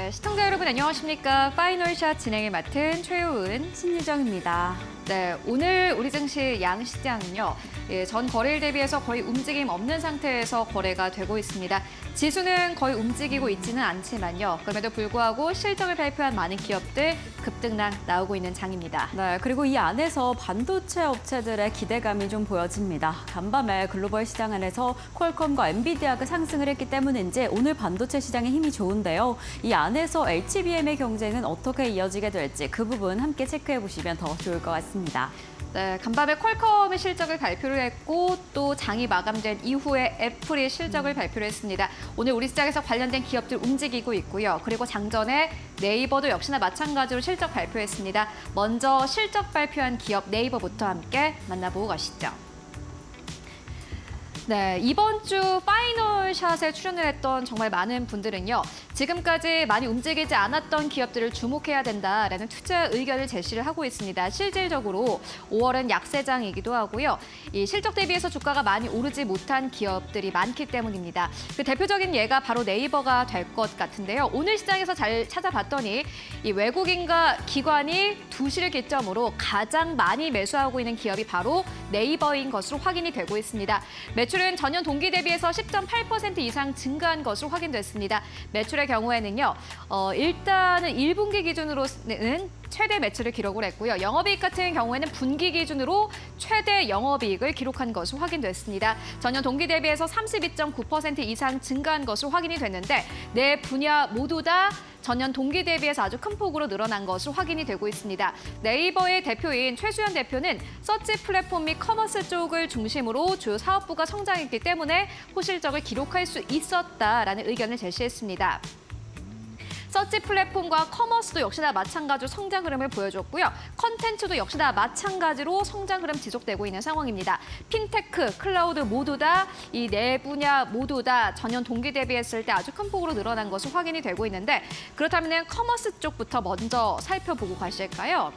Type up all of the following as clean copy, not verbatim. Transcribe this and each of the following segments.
네, 시청자 여러분 안녕하십니까? 파이널샷 진행을 맡은 최우은, 신유정입니다. 네, 오늘 우리 증시 양시장은요. 전 거래일 대비해서 거의 움직임 없는 상태에서 거래가 되고 있습니다. 지수는 거의 움직이고 있지는 않지만요. 그럼에도 불구하고 실적을 발표한 많은 기업들 급등락 나오고 있는 장입니다. 네, 그리고 이 안에서 반도체 업체들의 기대감이 좀 보여집니다. 간밤에 글로벌 시장 안에서 퀄컴과 엔비디아가 상승을 했기 때문인지 오늘 반도체 시장의 힘이 좋은데요. 이 안에서 HBM의 경쟁은 어떻게 이어지게 될지 그 부분 함께 체크해 보시면 더 좋을 것 같습니다. 네, 간밤에 퀄컴의 실적을 발표를 했고 또 장이 마감된 이후에 애플이 실적을 발표를 했습니다. 오늘 우리 시장에서 관련된 기업들 움직이고 있고요. 그리고 장전에 네이버도 역시나 마찬가지로 실적 발표했습니다. 먼저 실적 발표한 기업 네이버부터 함께 만나보고 가시죠. 네, 이번 주 파이널샷에 출연을 했던 정말 많은 분들은요. 지금까지 많이 움직이지 않았던 기업들을 주목해야 된다라는 투자 의견을 제시를 하고 있습니다. 실질적으로 5월은 약세장이기도 하고요. 이 실적 대비해서 주가가 많이 오르지 못한 기업들이 많기 때문입니다. 그 대표적인 예가 바로 네이버가 될 것 같은데요. 오늘 시장에서 잘 찾아봤더니 이 외국인과 기관이 2시를 기점으로 가장 많이 매수하고 있는 기업이 바로 네이버인 것으로 확인이 되고 있습니다. 매출은 전년 동기 대비해서 10.8% 이상 증가한 것으로 확인됐습니다. 매출의 경우에는요, 일단은 1분기 기준으로는 최대 매출을 기록을 했고요. 영업이익 같은 경우에는 분기 기준으로 최대 영업이익을 기록한 것으로 확인됐습니다. 전년 동기 대비해서 32.9% 이상 증가한 것으로 확인이 됐는데 네 분야 모두 다 전년 동기 대비해서 아주 큰 폭으로 늘어난 것으로 확인이 되고 있습니다. 네이버의 대표인 최수연 대표는 서치 플랫폼 및 커머스 쪽을 중심으로 주요 사업부가 성장했기 때문에 호실적을 기록할 수 있었다라는 의견을 제시했습니다. 서치 플랫폼과 커머스도 역시나 마찬가지로 성장 흐름을 보여줬고요. 컨텐츠도 역시나 마찬가지로 성장 흐름 지속되고 있는 상황입니다. 핀테크, 클라우드 모두 다 이 네 분야 모두 다 전년 동기 대비했을 때 아주 큰 폭으로 늘어난 것으로 확인이 되고 있는데 그렇다면 커머스 쪽부터 먼저 살펴보고 가실까요?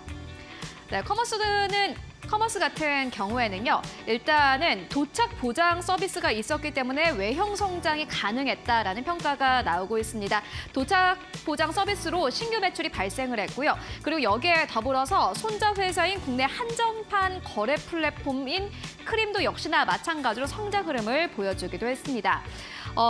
네, 커머스 같은 경우에는요. 일단은 도착 보장 서비스가 있었기 때문에 외형 성장이 가능했다라는 평가가 나오고 있습니다. 도착 보장 서비스로 신규 매출이 발생을 했고요. 그리고 여기에 더불어서 손자 회사인 국내 한정판 거래 플랫폼인 크림도 역시나 마찬가지로 성장 흐름을 보여주기도 했습니다.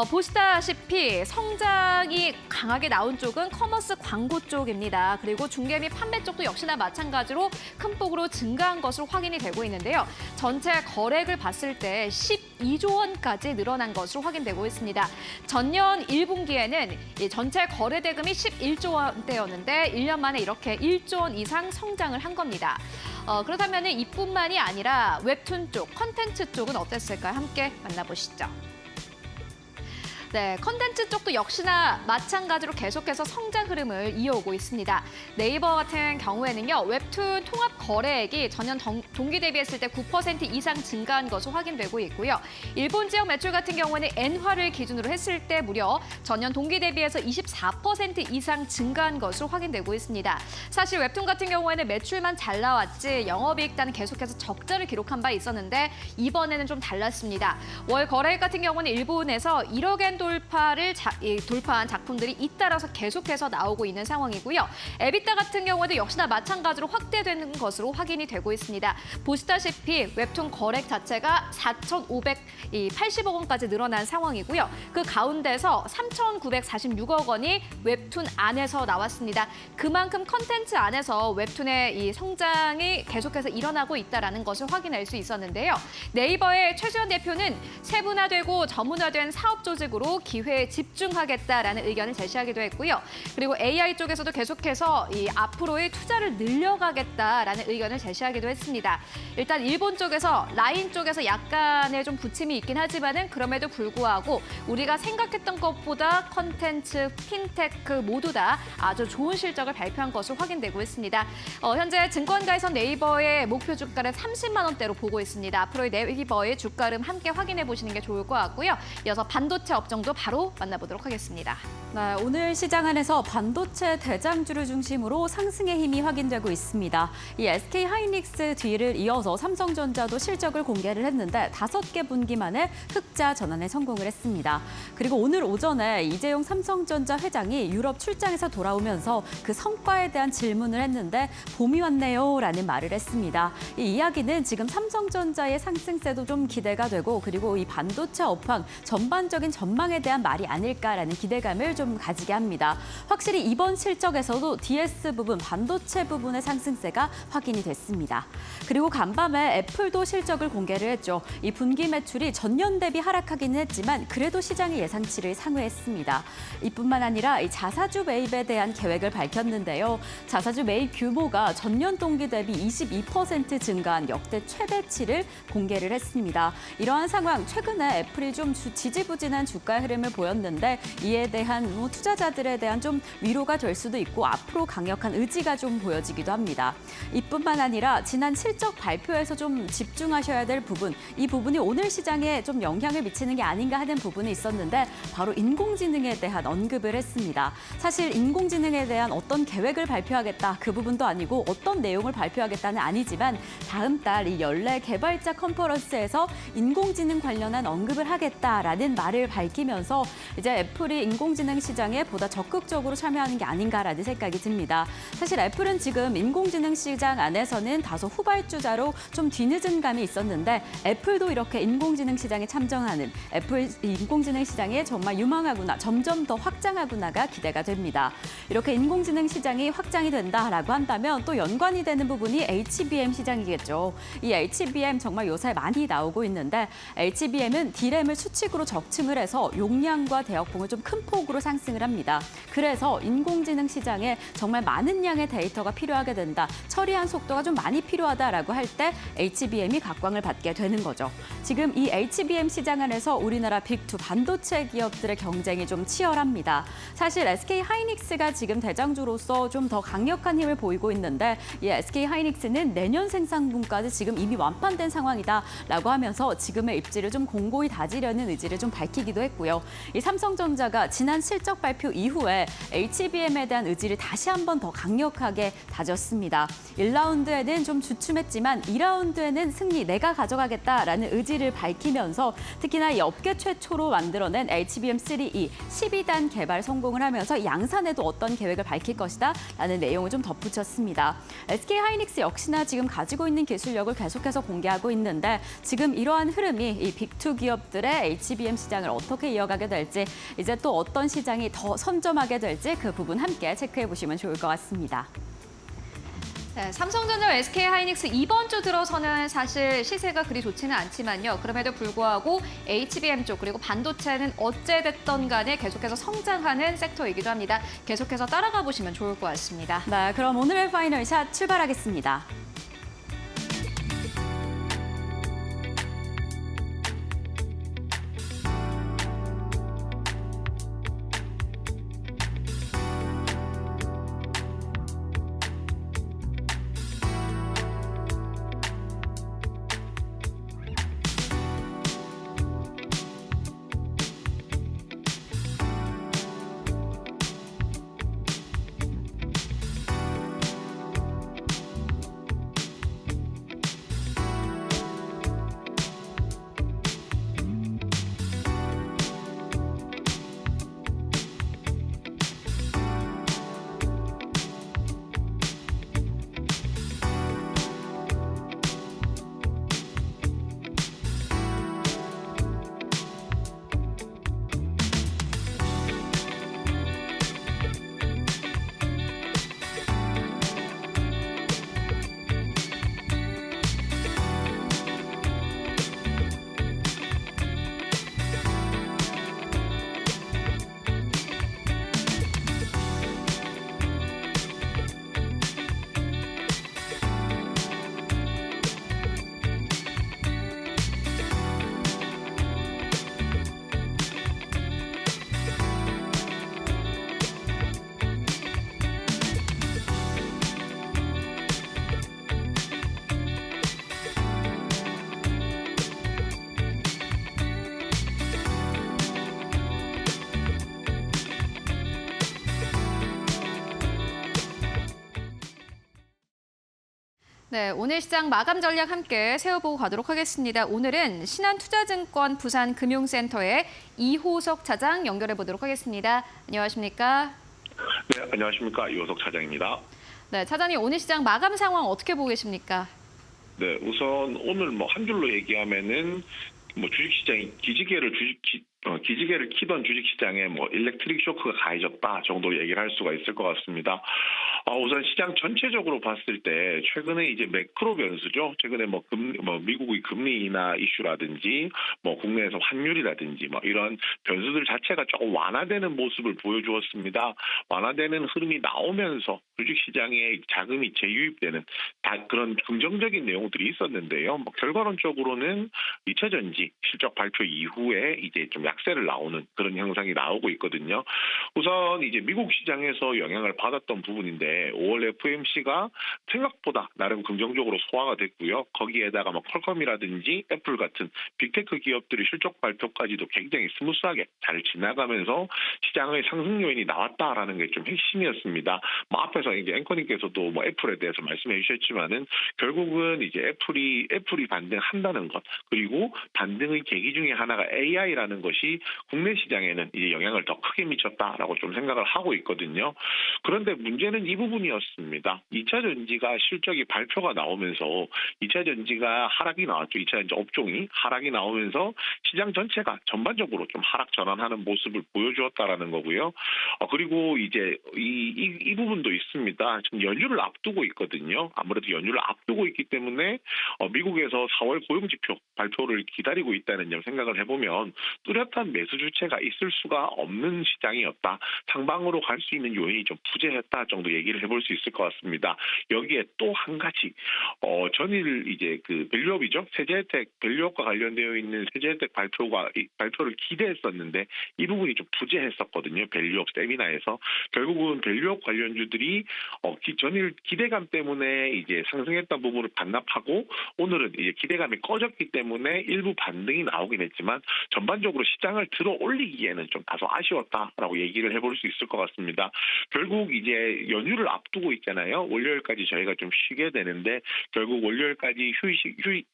보시다시피 성장이 강하게 나온 쪽은 커머스 광고 쪽입니다. 그리고 중개 및 판매 쪽도 역시나 마찬가지로 큰 폭으로 증가한 것으로 확인이 되고 있는데요. 전체 거래액을 봤을 때 12조 원까지 늘어난 것으로 확인되고 있습니다. 전년 1분기에는 이 전체 거래 대금이 11조 원대였는데 1년 만에 이렇게 1조 원 이상 성장을 한 겁니다. 그렇다면 이뿐만이 아니라 웹툰 쪽, 컨텐츠 쪽은 어땠을까요? 함께 만나보시죠. 네, 컨텐츠 쪽도 역시나 마찬가지로 계속해서 성장 흐름을 이어오고 있습니다. 네이버 같은 경우에는요, 웹툰 통합 거래액이 전년 동기 대비했을 때 9% 이상 증가한 것으로 확인되고 있고요. 일본 지역 매출 같은 경우에는 엔화를 기준으로 했을 때 무려 전년 동기 대비해서 24% 이상 증가한 것으로 확인되고 있습니다. 사실 웹툰 같은 경우에는 매출만 잘 나왔지 영업이익단은 계속해서 적자를 기록한 바 있었는데 이번에는 좀 달랐습니다. 월 거래액 같은 경우는 일본에서 1억 엔 돌파를 돌파한 작품들이 잇따라서 계속해서 나오고 있는 상황이고요. 에비타 같은 경우에도 역시나 마찬가지로 확대되는 것으로 확인이 되고 있습니다. 보시다시피 웹툰 거래액 자체가 4,580억 원까지 늘어난 상황이고요. 그 가운데서 3,946억 원이 웹툰 안에서 나왔습니다. 그만큼 컨텐츠 안에서 웹툰의 이 성장이 계속해서 일어나고 있다는 것을 확인할 수 있었는데요. 네이버의 최수연 대표는 세분화되고 전문화된 사업 조직으로 기회에 집중하겠다라는 의견을 제시하기도 했고요. 그리고 AI 쪽에서도 계속해서 이 앞으로의 투자를 늘려가겠다라는 의견을 제시하기도 했습니다. 일단 일본 쪽에서 라인 쪽에서 약간의 좀 부침이 있긴 하지만은 그럼에도 불구하고 우리가 생각했던 것보다 컨텐츠, 핀테크 모두 다 아주 좋은 실적을 발표한 것으로 확인되고 있습니다. 현재 증권가에선 네이버의 목표 주가를 30만 원대로 보고 있습니다. 앞으로의 네이버의 주가 흐름 함께 확인해 보시는 게 좋을 것 같고요. 이어서 반도체 업종 일정도 바로 만나보도록 하겠습니다. 네, 오늘 시장 안에서 반도체 대장주를 중심으로 상승의 힘이 확인되고 있습니다. 이 SK 하이닉스 뒤를 이어서 삼성전자도 실적을 공개를 했는데 5개 분기 만에 흑자 전환에 성공을 했습니다. 그리고 오늘 오전에 이재용 삼성전자 회장이 유럽 출장에서 돌아오면서 그 성과에 대한 질문을 했는데 봄이 왔네요라는 말을 했습니다. 이 이야기는 지금 삼성전자의 상승세도 좀 기대가 되고 그리고 이 반도체 업황 전반적인 전망에 대한 말이 아닐까라는 기대감을 좀 가지게 합니다. 확실히 이번 실적에서도 DS 부분, 반도체 부분의 상승세가 확인이 됐습니다. 그리고 간밤에 애플도 실적을 공개를 했죠. 이 분기 매출이 전년 대비 하락하기는 했지만 그래도 시장의 예상치를 상회했습니다. 이뿐만 아니라 이 자사주 매입에 대한 계획을 밝혔는데요. 자사주 매입 규모가 전년 동기 대비 22% 증가한 역대 최대치를 공개를 했습니다. 이러한 상황, 최근에 애플이 좀 지지부진한 주가 흐름을 보였는데 이에 대한 투자자들에 대한 좀 위로가 될 수도 있고 앞으로 강력한 의지가 좀 보여지기도 합니다. 이뿐만 아니라 지난 실적 발표에서 좀 집중하셔야 될 부분, 이 부분이 오늘 시장에 좀 영향을 미치는 게 아닌가 하는 부분이 있었는데 바로 인공지능에 대한 언급을 했습니다. 사실 인공지능에 대한 어떤 계획을 발표하겠다 그 부분도 아니고 어떤 내용을 발표하겠다는 아니지만 다음 달 이 연례 개발자 컨퍼런스에서 인공지능 관련한 언급을 하겠다라는 말을 밝히면서 이제 애플이 인공지능 시장에 보다 적극적으로 참여하는 게 아닌가라는 생각이 듭니다. 사실 애플은 지금 인공지능 시장 안에서는 다소 후발주자로 좀 뒤늦은 감이 있었는데 애플도 이렇게 인공지능 시장에 참정하는 애플 인공지능 시장에 정말 유망하구나, 점점 더 확장하구나가 기대가 됩니다. 이렇게 인공지능 시장이 확장이 된다라고 한다면 또 연관이 되는 부분이 HBM 시장이겠죠. 이 HBM 정말 요새 많이 나오고 있는데 HBM은 D램을 수칙으로 적층을 해서 용량과 대역폭을 좀 큰 폭으로 상승을 합니다. 그래서 인공지능 시장에 정말 많은 양의 데이터가 필요하게 된다. 처리한 속도가 좀 많이 필요하다라고 할 때 HBM이 각광을 받게 되는 거죠. 지금 이 HBM 시장 안에서 우리나라 빅2 반도체 기업들의 경쟁이 좀 치열합니다. 사실 SK 하이닉스가 지금 대장주로서 좀 더 강력한 힘을 보이고 있는데 이 SK 하이닉스는 내년 생산분까지 지금 이미 완판된 상황이다라고 하면서 지금의 입지를 좀 공고히 다지려는 의지를 좀 밝히기도 했고요. 이 삼성전자가 지난 실적 발표 이후에 HBM에 대한 의지를 다시 한번 더 강력하게 다졌습니다. 1라운드에는 좀 주춤했지만 2라운드에는 승리 내가 가져가겠다라는 의지를 밝히면서 특히나 이 업계 최초로 만들어낸 HBM3E 12단 개발 성공을 하면서 양산에도 어떤 계획을 밝힐 것이다 라는 내용을 좀 덧붙였습니다. SK 하이닉스 역시나 지금 가지고 있는 기술력을 계속해서 공개하고 있는데 지금 이러한 흐름이 이 빅2 기업들의 HBM 시장을 어떻게 이어가게 될지 이제 또 어떤 시장이 더 선점하게 될지 그 부분 함께 체크해 보시면 좋을 것 같습니다. 네, 삼성전자, SK 하이닉스 이번 주 들어서는 사실 시세가 그리 좋지는 않지만요. 그럼에도 불구하고 HBM 쪽 그리고 반도체는 어찌됐든 간에 계속해서 성장하는 섹터이기도 합니다. 계속해서 따라가 보시면 좋을 것 같습니다. 네, 그럼 오늘의 파이널샷 출발하겠습니다. 네, 오늘 시장 마감 전략 함께 세워보고 가도록 하겠습니다. 오늘은 신한투자증권 부산금융센터의 이호석 차장 연결해 보도록 하겠습니다. 안녕하십니까? 네, 안녕하십니까. 이호석 차장입니다. 네, 차장님 오늘 시장 마감 상황 어떻게 보고 계십니까? 네, 우선 오늘 한 줄로 얘기하면은 주식시장이 기지개를 키던 주식시장에 일렉트릭 쇼크가 가해졌다 정도 얘기를 할 수가 있을 것 같습니다. 우선 시장 전체적으로 봤을 때 최근에 이제 매크로 변수죠. 최근에 미국의 금리 인하 이슈라든지 국내에서 환율이라든지 이런 변수들 자체가 조금 완화되는 모습을 보여주었습니다. 완화되는 흐름이 나오면서 주식시장에 자금이 재유입되는 그런 긍정적인 내용들이 있었는데요. 결과론적으로는 2차전지 실적 발표 이후에 이제 좀 약세를 나오는 그런 현상이 나오고 있거든요. 우선 이제 미국 시장에서 영향을 받았던 부분인데 5월 FOMC가 생각보다 나름 긍정적으로 소화가 됐고요. 거기에다가 퀄컴이라든지 애플 같은 빅테크 기업들의 실적 발표까지도 굉장히 스무스하게 잘 지나가면서 시장의 상승 요인이 나왔다라는 게 좀 핵심이었습니다. 앞에서 이제 앵커님께서도 애플에 대해서 말씀해 주셨지만은 결국은 이제 애플이 반등한다는 것, 그리고 반등의 계기 중에 하나가 AI라는 것이 국내 시장에는 이제 영향을 더 크게 미쳤다라고 좀 생각을 하고 있거든요. 그런데 문제는 이 부분이었습니다. 2차 전지가 실적이 발표가 나오면서 2차 전지가 하락이 나왔죠. 2차 전지 업종이 하락이 나오면서 시장 전체가 전반적으로 좀 하락 전환하는 모습을 보여주었다라는 거고요. 그리고 이제 이 부분도 있습니다. 지금 연휴를 앞두고 있거든요. 아무래도 연휴를 앞두고 있기 때문에 미국에서 4월 고용지표 발표를 기다리고 있다는 점 생각을 해보면 뚜렷한 매수 주체가 있을 수가 없는 시장이었다. 상방으로 갈 수 있는 요인이 좀 부재했다 정도 얘기를 해볼 수 있을 것 같습니다. 여기에 또 한 가지 전일 이제 그 밸류업이죠. 세제 혜택 밸류업과 관련되어 있는 세제 혜택 발표를 기대했었는데 이 부분이 좀 부재했었거든요. 밸류업 세미나에서 결국은 밸류업 관련주들이 전일 기대감 때문에 이제 상승했던 부분을 반납하고 오늘은 이제 기대감이 꺼졌기 때문에 일부 반등이 나오긴 했지만 전반적으로 시장을 들어 올리기에는 좀 다소 아쉬웠다라고 얘기를 해볼 수 있을 것 같습니다. 결국 이제 연휴를 앞두고 있잖아요. 월요일까지 저희가 좀 쉬게 되는데 결국 월요일까지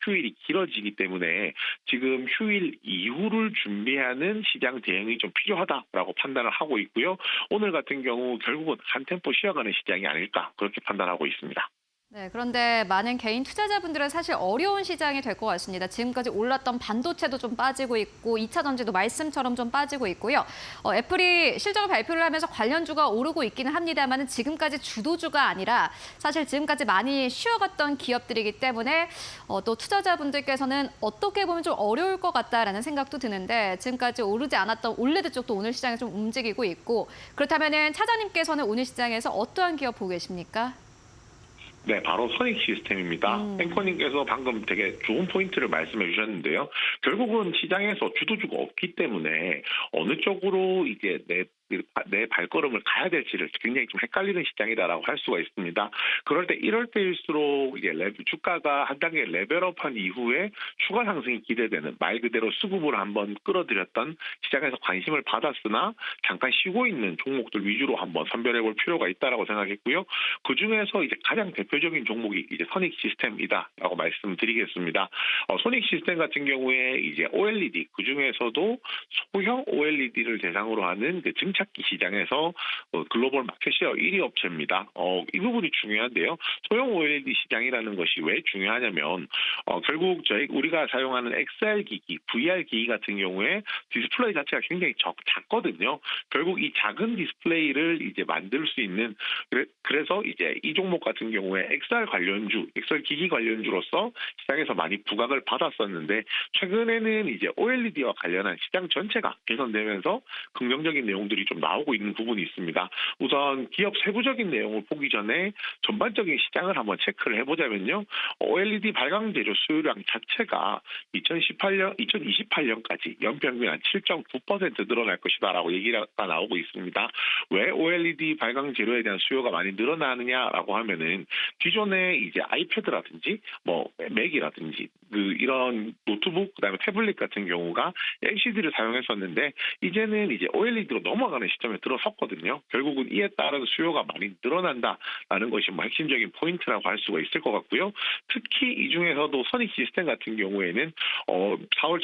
휴일이 길어지기 때문에 지금 휴일 이후를 준비하는 시장 대응이 좀 필요하다라고 판단을 하고 있고요. 오늘 같은 경우 결국은 한 템포 쉬어가는 시장이 아닐까 그렇게 판단하고 있습니다. 네, 그런데 많은 개인 투자자분들은 사실 어려운 시장이 될 것 같습니다. 지금까지 올랐던 반도체도 좀 빠지고 있고 2차 전지도 말씀처럼 좀 빠지고 있고요. 애플이 실적을 발표를 하면서 관련주가 오르고 있기는 합니다만 지금까지 주도주가 아니라 사실 지금까지 많이 쉬어갔던 기업들이기 때문에 또 투자자분들께서는 어떻게 보면 좀 어려울 것 같다라는 생각도 드는데 지금까지 오르지 않았던 올레드 쪽도 오늘 시장에 좀 움직이고 있고 그렇다면 차장님께서는 오늘 시장에서 어떠한 기업 보고 계십니까? 네, 바로 선익 시스템입니다. 앵커님께서 방금 되게 좋은 포인트를 말씀해 주셨는데요. 결국은 시장에서 주도주가 없기 때문에 어느 쪽으로 이제 내 발걸음을 가야 될지를 굉장히 좀 헷갈리는 시장이다라고 할 수가 있습니다. 그럴 때 이럴 때일수록 이제 주가가 한 단계 레벨업한 이후에 추가 상승이 기대되는 말 그대로 수급을 한번 끌어들였던 시장에서 관심을 받았으나 잠깐 쉬고 있는 종목들 위주로 한번 선별해 볼 필요가 있다라고 생각했고요. 그 중에서 이제 가장 대표적인 종목이 이제 선익 시스템이다라고 말씀드리겠습니다. 선익 시스템 같은 경우에 이제 OLED 그 중에서도 소형 OLED를 대상으로 하는 그 증착기 시장에서 글로벌 마켓시어 1위 업체입니다. 이 부분이 중요한데요. 소형 OLED 시장이라는 것이 왜 중요하냐면 결국 우리가 사용하는 XR 기기, VR 기기 같은 경우에 디스플레이 자체가 굉장히 작거든요. 결국 이 작은 디스플레이를 이제 만들 수 있는 그래서 이제 이 종목 같은 경우에 XR 기기 관련주로서 시장에서 많이 부각을 받았었는데 최근에는 이제 OLED와 관련한 시장 전체가 개선되면서 긍정적인 내용들이 좀 나오고 있는 부분이 있습니다. 우선 기업 세부적인 내용을 보기 전에 전반적인 시장을 한번 체크를 해보자면요. OLED 발광 재료 수요량 자체가 2028년까지 연평균 한 7.9% 늘어날 것이다라고 얘기가 나오고 있습니다. 왜 OLED 발광 재료에 대한 수요가 많이 늘어나느냐라고 하면은 기존에 이제 아이패드라든지 맥이라든지 이런 노트북 그다음에 태블릿 같은 경우가 LCD를 사용했었는데 이제는 이제 OLED로 넘어가는 시점에 들어섰거든요. 결국은 이에 따른 수요가 많이 늘어난다라는 것이 뭐 핵심적인 포인트라고 할 수가 있을 것 같고요. 특히 이 중에서도 선익 시스템 같은 경우에는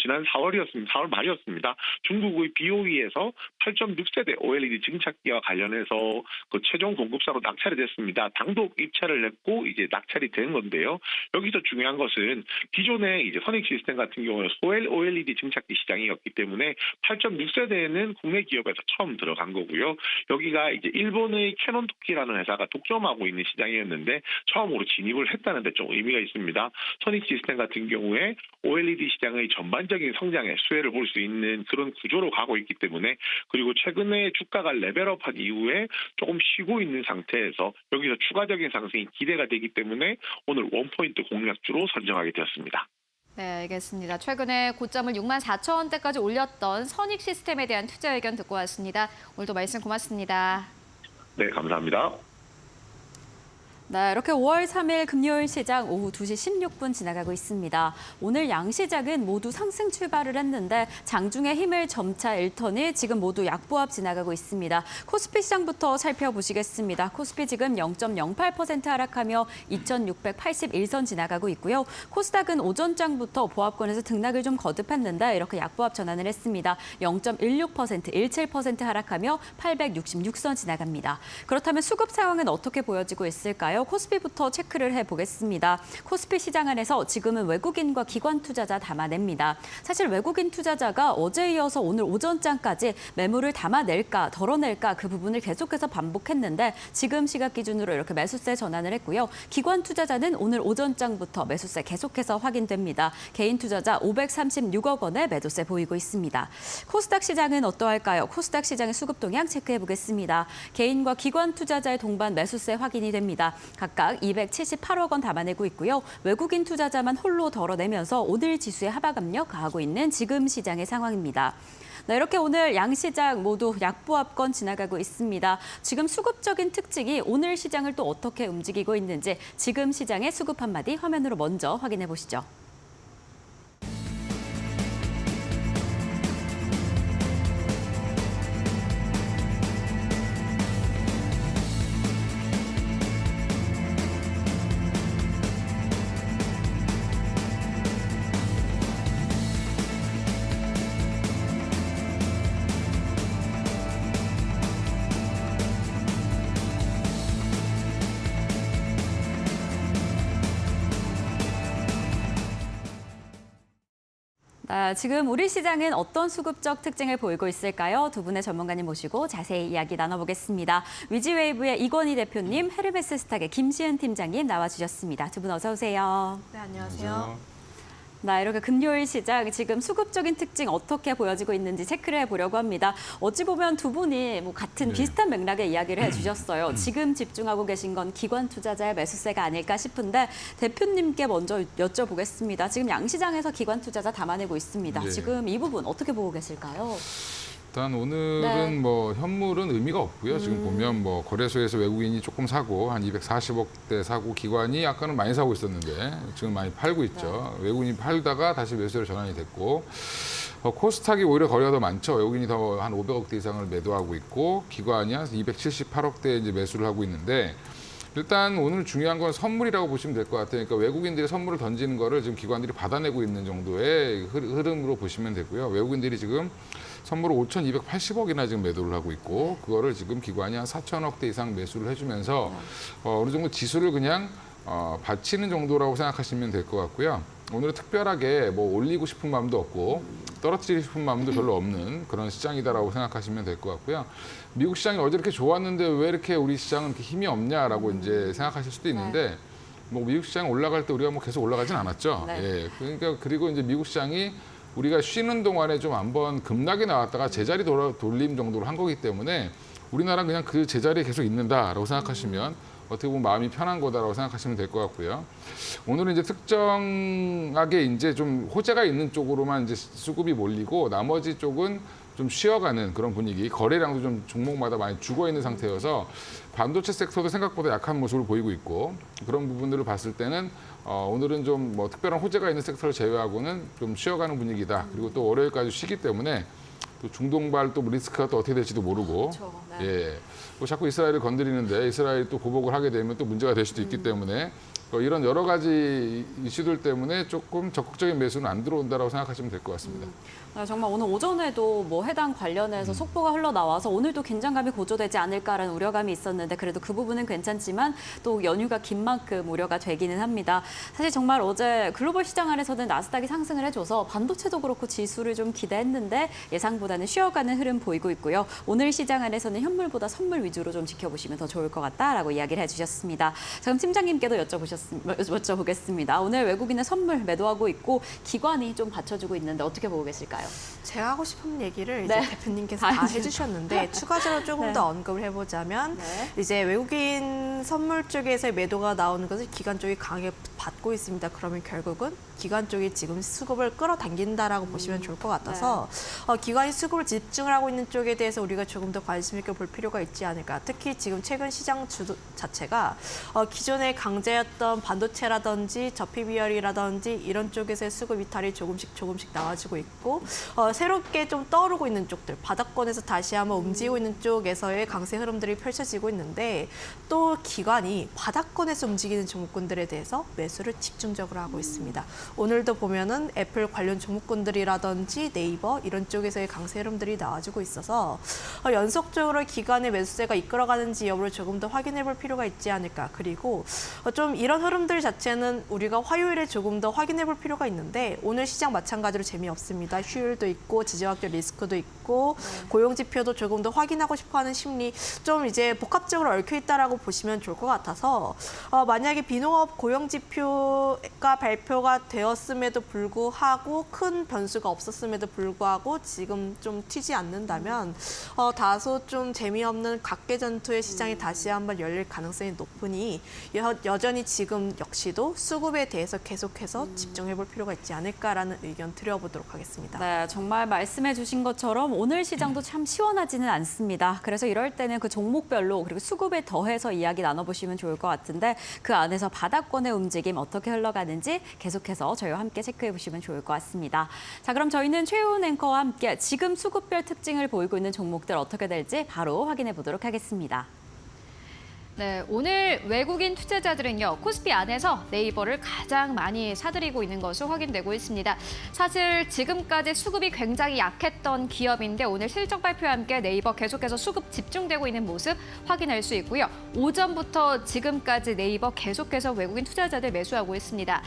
지난 4월 말이었습니다. 중국의 BOE에서 8.6세대 OLED 증착기와 관련해서 그 최종 공급사로 낙찰이 됐습니다. 단독 입찰을 했고 이제 낙찰이 된 건데요. 여기서 중요한 것은 기존에 이제 선익 시스템 같은 경우는 소엘 OLED 증착기 시장이었기 때문에 8.6세대에는 국내 기업에서 처음 들어간 거고요. 여기가 이제 일본의 캐논 토키라는 회사가 독점하고 있는 시장이었는데 처음으로 진입을 했다는 데 좀 의미가 있습니다. 선익 시스템 같은 경우에 OLED 시장의 전반적인 성장에 수혜를 볼 수 있는 그런 구조로 가고 있기 때문에 그리고 최근에 주가가 레벨업한 이후에 조금 쉬고 있는 상태에서 여기서 추가적인 상승이 기대가 되기 때문에 오늘 원포인트 공략주로 선정하게 되었습니다. 네, 알겠습니다. 최근에 고점을 64,000원대까지 올렸던 선익 시스템에 대한 투자 의견 듣고 왔습니다. 오늘도 말씀 고맙습니다. 네, 감사합니다. 네, 이렇게 5월 3일 금요일 시장 오후 2시 16분 지나가고 있습니다. 오늘 양시장은 모두 상승 출발을 했는데 장중에 힘을 점차 잃더니 지금 모두 약보합 지나가고 있습니다. 코스피 시장부터 살펴보시겠습니다. 코스피 지금 0.08% 하락하며 2,681선 지나가고 있고요. 코스닥은 오전장부터 보합권에서 등락을 좀 거듭했는데 이렇게 약보합 전환을 했습니다. 0.16%, 17% 하락하며 866선 지나갑니다. 그렇다면 수급 상황은 어떻게 보여지고 있을까요? 코스피부터 체크를 해보겠습니다. 코스피 시장 안에서 지금은 외국인과 기관 투자자 담아냅니다. 사실 외국인 투자자가 어제 이어서 오늘 오전장까지 매물을 담아낼까 덜어낼까 그 부분을 계속해서 반복했는데 지금 시각 기준으로 이렇게 매수세 전환을 했고요. 기관 투자자는 오늘 오전장부터 매수세 계속해서 확인됩니다. 개인 투자자 536억 원의 매도세 보이고 있습니다. 코스닥 시장은 어떠할까요? 코스닥 시장의 수급 동향 체크해보겠습니다. 개인과 기관 투자자의 동반 매수세 확인이 됩니다. 각각 278억 원 담아내고 있고요. 외국인 투자자만 홀로 덜어내면서 오늘 지수의 하방 압력 가하고 있는 지금 시장의 상황입니다. 네, 이렇게 오늘 양시장 모두 약보합권 지나가고 있습니다. 지금 수급적인 특징이 오늘 시장을 또 어떻게 움직이고 있는지 지금 시장의 수급 한마디 화면으로 먼저 확인해 보시죠. 지금 우리 시장은 어떤 수급적 특징을 보이고 있을까요? 두 분의 전문가님 모시고 자세히 이야기 나눠보겠습니다. 위지웨이브의 이건희 대표님, 헤르메스 스탁의 김시은 팀장님 나와주셨습니다. 두 분 어서 오세요. 네, 안녕하세요. 네, 이렇게 금요일 시장 지금 수급적인 특징 어떻게 보여지고 있는지 체크를 해보려고 합니다. 어찌 보면 두 분이 같은 비슷한 맥락의 이야기를 해주셨어요. 지금 집중하고 계신 건 기관 투자자의 매수세가 아닐까 싶은데 대표님께 먼저 여쭤보겠습니다. 지금 양시장에서 기관 투자자 담아내고 있습니다. 네. 지금 이 부분 어떻게 보고 계실까요? 일단 오늘은 네. 뭐 현물은 의미가 없고요. 지금 보면 뭐 거래소에서 외국인이 조금 사고 한 240억대 사고 기관이 아까는 많이 사고 있었는데 지금 많이 팔고 있죠. 외국인이 팔다가 다시 매수로 전환이 됐고 코스닥이 오히려 거래가 더 많죠. 외국인이 더 한 500억대 이상을 매도하고 있고 기관이 한 278억대 이제 매수를 하고 있는데 일단 오늘 중요한 건 선물이라고 보시면 될 것 같아요. 그러니까 외국인들이 선물을 던지는 거를 지금 기관들이 받아내고 있는 정도의 흐름으로 보시면 되고요. 외국인들이 지금 선물을 5,280억이나 지금 매도를 하고 있고 그거를 지금 기관이 한 4천억대 이상 매수를 해주면서 어느 정도 지수를 그냥 받치는 정도라고 생각하시면 될 것 같고요. 오늘은 특별하게 뭐 올리고 싶은 마음도 없고 떨어뜨리고 싶은 마음도 별로 없는 그런 시장이다라고 생각하시면 될 것 같고요. 미국 시장이 어제 이렇게 좋았는데 왜 이렇게 우리 시장은 이렇게 힘이 없냐라고 이제 생각하실 수도 있는데 뭐 미국 시장 올라갈 때 우리가 뭐 계속 올라가진 않았죠. 네. 예. 그러니까 그리고 이제 미국 시장이 우리가 쉬는 동안에 좀 한번 급락이 나왔다가 제자리 돌림 정도로 한 거기 때문에 우리나라는 그냥 그 제자리에 계속 있는다라고 생각하시면 어떻게 보면 마음이 편한 거다라고 생각하시면 될 것 같고요. 오늘은 이제 특정하게 이제 좀 호재가 있는 쪽으로만 이제 수급이 몰리고 나머지 쪽은 좀 쉬어가는 그런 분위기, 거래량도 좀 종목마다 많이 죽어 있는 상태여서 반도체 섹터도 생각보다 약한 모습을 보이고 있고 그런 부분들을 봤을 때는 오늘은 좀 뭐 특별한 호재가 있는 섹터를 제외하고는 좀 쉬어가는 분위기다. 그리고 또 월요일까지 쉬기 때문에 또 중동발 또 리스크가 또 어떻게 될지도 모르고 그렇죠. 네. 예, 뭐 자꾸 이스라엘을 건드리는데 이스라엘이 또 보복을 하게 되면 또 문제가 될 수도 있기 때문에 이런 여러 가지 이슈들 때문에 조금 적극적인 매수는 안 들어온다라고 생각하시면 될 것 같습니다. 네, 정말 오늘 오전에도 뭐 해당 관련해서 속보가 흘러나와서 오늘도 긴장감이 고조되지 않을까라는 우려감이 있었는데 그래도 그 부분은 괜찮지만 또 연휴가 긴 만큼 우려가 되기는 합니다. 사실 정말 어제 글로벌 시장 안에서는 나스닥이 상승을 해줘서 반도체도 그렇고 지수를 좀 기대했는데 예상보다는 쉬어가는 흐름 보이고 있고요. 오늘 시장 안에서는 현물보다 선물 위주로 좀 지켜보시면 더 좋을 것 같다라고 이야기를 해주셨습니다. 자, 그럼 팀장님께도 여쭤보겠습니다. 오늘 외국인의 선물 매도하고 있고 기관이 좀 받쳐주고 있는데 어떻게 보고 계실까요? 제가 하고 싶은 얘기를 네. 이제 대표님께서 다 해주셨는데 추가적으로 조금 네. 더 언급을 해보자면 네. 이제 외국인 선물 쪽에서 매도가 나오는 것을 기관 쪽이 강하게 받고 있습니다. 그러면 결국은 기관 쪽이 지금 수급을 끌어당긴다라고 보시면 좋을 것 같아서 기관이 수급을 집중을 하고 있는 쪽에 대해서 우리가 조금 더 관심 있게 볼 필요가 있지 않을까. 특히 지금 최근 시장 주도 자체가 기존에 강제였던 반도체라든지 저피비열이라든지 이런 쪽에서의 수급 이탈이 조금씩 나와지고 있고 새롭게 좀 떠오르고 있는 쪽들, 바닥권에서 다시 한번 움직이고 있는 쪽에서의 강세 흐름들이 펼쳐지고 있는데 또 기관이 바닥권에서 움직이는 종목군들에 대해서 매수를 집중적으로 하고 있습니다. 오늘도 보면은 애플 관련 종목군들이라든지 네이버 이런 쪽에서의 강세 흐름들이 나와주고 있어서 연속적으로 기관의 매수세가 이끌어가는지 여부를 조금 더 확인해 볼 필요가 있지 않을까. 그리고 좀 이런 흐름들 자체는 우리가 화요일에 조금 더 확인해 볼 필요가 있는데 오늘 시장 마찬가지로 재미없습니다. 휴일도 있고 지정학적 리스크도 있고 고용 지표도 조금 더 확인하고 싶어하는 심리 좀 이제 복합적으로 얽혀 있다라고 보시면 좋을 것 같아서 만약에 비농업 고용 지표가 발표가 되었음에도 불구하고 큰 변수가 없었음에도 불구하고 지금 좀 튀지 않는다면 다소 좀 재미없는 각계 전투의 시장이 다시 한번 열릴 가능성이 높으니 여전히 지금 역시도 수급에 대해서 계속해서 집중해 볼 필요가 있지 않을까라는 의견 드려보도록 하겠습니다. 네, 정말 말씀해 주신 것처럼 오늘 시장도 참 시원하지는 않습니다. 그래서 이럴 때는 그 종목별로 그리고 수급에 더해서 이야기 나눠보시면 좋을 것 같은데 그 안에서 바닥권의 움직임 어떻게 흘러가는지 계속해서 저희와 함께 체크해 보시면 좋을 것 같습니다. 자, 그럼 저희는 최우은 앵커와 함께 지금 수급별 특징을 보이고 있는 종목들 어떻게 될지 바로 확인해 보도록 하겠습니다. 네, 오늘 외국인 투자자들은요, 코스피 안에서 네이버를 가장 많이 사들이고 있는 것으로 확인되고 있습니다. 사실 지금까지 수급이 굉장히 약했던 기업인데 오늘 실적 발표와 함께 네이버 계속해서 수급 집중되고 있는 모습 확인할 수 있고요. 오전부터 지금까지 네이버 계속해서 외국인 투자자들 매수하고 있습니다.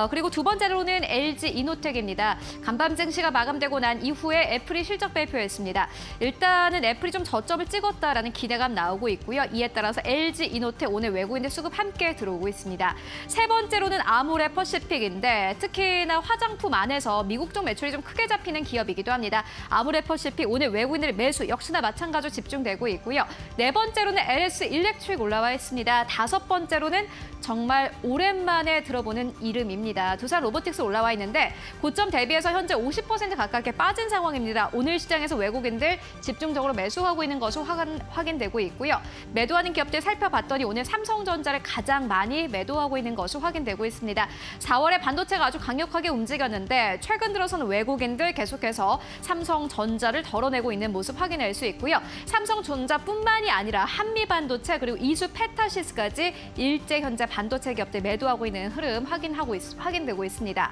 그리고 두 번째로는 LG 이노텍입니다. 간밤 증시가 마감되고 난 이후에 애플이 실적 발표했습니다. 일단은 애플이 좀 저점을 찍었다라는 기대감 나오고 있고요. 이에 따라서 LG 이노텍 오늘 외국인들 수급 함께 들어오고 있습니다. 세 번째로는 아모레 퍼시픽인데 특히나 화장품 안에서 미국 쪽 매출이 좀 크게 잡히는 기업이기도 합니다. 아모레 퍼시픽 오늘 외국인들 매수 역시나 마찬가지로 집중되고 있고요. 네 번째로는 LS 일렉트릭 올라와 있습니다. 다섯 번째로는 정말 오랜만에 들어보는 이름입니다. 두산 로보틱스 올라와 있는데 고점 대비해서 현재 50% 가깝게 빠진 상황입니다. 오늘 시장에서 외국인들 집중적으로 매수하고 있는 것으로 확인되고 있고요. 매도하는 기업들 살펴봤더니 오늘 삼성전자를 가장 많이 매도하고 있는 것으로 확인되고 있습니다. 4월에 반도체가 아주 강력하게 움직였는데 최근 들어서는 외국인들 계속해서 삼성전자를 덜어내고 있는 모습 확인할 수 있고요. 삼성전자뿐만이 아니라 한미반도체 그리고 이수 페타시스까지 일제 현재 반도체 기업들 매도하고 있는 흐름 확인되고 있습니다.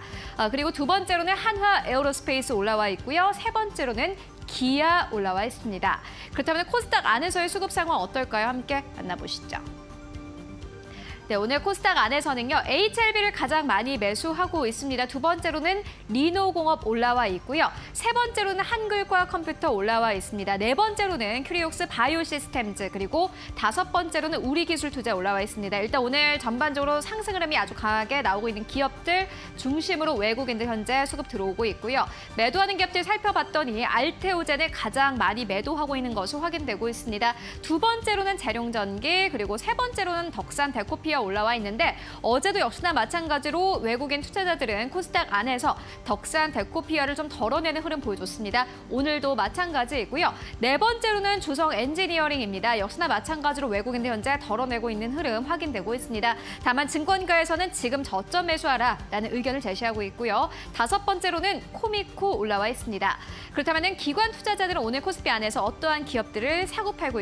그리고 두 번째로는 한화 에어로스페이스 올라와 있고요. 세 번째로는 기아 올라와 있습니다. 그렇다면 코스닥 안에서의 수급 상황 어떨까요? 함께 만나보시죠. 네, 오늘 코스닥 안에서는요, HLB를 가장 많이 매수하고 있습니다. 두 번째로는 리노공업 올라와 있고요. 세 번째로는 한글과학 컴퓨터 올라와 있습니다. 네 번째로는 큐리옥스 바이오시스템즈 그리고 다섯 번째로는 우리기술투자 올라와 있습니다. 일단 오늘 전반적으로 상승 흐름이 아주 강하게 나오고 있는 기업들 중심으로 외국인들 현재 수급 들어오고 있고요. 매도하는 기업들 살펴봤더니 알테오젠을 가장 많이 매도하고 있는 것으로 확인되고 있습니다. 두 번째로는 재룡전기 그리고 세 번째로는 덕산 데코피어 데코피아 올라와 있는데 어제도 역시나 마찬가지로 외국인 투자자들은 코스닥 안에서 덕산 데코피아를 좀 덜어내는 흐름 보여줬습니다. 오늘도 마찬가지이고요. 네 번째로는 조성 엔지니어링입니다. 역시나 마찬가지로 외국인들 현재 덜어내고 있는 흐름 확인되고 있습니다. 다만 증권가에서는 지금 저점 매수하라라는 의견을 제시하고 있고요. 다섯 번째로는 코미코 올라와 있습니다. 그렇다면 기관 투자자들은 오늘 코스피 안에서 어떠한 기업들을 사고 팔고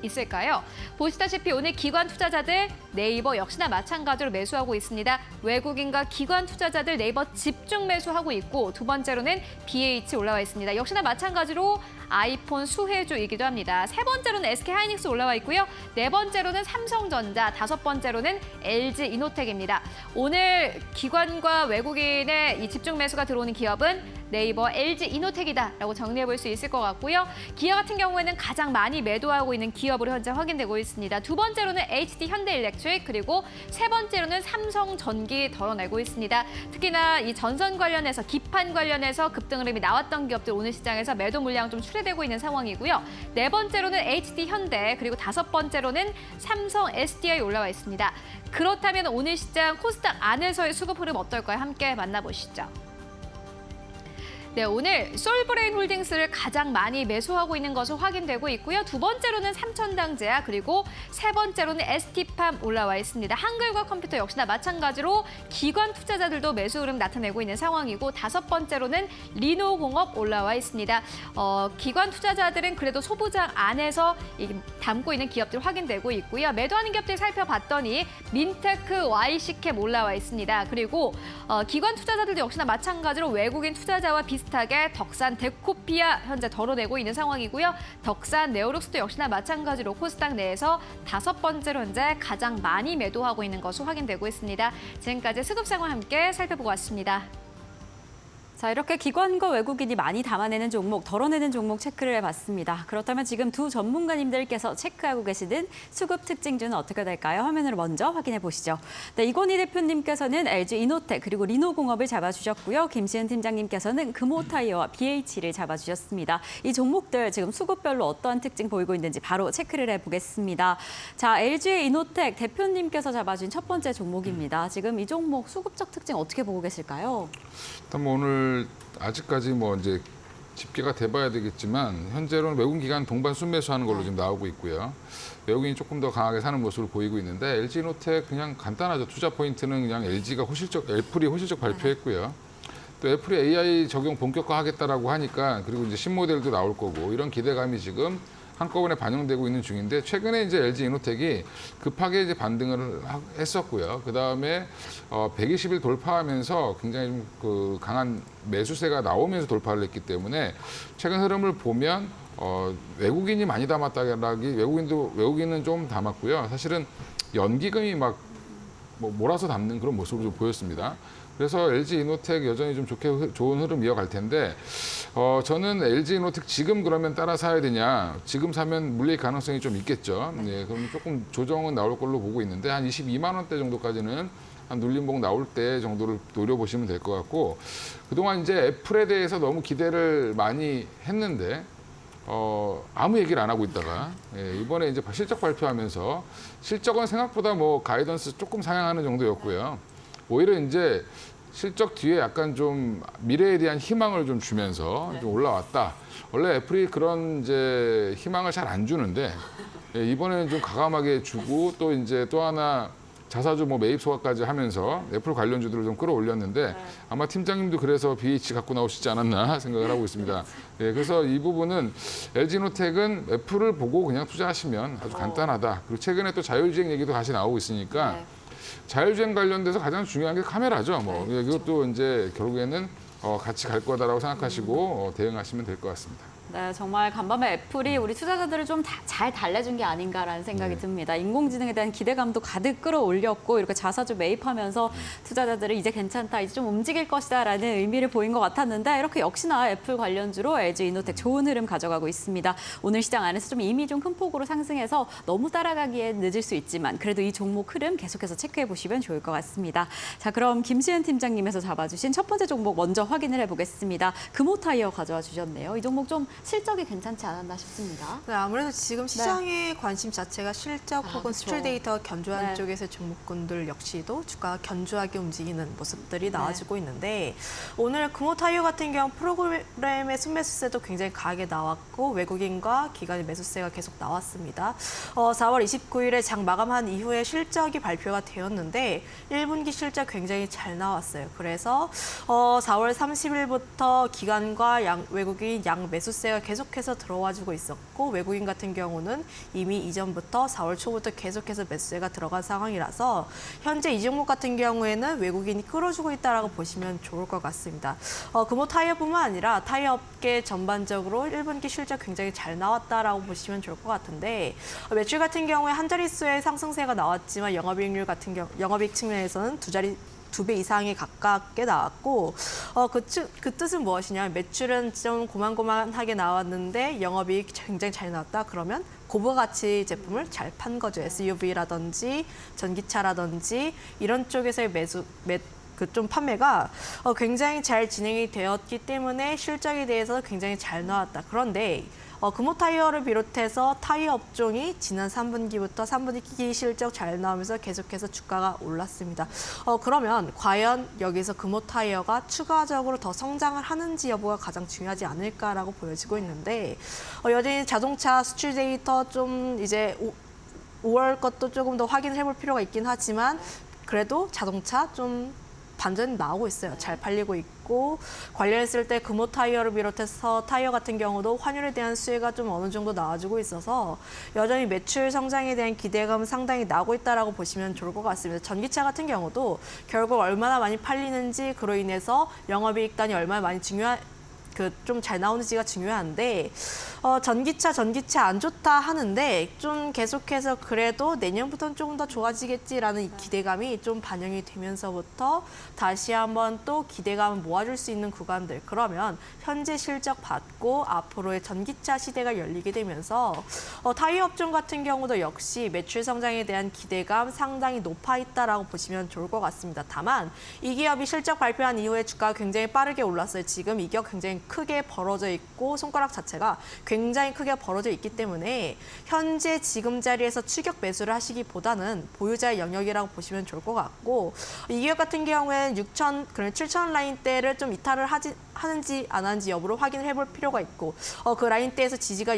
있을까요? 보시다시피 오늘 기관 투자자들 네이버 역시나 마찬가지로 매수하고 있습니다. 외국인과 기관 투자자들 네이버 집중 매수하고 있고 두 번째로는 BH 올라와 있습니다. 역시나 마찬가지로 아이폰 수혜주이기도 합니다. 세 번째로는 SK하이닉스 올라와 있고요. 네 번째로는 삼성전자, 다섯 번째로는 LG이노텍입니다. 오늘 기관과 외국인의 이 집중 매수가 들어오는 기업은 네이버, LG이노텍이다라고 정리해 볼 수 있을 것 같고요. 기아 같은 경우에는 가장 많이 매도하고 있는 기업으로 현재 확인되고 있습니다. 두 번째로는 HD 현대일렉트릭 그리고 세 번째로는 삼성전기 덜어내고 있습니다. 특히나 이 전선 관련해서 기판 관련해서 급등 흐름이 나왔던 기업들 오늘 시장에서 매도 물량 좀 출회되고 있는 상황이고요. 네 번째로는 HD 현대 그리고 다섯 번째로는 삼성 SDI 올라와 있습니다. 그렇다면 오늘 시장 코스닥 안에서의 수급 흐름 어떨까요? 함께 만나보시죠. 네, 오늘 솔브레인 홀딩스를 가장 많이 매수하고 있는 것으로 확인되고 있고요. 두 번째로는 삼천당제약 그리고 세 번째로는 ST팜 올라와 있습니다. 한글과 컴퓨터 역시나 마찬가지로 기관 투자자들도 매수 흐름 나타내고 있는 상황이고 다섯 번째로는 리노공업 올라와 있습니다. 기관 투자자들은 그래도 소부장 안에서 담고 있는 기업들 확인되고 있고요. 매도하는 기업들 살펴봤더니 민테크, YC캠 올라와 있습니다. 그리고 기관 투자자들도 역시나 마찬가지로 외국인 투자자와 비슷하게 덕산 데코피아 현재 덜어내고 있는 상황이고요. 덕산 네오룩스도 역시나 마찬가지로 코스닥 내에서 다섯 번째로 현재 가장 많이 매도하고 있는 것으로 확인되고 있습니다. 지금까지 수급 상황 함께 살펴보고 왔습니다. 자, 이렇게 기관과 외국인이 많이 담아내는 종목, 덜어내는 종목 체크를 해봤습니다. 그렇다면 지금 두 전문가님들께서 체크하고 계시는 수급 특징주는 어떻게 될까요? 화면으로 먼저 확인해 보시죠. 네, 이건희 대표님께서는 LG이노텍 그리고 리노공업을 잡아주셨고요. 김시은 팀장님께서는 금호타이어와 BH를 잡아주셨습니다. 이 종목들 지금 수급별로 어떠한 특징 보이고 있는지 바로 체크를 해보겠습니다. 자, LG이노텍 대표님께서 잡아준 첫 번째 종목입니다. 지금 이 종목 수급적 특징 어떻게 보고 계실까요? 일단 뭐 오늘 아직까지 뭐 이제 집계가 돼봐야 되겠지만 현재로는 외국인 기관 동반 순매수하는 걸로 지금 나오고 있고요. 외국인이 조금 더 강하게 사는 모습을 보이고 있는데 LG이노텍 그냥 간단하죠. 투자 포인트는 그냥 LG가 애플이 호실적 발표했고요. 또 애플이 AI 적용 본격화하겠다라고 하니까 그리고 이제 신모델도 나올 거고 이런 기대감이 지금 한꺼번에 반영되고 있는 중인데 최근에 이제 LG이노텍이 급하게 이제 반등을 했었고요. 그 다음에 120일 돌파하면서 굉장히 좀 그 강한 매수세가 나오면서 돌파를 했기 때문에 최근 흐름을 보면 외국인이 많이 담았다라기 외국인은 좀 담았고요. 사실은 연기금이 막 몰아서 담는 그런 모습을 좀 보였습니다. 그래서 LG이노텍 여전히 좀 좋은 흐름 이어갈 텐데 저는 LG이노텍 지금 그러면 따라 사야 되냐? 지금 사면 물릴 가능성이 좀 있겠죠. 네, 그럼 조금 조정은 나올 걸로 보고 있는데 한 22만 원대 정도까지는 한 눌림목 나올 때 정도를 노려보시면 될 것 같고 그동안 이제 애플에 대해서 너무 기대를 많이 했는데 아무 얘기를 안 하고 있다가 이번에 이제 실적 발표하면서 실적은 생각보다 뭐 가이던스 조금 상향하는 정도였고요. 오히려 이제 실적 뒤에 약간 좀 미래에 대한 희망을 좀 주면서 좀 올라왔다. 원래 애플이 그런 이제 희망을 잘 안 주는데 이번에는 좀 과감하게 주고 또 이제 또 하나 자사주 뭐 매입 소각까지 하면서 애플 관련주들을 좀 끌어올렸는데 아마 팀장님도 그래서 BH 갖고 나오시지 않았나 생각을 하고 있습니다. 네, 그래서 이 부분은 LG이노텍은 애플을 보고 그냥 투자하시면 아주 간단하다. 그리고 최근에 또 자율주행 얘기도 다시 나오고 있으니까 자율주행 관련돼서 가장 중요한 게 카메라죠. 뭐 이것도 이제 결국에는 같이 갈 거다라고 생각하시고 대응하시면 될 것 같습니다. 네, 정말 간밤에 애플이 우리 투자자들을 좀 잘 달래준 게 아닌가라는 생각이 듭니다. 인공지능에 대한 기대감도 가득 끌어올렸고 이렇게 자사주 매입하면서 투자자들이 이제 괜찮다, 이제 좀 움직일 것이다라는 의미를 보인 것 같았는데 이렇게 역시나 애플 관련주로 LG이노텍 좋은 흐름 가져가고 있습니다. 오늘 시장 안에서 좀 이미 좀 큰 폭으로 상승해서 너무 따라가기엔 늦을 수 있지만 그래도 이 종목 흐름 계속해서 체크해 보시면 좋을 것 같습니다. 자, 그럼 김시은 팀장님에서 잡아주신 첫 번째 종목 먼저 확인을 해보겠습니다. 금호타이어 가져와 주셨네요. 이 종목 좀 실적이 괜찮지 않았나 싶습니다. 네, 아무래도 지금 시장의 관심 자체가 실적 혹은 그쵸. 수출 데이터 견조한 네. 쪽에서의 종목군들 역시도 주가가 견조하게 움직이는 모습들이 나와지고 있는데 오늘 금호타이어 같은 경우 프로그램의 순매수세도 굉장히 강하게 나왔고 외국인과 기관의 매수세가 계속 나왔습니다. 4월 29일에 장 마감한 이후에 실적이 발표가 되었는데 1분기 실적 굉장히 잘 나왔어요. 그래서 4월 30일부터 기관과 외국인 양 매수세가 계속해서 들어와주고 있었고 외국인 같은 경우는 이미 이전부터 4월 초부터 계속해서 매수세가 들어간 상황이라서 현재 이 종목 같은 경우에는 외국인이 끌어주고 있다라고 보시면 좋을 것 같습니다. 금호 타이어뿐만 아니라 타이어 업계 전반적으로 1분기 실적 굉장히 잘 나왔다라고 보시면 좋을 것 같은데 매출 같은 경우에 한 자릿수의 상승세가 나왔지만 영업이익률 같은 경우 영업이익 측면에서는 두 배 이상이 가깝게 나왔고 그 뜻은 무엇이냐면 매출은 좀 고만고만하게 나왔는데 영업이익 굉장히 잘 나왔다 그러면 고부가 가치 제품을 잘 판 거죠. SUV라든지 전기차라든지 이런 쪽에서의 좀 판매가 굉장히 잘 진행이 되었기 때문에 실적에 대해서 굉장히 잘 나왔다. 그런데 금호 타이어를 비롯해서 타이어 업종이 지난 3분기부터 3분기 실적 잘 나오면서 계속해서 주가가 올랐습니다. 그러면 과연 여기서 금호 타이어가 추가적으로 더 성장을 하는지 여부가 가장 중요하지 않을까라고 보여지고 있는데 여전히 자동차 수출 데이터 좀 이제 5월 것도 조금 더 확인해 볼 필요가 있긴 하지만 그래도 자동차 좀 반전이 나오고 있어요. 잘 팔리고 있고 관련했을 때 금호 타이어를 비롯해서 타이어 같은 경우도 환율에 대한 수혜가 좀 어느 정도 나와주고 있어서 여전히 매출 성장에 대한 기대감은 상당히 나오고 있다라고 보시면 좋을 것 같습니다. 전기차 같은 경우도 결국 얼마나 많이 팔리는지 그로 인해서 영업이익단이 얼마나 많이 좀 잘 나오는지가 중요한데 전기차 안 좋다 하는데 좀 계속해서 그래도 내년부터는 조금 더 좋아지겠지라는 이 기대감이 좀 반영이 되면서부터 다시 한번 또 기대감을 모아줄 수 있는 구간들 그러면 현재 실적 받고 앞으로의 전기차 시대가 열리게 되면서 타이어 업종 같은 경우도 역시 매출 성장에 대한 기대감 상당히 높아 있다라고 보시면 좋을 것 같습니다. 다만 이 기업이 실적 발표한 이후에 주가가 굉장히 빠르게 올랐어요. 지금 이격 굉장히 크게 벌어져 있고 손가락 자체가 굉장히 크게 벌어져 있기 때문에 현재 지금 자리에서 추격 매수를 하시기보다는 보유자의 영역이라고 보시면 좋을 것 같고 이 기업 같은 경우에는 6천, 그러면 7천 라인대를 좀 이탈을 하는지 안 하는지 여부를 확인을 해볼 필요가 있고 그 라인대에서 지지가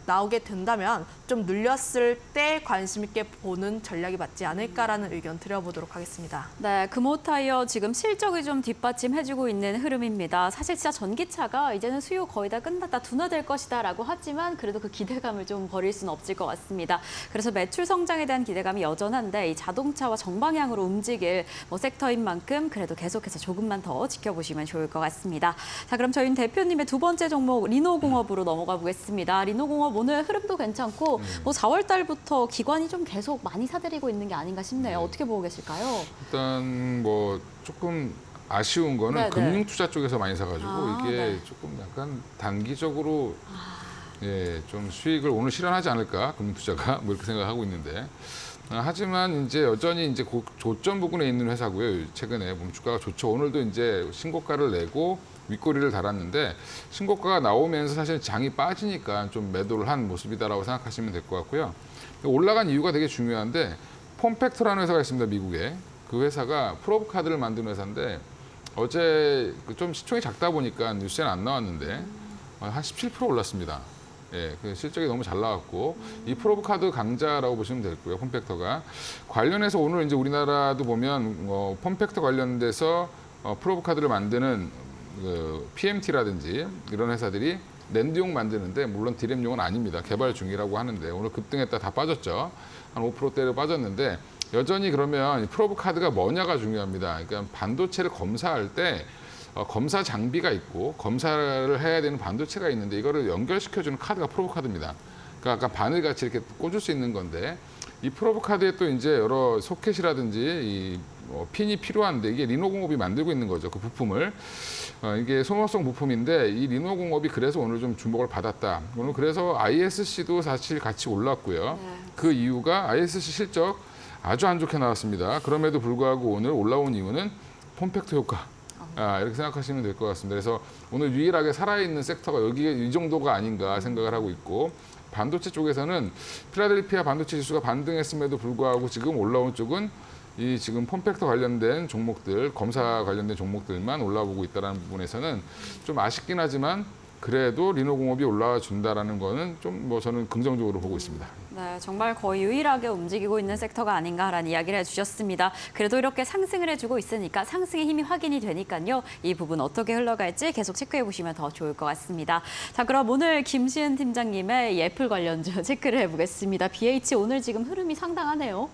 나오게 된다면 좀 눌렸을 때 관심 있게 보는 전략이 맞지 않을까라는 의견 드려보도록 하겠습니다. 네, 금호 타이어 지금 실적이 좀 뒷받침해주고 있는 흐름입니다. 사실 진짜 전기차가 이제는 수요 거의 다 끝났다, 둔화될 것이다라고 하지만 그래도 그 기대감을 좀 버릴 수는 없을 것 같습니다. 그래서 매출 성장에 대한 기대감이 여전한데 이 자동차와 정방향으로 움직일 섹터인 만큼 그래도 계속해서 조금만 더 지켜보시면 좋을 것 같습니다. 자, 그럼 저희는 대표님의 두 번째 종목 리노공업으로 넘어가 보겠습니다. 리노공업 오늘 흐름도 괜찮고 4월 달부터 기관이 좀 계속 많이 사들이고 있는 게 아닌가 싶네요. 어떻게 보고 계실까요? 일단 조금 아쉬운 거는 네네. 금융투자 쪽에서 많이 사가지고 이게 네. 조금 약간 단기적으로 좀 수익을 오늘 실현하지 않을까 금융투자가 이렇게 생각하고 있는데 하지만 이제 여전히 이제 조점 부근에 있는 회사고요. 최근에 주가가 좋죠. 오늘도 이제 신고가를 내고 윗꼬리를 달았는데 신고가가 나오면서 사실 장이 빠지니까 좀 매도를 한 모습이다라고 생각하시면 될 것 같고요. 올라간 이유가 되게 중요한데 폼팩터라는 회사가 있습니다. 미국에. 그 회사가 프로브 카드를 만드는 회사인데 어제 좀 시총이 작다 보니까 뉴스에는 안 나왔는데 한 17% 올랐습니다. 그 실적이 너무 잘 나왔고 이 프로브 카드 강자라고 보시면 되고요. 폼팩터가 관련해서 오늘 이제 우리나라도 보면 폼팩터 관련돼서 프로브 카드를 만드는 PMT라든지 이런 회사들이 랜드용 만드는데 물론 디램용은 아닙니다. 개발 중이라고 하는데 오늘 급등했다 다 빠졌죠. 한 5%대로 빠졌는데 여전히 그러면 프로브 카드가 뭐냐가 중요합니다. 그러니까 반도체를 검사할 때 검사 장비가 있고 검사를 해야 되는 반도체가 있는데 이거를 연결시켜주는 카드가 프로브 카드입니다. 그러니까 약간 바늘같이 이렇게 꽂을 수 있는 건데 이 프로브 카드에 또 이제 여러 소켓이라든지 이 핀이 필요한데 이게 리노공업이 만들고 있는 거죠. 그 부품을. 이게 소모성 부품인데 이 리노공업이 그래서 오늘 좀 주목을 받았다. 오늘 그래서 ISC도 사실 같이 올랐고요. 그 이유가 ISC 실적 아주 안 좋게 나왔습니다. 그럼에도 불구하고 오늘 올라온 이유는 폼팩터 효과. 이렇게 생각하시면 될 것 같습니다. 그래서 오늘 유일하게 살아있는 섹터가 여기 이 정도가 아닌가 생각을 하고 있고 반도체 쪽에서는 필라델피아 반도체 지수가 반등했음에도 불구하고 지금 올라온 쪽은 이 지금 폼팩터 관련된 종목들, 검사 관련된 종목들만 올라오고 있다는 부분에서는 좀 아쉽긴 하지만 그래도 리노공업이 올라와 준다라는 거는 좀 뭐 저는 긍정적으로 보고 있습니다. 네, 정말 거의 유일하게 움직이고 있는 섹터가 아닌가라는 이야기를 해주셨습니다. 그래도 이렇게 상승을 해주고 있으니까 상승의 힘이 확인이 되니까요. 이 부분 어떻게 흘러갈지 계속 체크해 보시면 더 좋을 것 같습니다. 자, 그럼 오늘 김시은 팀장님의 이 애플 관련주 체크를 해보겠습니다. BH 오늘 지금 흐름이 상당하네요.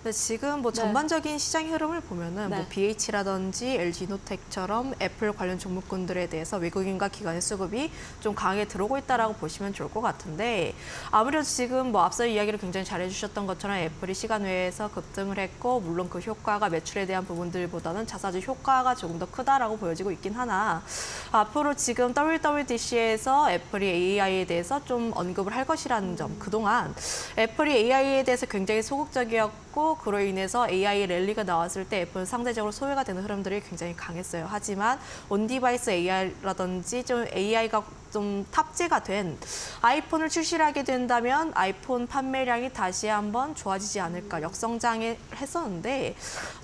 네, 지금 뭐 전반적인 시장 흐름을 보면은 네. 뭐 BH라든지 LG노텍처럼 애플 관련 종목군들에 대해서 외국인과 기관의 수급이 좀 강하게 들어오고 있다라고 보시면 좋을 것 같은데 아무래도 지금 뭐 앞서 이야기를 굉장히 잘해주셨던 것처럼 애플이 시간 외에서 급등을 했고 물론 그 효과가 매출에 대한 부분들보다는 자사주 효과가 조금 더 크다라고 보여지고 있긴 하나 앞으로 지금 WWDC에서 애플이 AI에 대해서 좀 언급을 할 것이라는 점 그동안 애플이 AI에 대해서 굉장히 소극적이었고 그로 인해서 AI 랠리가 나왔을 때 애플은 상대적으로 소외가 되는 흐름들이 굉장히 강했어요. 하지만 온디바이스 AI라든지 좀 AI가 좀 탑재가 된 아이폰을 출시를 하게 된다면 아이폰 판매량이 다시 한번 좋아지지 않을까 역성장을 했었는데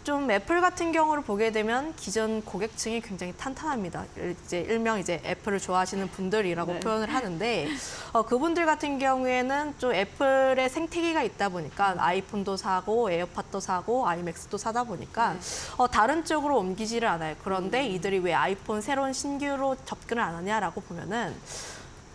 좀 애플 같은 경우를 보게 되면 기존 고객층이 굉장히 탄탄합니다. 이제 일명 이제 애플을 좋아하시는 분들이라고 표현을 하는데 그분들 같은 경우에는 좀 애플의 생태계가 있다 보니까 아이폰도 사고 에어팟도 사고 아이맥스도 사다 보니까 다른 쪽으로 옮기지를 않아요. 그런데 이들이 왜 아이폰 새로운 신규로 접근을 안 하냐라고 보면은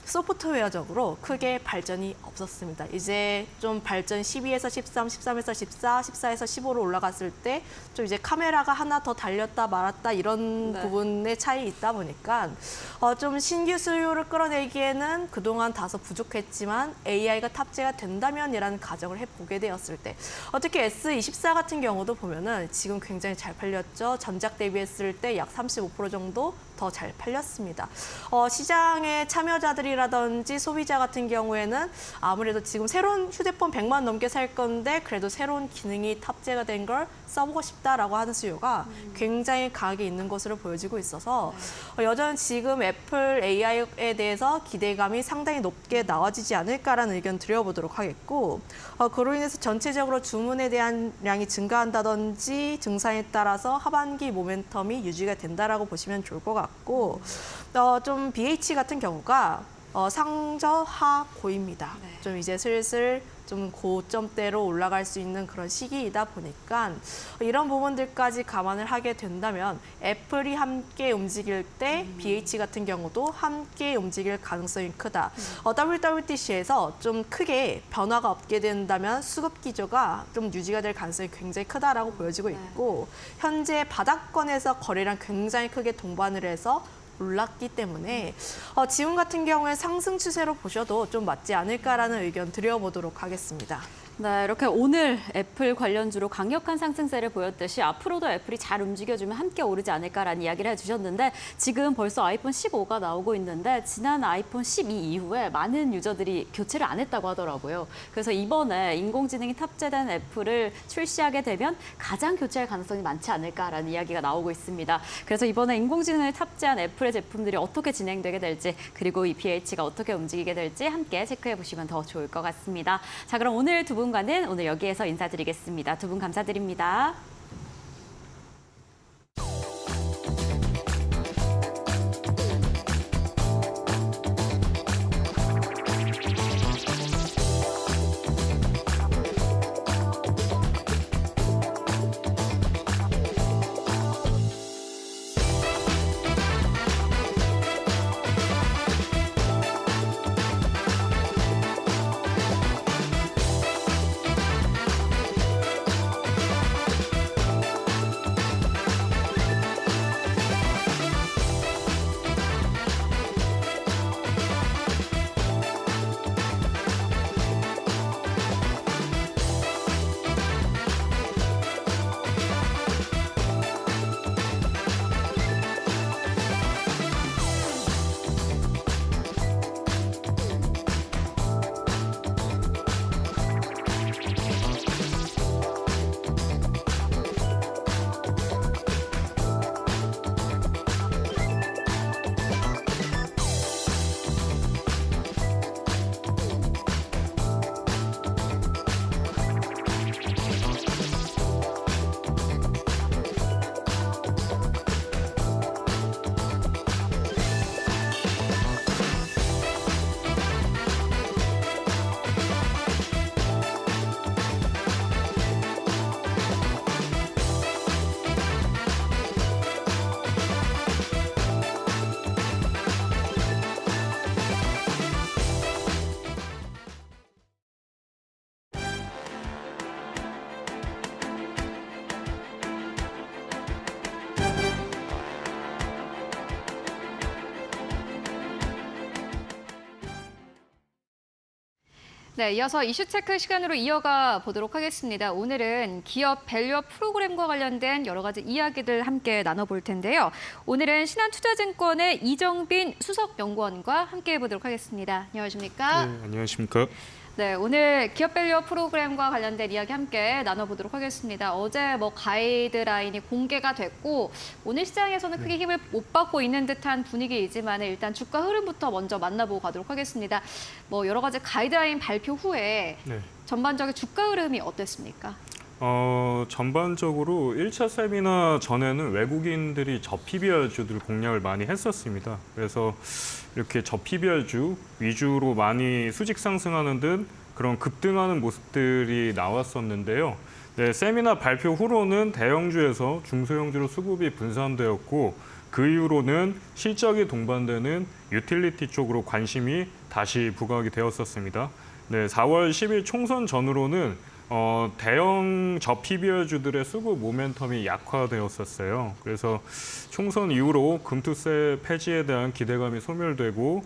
소프트웨어적으로 크게 발전이 없었습니다. 이제 좀 발전 12에서 13, 13에서 14, 14에서 15로 올라갔을 때 좀 이제 카메라가 하나 더 달렸다 말았다 이런 부분의 차이 있다 보니까 좀 신규 수요를 끌어내기에는 그동안 다소 부족했지만 AI가 탑재가 된다면이라는 가정을 해보게 되었을 때 특히 S24 같은 경우도 보면은 지금 굉장히 잘 팔렸죠. 전작 대비했을 때 약 35% 정도 더 잘 팔렸습니다. 시장의 참여자들이라든지 소비자 같은 경우에는 아무래도 지금 새로운 휴대폰 100만 넘게 살 건데 그래도 새로운 기능이 탑재가 된 걸 써보고 싶다라고 하는 수요가 굉장히 강하게 있는 것으로 보여지고 있어서 여전히 지금 애플 AI에 대해서 기대감이 상당히 높게 나와지지 않을까라는 의견 드려보도록 하겠고 그로 인해서 전체적으로 주문에 대한 양이 증가한다든지 증산에 따라서 하반기 모멘텀이 유지가 된다라고 보시면 좋을 것 같고 좀 BH 같은 경우가 상저하 고입니다. 좀 이제 슬슬 좀 고점대로 올라갈 수 있는 그런 시기이다 보니까 이런 부분들까지 감안을 하게 된다면 애플이 함께 움직일 때 BH 같은 경우도 함께 움직일 가능성이 크다. WWDC에서 좀 크게 변화가 없게 된다면 수급 기조가 좀 유지가 될 가능성이 굉장히 크다라고 보여지고 있고 현재 바닥권에서 거래량 굉장히 크게 동반을 해서 올랐기 때문에 지금 같은 경우에 상승 추세로 보셔도 좀 맞지 않을까라는 의견 드려보도록 하겠습니다. 네, 이렇게 오늘 애플 관련주로 강력한 상승세를 보였듯이 앞으로도 애플이 잘 움직여주면 함께 오르지 않을까라는 이야기를 해주셨는데 지금 벌써 아이폰 15가 나오고 있는데 지난 아이폰 12 이후에 많은 유저들이 교체를 안 했다고 하더라고요. 그래서 이번에 인공지능이 탑재된 애플을 출시하게 되면 가장 교체할 가능성이 많지 않을까라는 이야기가 나오고 있습니다. 그래서 이번에 인공지능을 탑재한 애플의 제품들이 어떻게 진행되게 될지 그리고 이 BH가 어떻게 움직이게 될지 함께 체크해 보시면 더 좋을 것 같습니다. 자, 그럼 오늘 두 분과는 오늘 여기에서 인사드리겠습니다. 두 분 감사드립니다. 네, 이어서 이슈 체크 시간으로 이어가 보도록 하겠습니다. 오늘은 기업 밸류업 프로그램과 관련된 여러 가지 이야기들 함께 나눠볼 텐데요. 오늘은 신한투자증권의 이정빈 수석연구원과 함께 해보도록 하겠습니다. 안녕하십니까? 네, 안녕하십니까? 네, 오늘 기업 밸류업 프로그램과 관련된 이야기 함께 나눠보도록 하겠습니다. 어제 가이드라인이 공개가 됐고 오늘 시장에서는 크게 힘을 못 받고 있는 듯한 분위기이지만 일단 주가 흐름부터 먼저 만나보고 가도록 하겠습니다. 여러 가지 가이드라인 발표 후에 네. 전반적인 주가 흐름이 어땠습니까? 전반적으로 1차 세미나 전에는 외국인들이 저PBR주들 공략을 많이 했었습니다. 그래서 이렇게 저PBR주 위주로 많이 수직 상승하는 등 그런 급등하는 모습들이 나왔었는데요. 네, 세미나 발표 후로는 대형주에서 중소형주로 수급이 분산되었고 그 이후로는 실적이 동반되는 유틸리티 쪽으로 관심이 다시 부각이 되었었습니다. 네, 4월 10일 총선 전후로는 대형 저PBR주들의 수급 모멘텀이 약화되었었어요. 그래서 총선 이후로 금투세 폐지에 대한 기대감이 소멸되고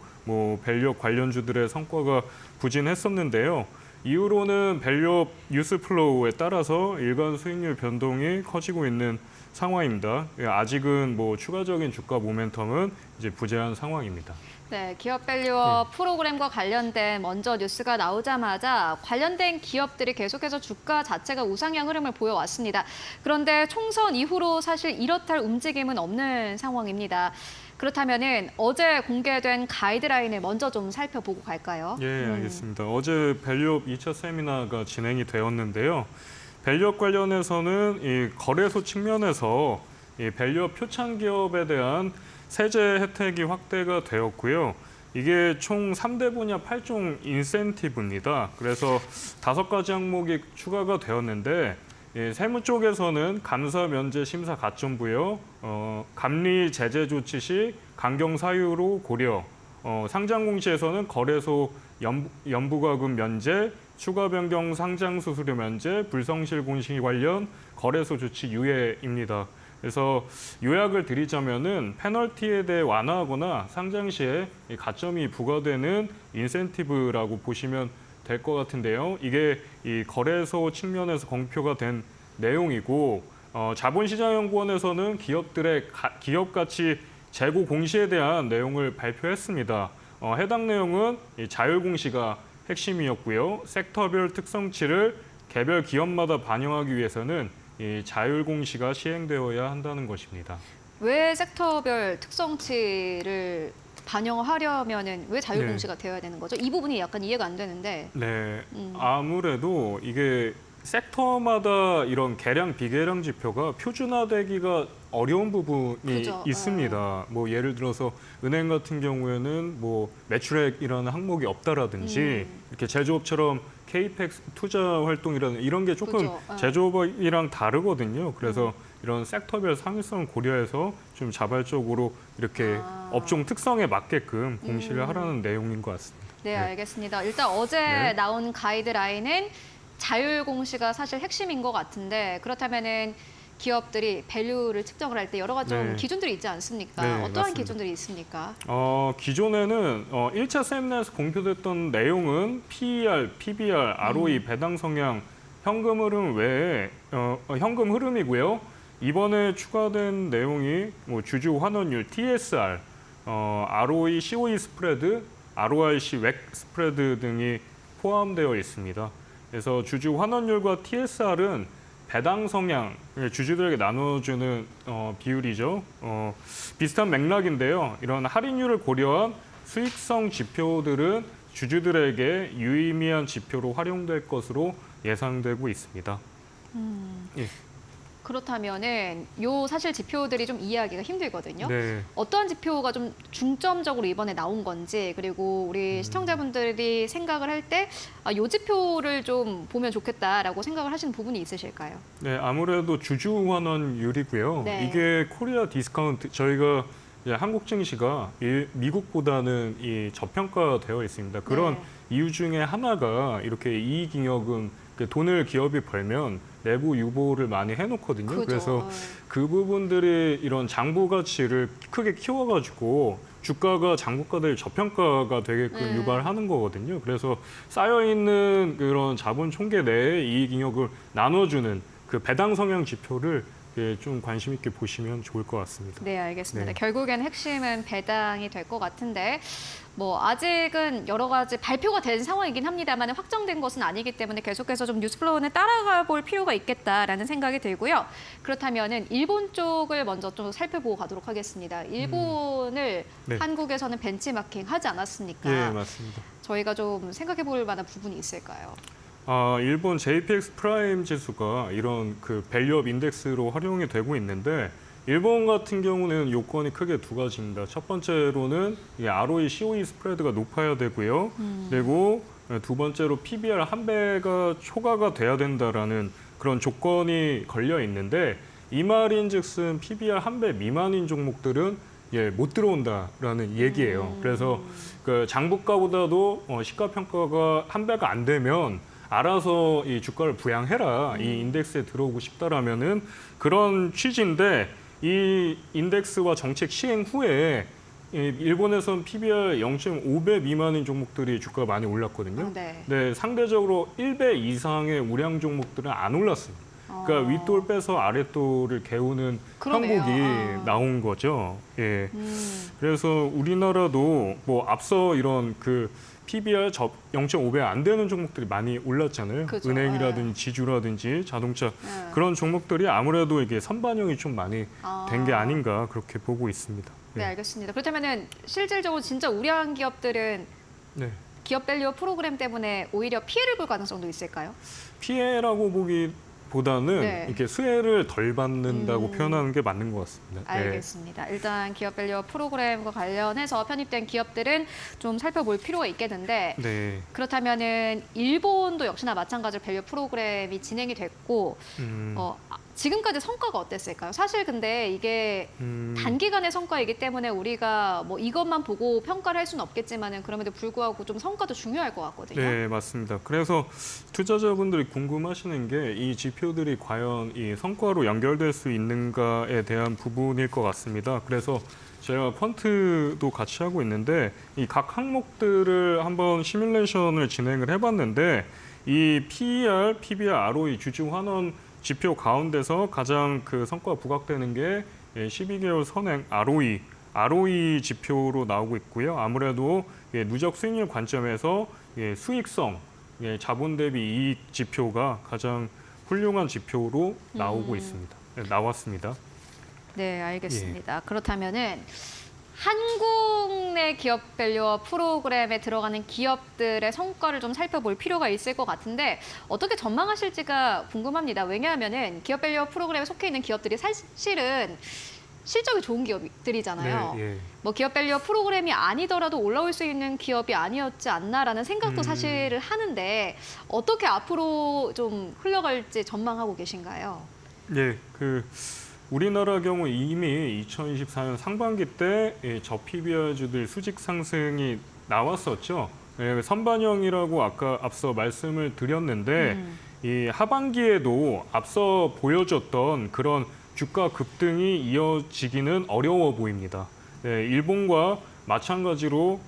밸류업 관련주들의 성과가 부진했었는데요. 이후로는 밸류업 뉴스 플로우에 따라서 일간 수익률 변동이 커지고 있는 상황입니다. 아직은 추가적인 주가 모멘텀은 이제 부재한 상황입니다. 네, 기업 밸류업 프로그램과 관련된 먼저 뉴스가 나오자마자 관련된 기업들이 계속해서 주가 자체가 우상향 흐름을 보여왔습니다. 그런데 총선 이후로 사실 이렇다 할 움직임은 없는 상황입니다. 그렇다면은 어제 공개된 가이드라인을 먼저 좀 살펴보고 갈까요? 예, 알겠습니다. 어제 밸류업 2차 세미나가 진행이 되었는데요. 밸류업 관련해서는 이 거래소 측면에서 이 밸류업 표창 기업에 대한 세제 혜택이 확대가 되었고요. 이게 총 3대 분야 8종 인센티브입니다. 그래서 5가지 항목이 추가가 되었는데 세무 쪽에서는 감사 면제 심사 가점 부여, 감리 제재 조치 시 강경 사유로 고려, 상장 공시에서는 거래소 연부과금 면제, 추가 변경 상장 수수료 면제, 불성실 공시 관련 거래소 조치 유예입니다. 그래서 요약을 드리자면은 페널티에 대해 완화하거나 상장 시에 가점이 부과되는 인센티브라고 보시면 될 것 같은데요. 이게 이 거래소 측면에서 공표가 된 내용이고 자본시장연구원에서는 기업들의 기업 가치 재고 공시에 대한 내용을 발표했습니다. 해당 내용은 이 자율 공시가 핵심이었고요. 섹터별 특성치를 개별 기업마다 반영하기 위해서는 이 자율 공시가 시행되어야 한다는 것입니다. 왜 섹터별 특성치를 반영하려면은 왜 자율 네. 공시가 되어야 되는 거죠? 이 부분이 약간 이해가 안 되는데. 네, 아무래도 이게 섹터마다 이런 계량 비계량 지표가 표준화되기가 어려운 부분이 그죠. 있습니다. 예를 들어서 은행 같은 경우에는 매출액이라는 항목이 없다라든지 이렇게 제조업처럼 KPEX 투자 활동이라는 이런 게 조금 그죠. 제조업이랑 다르거든요. 그래서 이런 섹터별 상위성을 고려해서 좀 자발적으로 이렇게 업종 특성에 맞게끔 공시를 하라는 내용인 것 같습니다. 네, 알겠습니다. 일단 어제 네. 나온 가이드라인은 자율 공시가 사실 핵심인 것 같은데 그렇다면은 기업들이 밸류를 측정을 할 때 여러 가지 좀 네. 기준들이 있지 않습니까? 네, 어떠한 맞습니다. 기준들이 있습니까? 기존에는 1차 세미나에서 공표됐던 내용은 PER, PBR, ROE, 배당 성향, 현금 흐름 외에 현금 흐름이고요. 이번에 추가된 내용이 주주 환원율, TSR, ROE, COE 스프레드, ROIC, WACC 스프레드 등이 포함되어 있습니다. 그래서 주주 환원율과 TSR은 배당 성향, 주주들에게 나눠주는 비율이죠. 비슷한 맥락인데요. 이런 할인율을 고려한 수익성 지표들은 주주들에게 유의미한 지표로 활용될 것으로 예상되고 있습니다. 예. 그렇다면은 요 사실 지표들이 좀 이해하기가 힘들거든요. 네. 어떠한 지표가 좀 중점적으로 이번에 나온 건지 그리고 우리 시청자분들이 생각을 할 때 요 지표를 좀 보면 좋겠다라고 생각을 하시는 부분이 있으실까요? 네, 아무래도 주주 환원율이고요. 네. 이게 코리아 디스카운트 저희가 이제 한국 증시가 미국보다는 이 저평가되어 있습니다. 그런 네. 이유 중에 하나가 이렇게 이익잉여금 돈을 기업이 벌면 내부 유보를 많이 해놓거든요. 그죠. 그래서 그 부분들이 이런 장부 가치를 크게 키워가지고 주가가 장부가 될 저평가가 되게끔 유발하는 거거든요. 그래서 쌓여있는 그런 자본 총계 내에 이익 잉여를 나눠주는 그 배당 성향 지표를 좀 관심 있게 보시면 좋을 것 같습니다. 네, 알겠습니다. 네. 결국엔 핵심은 배당이 될 것 같은데 뭐 아직은 여러 가지 발표가 된 상황이긴 합니다만 확정된 것은 아니기 때문에 계속해서 좀 뉴스플로우는 따라가 볼 필요가 있겠다라는 생각이 들고요. 그렇다면은 일본 쪽을 먼저 좀 살펴보고 가도록 하겠습니다. 일본을 네. 한국에서는 벤치마킹 하지 않았습니까? 예, 맞습니다. 저희가 좀 생각해 볼 만한 부분이 있을까요? 일본 JPX 프라임 지수가 이런 그 밸류업 인덱스로 활용이 되고 있는데 일본 같은 경우는 요건이 크게 두 가지입니다. 첫 번째로는 이 ROE, COE 스프레드가 높아야 되고요. 그리고 두 번째로 PBR 한 배가 초과가 돼야 된다라는 그런 조건이 걸려 있는데 이 말인즉슨 PBR 한 배 미만인 종목들은 못 들어온다라는 얘기예요. 그래서 그 장부가보다도 시가평가가 한 배가 안 되면 알아서 이 주가를 부양해라. 이 인덱스에 들어오고 싶다라면은 그런 취지인데 이 인덱스와 정책 시행 후에 일본에서는 PBR 0.5배 미만인 종목들이 주가가 많이 올랐거든요. 네. 네, 상대적으로 1배 이상의 우량 종목들은 안 올랐습니다. 그러니까 윗돌 빼서 아랫돌을 개우는 그러네요. 형국이 나온 거죠. 예. 그래서 우리나라도 뭐 앞서 이런 그 PBR 0.5배 안 되는 종목들이 많이 올랐잖아요. 그죠. 은행이라든지 지주라든지 자동차 그런 종목들이 아무래도 이게 선반영이 좀 많이 된 게 아닌가 그렇게 보고 있습니다. 네, 알겠습니다. 그렇다면은 실질적으로 진짜 우량 기업들은 네. 기업 밸류 프로그램 때문에 오히려 피해를 볼 가능성도 있을까요? 피해라고 보기보다는 네. 이렇게 수혜를 덜 받는다고 표현하는 게 맞는 것 같습니다. 네. 알겠습니다. 일단 기업 밸류 프로그램과 관련해서 편입된 기업들은 좀 살펴볼 필요가 있겠는데 네. 그렇다면은 일본도 역시나 마찬가지로 밸류 프로그램이 진행이 됐고 지금까지 성과가 어땠을까요? 사실 근데 이게 단기간의 성과이기 때문에 우리가 뭐 이것만 보고 평가를 할 수는 없겠지만은 그럼에도 불구하고 좀 성과도 중요할 것 같거든요. 네, 맞습니다. 그래서 투자자분들이 궁금하시는 게 이 지표들이 과연 이 성과로 연결될 수 있는가에 대한 부분일 것 같습니다. 그래서 제가 펀트도 같이 하고 있는데 이 각 항목들을 한번 시뮬레이션을 진행을 해봤는데 이 PER, PBR, ROE, 주주 환원 지표 가운데서 가장 그 성과가 부각되는 게 12개월 선행 ROE 지표로 나오고 있고요. 아무래도 누적 수익률 관점에서 수익성, 자본 대비 이익 지표가 가장 훌륭한 지표로 나오고 있습니다. 나왔습니다. 네, 알겠습니다. 그렇다면은 한국 내 기업 밸류업 프로그램에 들어가는 기업들의 성과를 좀 살펴볼 필요가 있을 것 같은데 어떻게 전망하실지가 궁금합니다. 왜냐하면은 기업 밸류업 프로그램에 속해 있는 기업들이 사실은 실적이 좋은 기업들이잖아요. 네, 예. 뭐 기업 밸류업 프로그램이 아니더라도 올라올 수 있는 기업이 아니었지 않나라는 생각도 사실을 하는데 어떻게 앞으로 좀 흘러갈지 전망하고 계신가요? 네, 우리나라 경우 이미 2024년 상반기 때 저PBR주들 수직 상승이 나왔었죠. 선반영이라고 앞서 말씀을 드렸는데 이 하반기에도 앞서 보여줬던 그런 주가 급등이 이어지기는 어려워 보입니다. 일본과 마찬가지로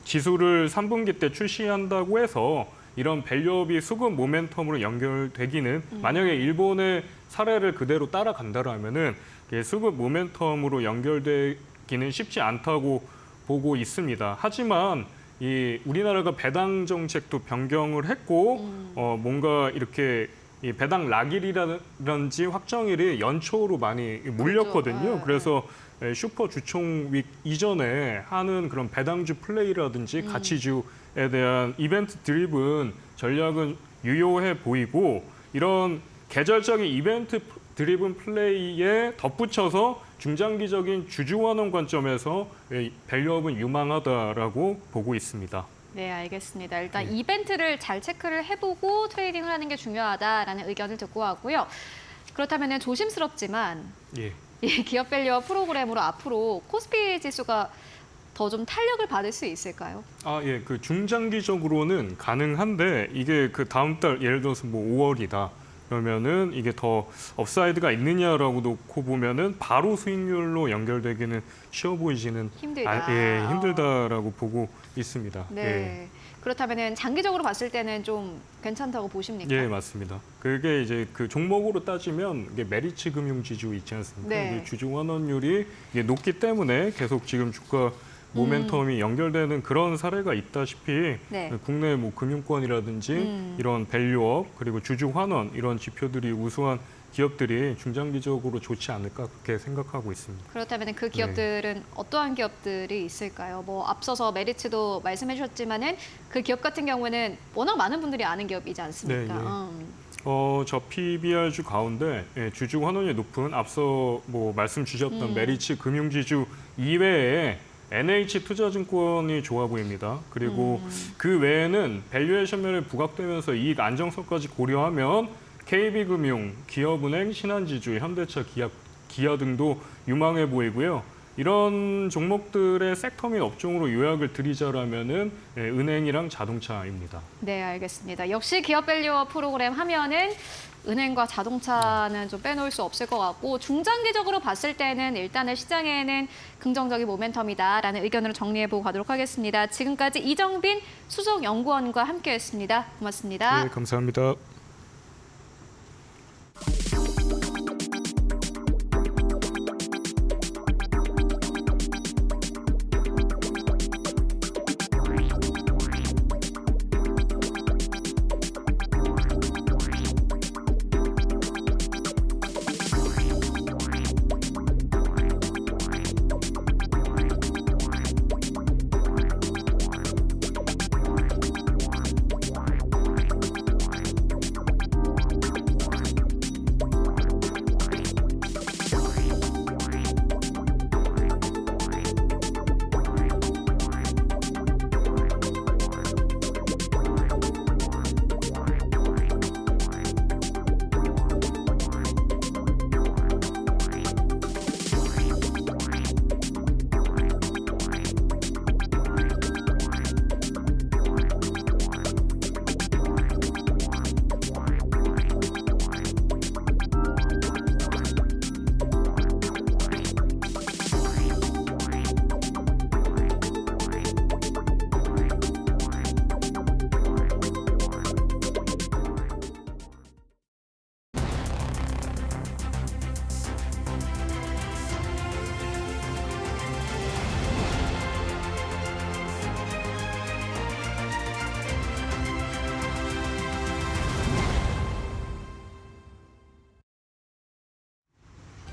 지수를 3분기 때 출시한다고 해서 이런 밸류업이 수급 모멘텀으로 연결되기는 만약에 일본의 사례를 그대로 따라간다라면은 수급 모멘텀으로 연결되기는 쉽지 않다고 보고 있습니다. 하지만 이 우리나라가 배당 정책도 변경을 했고 뭔가 이렇게 이 배당 락일이라든지 확정일이 연초로 많이 몰렸거든요. 그래서 슈퍼 주총윅 이전에 하는 그런 배당주 플레이라든지 가치주에 대한 이벤트 드리븐 전략은 유효해 보이고 이런 계절적인 이벤트 드리븐 플레이에 덧붙여서 중장기적인 주주 환원 관점에서 밸류업은 유망하다라고 보고 있습니다. 네, 알겠습니다. 일단 이벤트를 잘 체크를 해보고 트레이딩을 하는 게 중요하다라는 의견을 듣고 왔고요. 그렇다면 조심스럽지만 이 기업 밸류업 프로그램으로 앞으로 코스피 지수가 더 좀 탄력을 받을 수 있을까요? 예, 그 중장기적으로는 가능한데 이게 그 다음 달 예를 들어서 뭐 5월이다. 그러면은 이게 더 업사이드가 있느냐라고 놓고 보면은 바로 수익률로 연결되기는 쉬워 보이지는 힘들다. 힘들다라고 보고 있습니다. 네. 그렇다면은 장기적으로 봤을 때는 좀 괜찮다고 보십니까? 예, 맞습니다. 그게 이제 그 종목으로 따지면 이게 메리츠 금융지주 있지 않습니까? 네. 이게 주중 환원율이 이게 높기 때문에 계속 지금 주가 모멘텀이 연결되는 그런 사례가 있다시피 네. 국내 뭐 금융권이라든지 이런 밸류업 그리고 주중 환원 이런 지표들이 우수한 기업들이 중장기적으로 좋지 않을까 그렇게 생각하고 있습니다. 그렇다면 그 기업들은 어떠한 기업들이 있을까요? 뭐 앞서서 메리츠도 말씀해 주셨지만은 그 기업 같은 경우는 워낙 많은 분들이 아는 기업이지 않습니까? 네, 저 PBR주 가운데 주중 환원이 높은 앞서 뭐 말씀 주셨던 메리츠 금융지주 이외에 NH투자증권이 좋아 보입니다. 그리고 그 외에는 밸류에이션 면에 부각되면서 이익 안정성까지 고려하면 KB금융, 기업은행, 신한지주, 현대차, 기아 등도 유망해 보이고요. 이런 종목들의 섹터 및 업종으로 요약을 드리자라면은 은행이랑 자동차입니다. 네, 알겠습니다. 역시 기업밸류업 프로그램 하면은 은행과 자동차는 좀 빼놓을 수 없을 것 같고 중장기적으로 봤을 때는 일단은 시장에는 긍정적인 모멘텀이다라는 의견으로 정리해보고 가도록 하겠습니다. 지금까지 이정빈 수석연구원과 함께했습니다. 고맙습니다. 네, 감사합니다.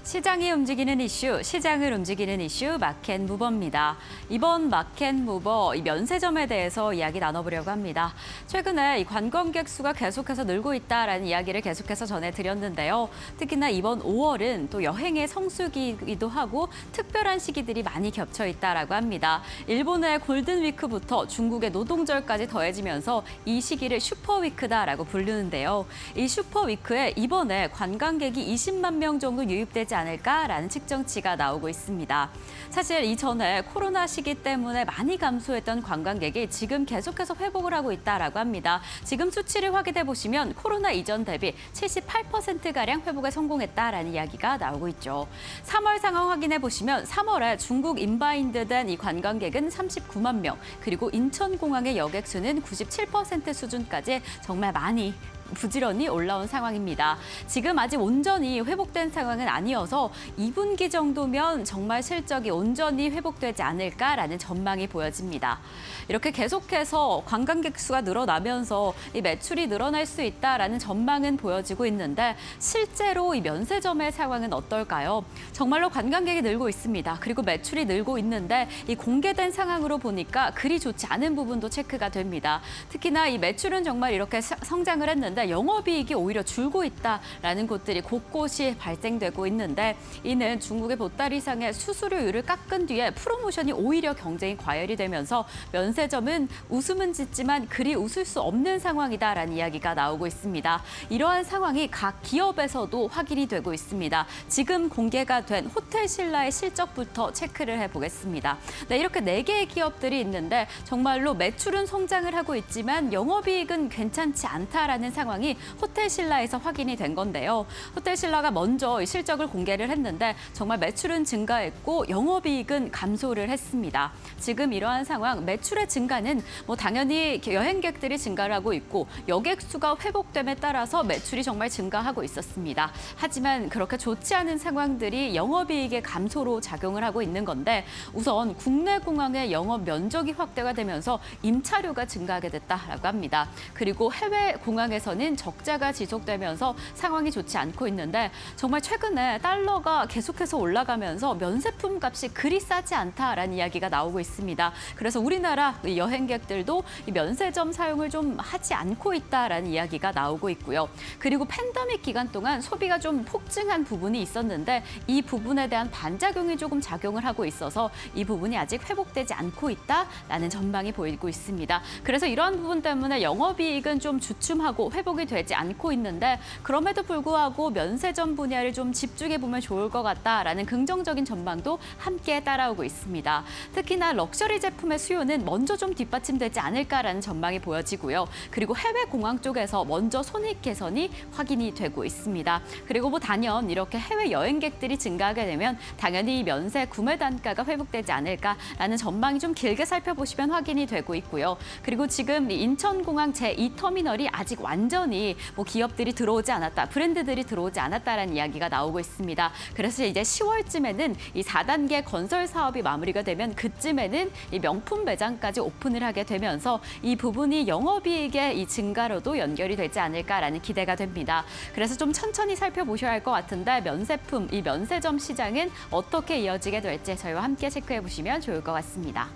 시장이 움직이는 이슈, 시장을 움직이는 이슈 마켓무버입니다. 이번 마켓무버 면세점에 대해서 이야기 나눠보려고 합니다. 최근에 이 관광객 수가 계속해서 늘고 있다라는 이야기를 계속해서 전해드렸는데요. 특히나 이번 5월은 또 여행의 성수기이기도 하고 특별한 시기들이 많이 겹쳐 있다라고 합니다. 일본의 골든위크부터 중국의 노동절까지 더해지면서 이 시기를 슈퍼위크다라고 부르는데요. 이 슈퍼위크에 이번에 관광객이 20만 명 정도 유입되지 않을까라는 측정치가 나오고 있습니다. 사실 이전에 코로나 시기 때문에 많이 감소했던 관광객이 지금 계속해서 회복을 하고 있다라고 합니다. 지금 수치를 확인해 보시면 코로나 이전 대비 78%가량 회복에 성공했다라는 이야기가 나오고 있죠. 3월 상황 확인해 보시면 3월에 중국 인바인드 된 이 관광객은 39만 명, 그리고 인천공항의 여객 수는 97% 수준까지 정말 많이 부지런히 올라온 상황입니다. 지금 아직 온전히 회복된 상황은 아니어서 2분기 정도면 정말 실적이 온전히 회복되지 않을까라는 전망이 보여집니다. 이렇게 계속해서 관광객 수가 늘어나면서 이 매출이 늘어날 수 있다라는 전망은 보여지고 있는데 실제로 이 면세점의 상황은 어떨까요? 정말로 관광객이 늘고 있습니다. 그리고 매출이 늘고 있는데 이 공개된 상황으로 보니까 그리 좋지 않은 부분도 체크가 됩니다. 특히나 이 매출은 정말 이렇게 성장을 했는데 영업이익이 오히려 줄고 있다라는 곳들이 곳곳이 발생되고 있는데 이는 중국의 보따리상의 수수료율을 깎은 뒤에 프로모션이 오히려 경쟁이 과열이 되면서 면세점은 웃음은 짓지만 그리 웃을 수 없는 상황이다라는 이야기가 나오고 있습니다. 이러한 상황이 각 기업에서도 확인이 되고 있습니다. 지금 공개가 된 된 호텔신라의 실적부터 체크를 해보겠습니다. 네, 이렇게 4개의 기업들이 있는데 정말로 매출은 성장을 하고 있지만 영업이익은 괜찮지 않다라는 상황이 호텔신라에서 확인이 된 건데요. 호텔신라가 먼저 이 실적을 공개를 했는데 정말 매출은 증가했고 영업이익은 감소를 했습니다. 지금 이러한 상황, 매출의 증가는 뭐 당연히 여행객들이 증가를 하고 있고 여객 수가 회복됨에 따라서 매출이 정말 증가하고 있었습니다. 하지만 그렇게 좋지 않은 상황들이 영업이익의 감소로 작용을 하고 있는 건데 우선 국내 공항의 영업 면적이 확대가 되면서 임차료가 증가하게 됐다라고 합니다. 그리고 해외 공항에서는 적자가 지속되면서 상황이 좋지 않고 있는데 정말 최근에 달러가 계속해서 올라가면서 면세품 값이 그리 싸지 않다라는 이야기가 나오고 있습니다. 그래서 우리나라 여행객들도 이 면세점 사용을 좀 하지 않고 있다라는 이야기가 나오고 있고요. 그리고 팬데믹 기간 동안 소비가 좀 폭증한 부분이 있었는데 이 부분에 대한 반작용이 조금 작용을 하고 있어서 이 부분이 아직 회복되지 않고 있다라는 전망이 보이고 있습니다. 그래서 이러한 부분 때문에 영업이익은 좀 주춤하고 회복이 되지 않고 있는데 그럼에도 불구하고 면세점 분야를 좀 집중해 보면 좋을 것 같다라는 긍정적인 전망도 함께 따라오고 있습니다. 특히나 럭셔리 제품의 수요는 먼저 좀 뒷받침되지 않을까라는 전망이 보여지고요. 그리고 해외 공항 쪽에서 먼저 손익 개선이 확인이 되고 있습니다. 그리고 뭐 단연 이렇게 해외 여행객들이 증가하게 되면 당연히 면세 구매 단가가 회복되지 않을까라는 전망이 좀 길게 살펴보시면 확인이 되고 있고요. 그리고 지금 인천공항 제2터미널이 아직 완전히 뭐 기업들이 들어오지 않았다, 브랜드들이 들어오지 않았다라는 이야기가 나오고 있습니다. 그래서 이제 10월쯤에는 이 4단계 건설 사업이 마무리가 되면 그쯤에는 이 명품 매장까지 오픈을 하게 되면서 이 부분이 영업이익의 이 증가로도 연결이 되지 않을까라는 기대가 됩니다. 그래서 좀 천천히 살펴보셔야 할 것 같은데 면세품, 이 면세점 시장은 어떻게 이어지게 될지 저희와 함께 체크해 보시면 좋을 것 같습니다.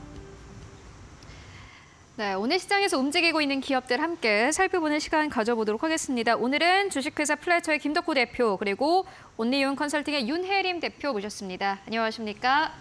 네, 오늘 시장에서 움직이고 있는 기업들 함께 살펴보는 시간 가져보도록 하겠습니다. 오늘은 주식회사 플래터의 김덕호 대표 그리고 온리온 컨설팅의 윤혜림 대표 모셨습니다. 안녕하십니까?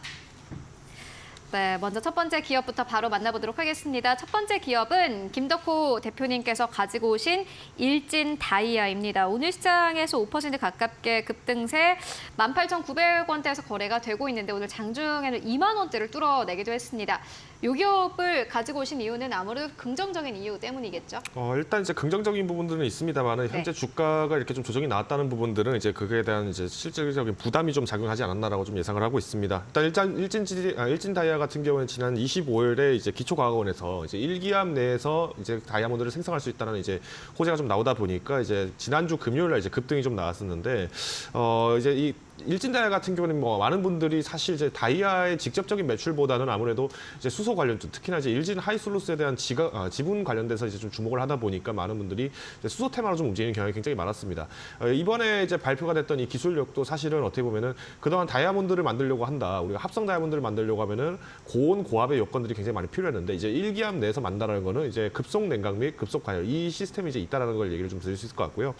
네, 먼저 첫 번째 기업부터 바로 만나보도록 하겠습니다. 첫 번째 기업은 김덕호 대표님께서 가지고 오신 일진다이아입니다. 오늘 시장에서 5% 가깝게 급등세 18,900원대에서 거래가 되고 있는데 오늘 장중에는 2만 원대를 뚫어내기도 했습니다. 이 기업을 가지고 오신 이유는 아무래도 긍정적인 이유 때문이겠죠? 일단 이제 긍정적인 부분들은 있습니다만은 현재 주가가 이렇게 좀 조정이 나왔다는 부분들은 이제 그거에 대한 이제 실질적인 부담이 좀 작용하지 않았나라고 좀 예상을 하고 있습니다. 일단 일진 다이아 같은 경우는 지난 25일에 이제 기초과학원에서 이제 1기암 내에서 이제 다이아몬드를 생성할 수 있다는 이제 호재가 좀 나오다 보니까 이제 지난주 금요일 날 이제 급등이 좀 나왔었는데 이제 이 일진다이아 같은 경우는 뭐 많은 분들이 사실 이제 다이아의 직접적인 매출보다는 아무래도 이제 수소 관련, 특히나 이제 일진 하이솔루스에 대한 지분 관련돼서 이제 좀 주목을 하다 보니까 많은 분들이 이제 수소 테마로 좀 움직이는 경향이 굉장히 많았습니다. 이번에 이제 발표가 됐던 이 기술력도 사실은 어떻게 보면은 그동안 다이아몬드를 만들려고 한다, 우리가 합성 다이아몬드를 만들려고 하면은 고온 고압의 요건들이 굉장히 많이 필요했는데 이제 1기암 내에서 만든다는 거는 이제 급속 냉각 및 급속 가열 이 시스템이 이제 있다라는 걸 얘기를 좀 드릴 수 있을 것 같고요.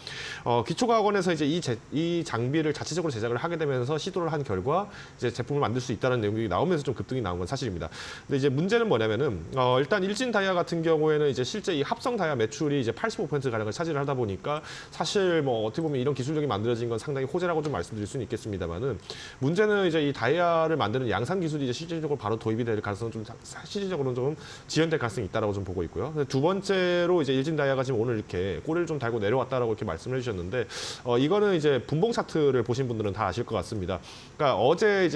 기초과학원에서 이제 이 장비를 자체적으로 제작을 하게 되면서 시도를 한 결과 이제 제품을 만들 수 있다는 내용이 나오면서 좀 급등이 나온 건 사실입니다. 근데 이제 문제는 뭐냐면은 일단 일진 다이아 같은 경우에는 이제 실제 이 합성 다이아 매출이 이제 85% 가량을 차지를 하다 보니까 사실 뭐 어떻게 보면 이런 기술력이 만들어진 건 상당히 호재라고 좀 말씀드릴 수는 있겠습니다만은 문제는 이제 이 다이아를 만드는 양산 기술이 이제 실질적으로 바로 도입이 될 가능성은 좀 실질적으로는 좀 지연될 가능성이 있다라고 좀 보고 있고요. 두 번째로 이제 일진 다이아가 지금 오늘 이렇게 꼬리를 좀 달고 내려왔다라고 이렇게 말씀을 해주셨는데 이거는 이제 분봉 차트를 보신 분들은 다 아실 것 같습니다. 그러니까 어제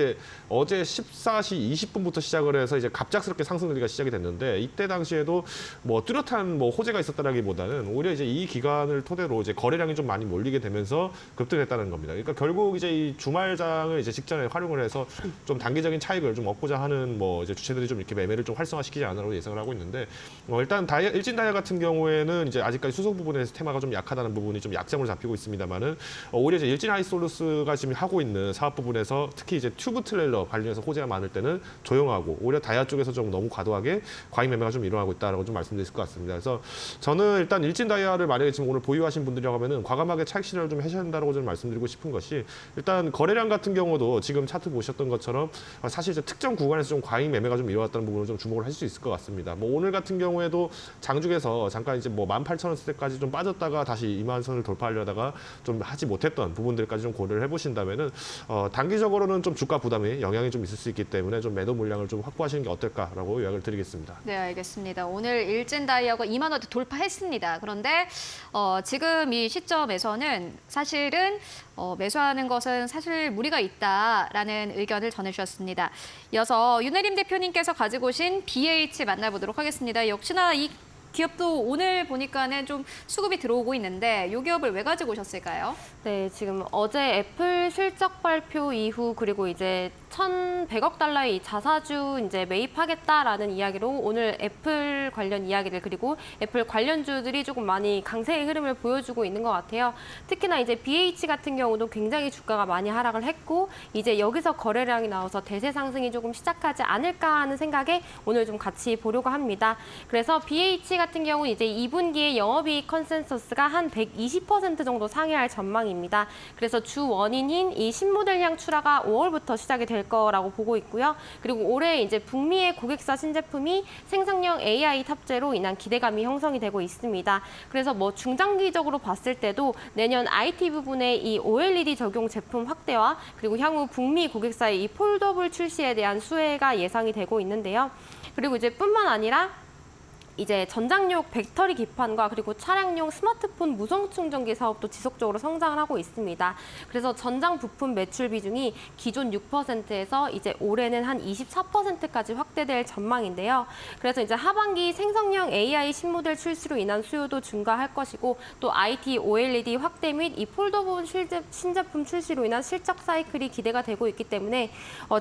14시 20분부터 시작을 해서 이제 갑작스럽게 상승률이 시작이 됐는데 이때 당시에도 뭐 뚜렷한 뭐 호재가 있었다라기보다는 오히려 이제 이 기간을 토대로 이제 거래량이 좀 많이 몰리게 되면서 급등했다는 겁니다. 그러니까 결국 이제 이 주말장을 이제 직전에 활용을 해서 좀 단기적인 차익을 좀 얻고자 하는 뭐 이제 주체들이 좀 이렇게 매매를 좀 활성화시키지 않으라고 예상을 하고 있는데 일단 일진 다이아 같은 경우에는 이제 아직까지 수소 부분에서 테마가 좀 약하다는 부분이 좀 약점으로 잡히고 있습니다만은 오히려 이제 일진 하이솔루스가 지금 하고 있는 사업 부분에서 특히 이제 튜브 트레일러 관련해서 호재가 많을 때는 조용하고 오히려 다이아 쪽에서 좀 너무 과도하게 과잉 매매가 좀 일어나고 있다라고 좀 말씀드릴 것 같습니다. 그래서 저는 일단 일진 다이아를 만약에 지금 오늘 보유하신 분들이라고 하면은 과감하게 차익 실현을 좀 하셔야 된다고 좀 말씀드리고 싶은 것이 일단 거래량 같은 경우도 지금 차트 보셨던 것처럼 사실 이제 특정 구간에서 좀 과잉 매매가 좀 일어났다는 부분을 좀 주목을 하실 수 있을 것 같습니다. 뭐 오늘 같은 경우에도 장중에서 잠깐 이제 뭐 18,000원대까지 좀 빠졌다가 다시 2만 선을 돌파하려다가 좀 하지 못했던 부분들까지 좀 고려를 해보신다면은 보면은 단기적으로는 좀 주가 부담이 영향이 좀 있을 수 있기 때문에 좀 매도 물량을 좀 확보하시는 게 어떨까라고 요약을 드리겠습니다. 네, 알겠습니다. 오늘 일진 다이아가 2만 원대 돌파했습니다. 그런데 지금 이 시점에서는 사실은 매수하는 것은 사실 무리가 있다라는 의견을 전해주셨습니다. 이어서 윤혜림 대표님께서 가지고 오신 BH 만나보도록 하겠습니다. 역시나 이 기업도 오늘 보니까는 좀 수급이 들어오고 있는데 이 기업을 왜 가지고 오셨을까요? 네, 지금 어제 애플 실적 발표 이후 그리고 이제 1,100억 달러의 이 자사주 이제 매입하겠다라는 이야기로 오늘 애플 관련 이야기들 그리고 애플 관련주들이 조금 많이 강세의 흐름을 보여주고 있는 것 같아요. 특히나 이제 BH 같은 경우도 굉장히 주가가 많이 하락을 했고 이제 여기서 거래량이 나와서 대세 상승이 조금 시작하지 않을까 하는 생각에 오늘 좀 같이 보려고 합니다. 그래서 BH 같은 경우는 이제 2분기에 영업이익 컨센서스가 한 120% 정도 상회할 전망입니다. 그래서 주 원인인 이 신모델향 출하가 5월부터 시작이 될 거라고 보고 있고요. 그리고 올해 이제 북미의 고객사 신제품이 생성형 AI 탑재로 인한 기대감이 형성이 되고 있습니다. 그래서 뭐 중장기적으로 봤을 때도 내년 IT 부분의 이 OLED 적용 제품 확대와 그리고 향후 북미 고객사의 이 폴더블 출시에 대한 수혜가 예상이 되고 있는데요. 그리고 이제 뿐만 아니라 이제 전장용 배터리 기판과 그리고 차량용 스마트폰 무선 충전기 사업도 지속적으로 성장을 하고 있습니다. 그래서 전장 부품 매출 비중이 기존 6%에서 이제 올해는 한 24%까지 확대될 전망인데요. 그래서 이제 하반기 생성형 AI 신모델 출시로 인한 수요도 증가할 것이고 또 IT, OLED 확대 및 이 폴더블 신제품 출시로 인한 실적 사이클이 기대가 되고 있기 때문에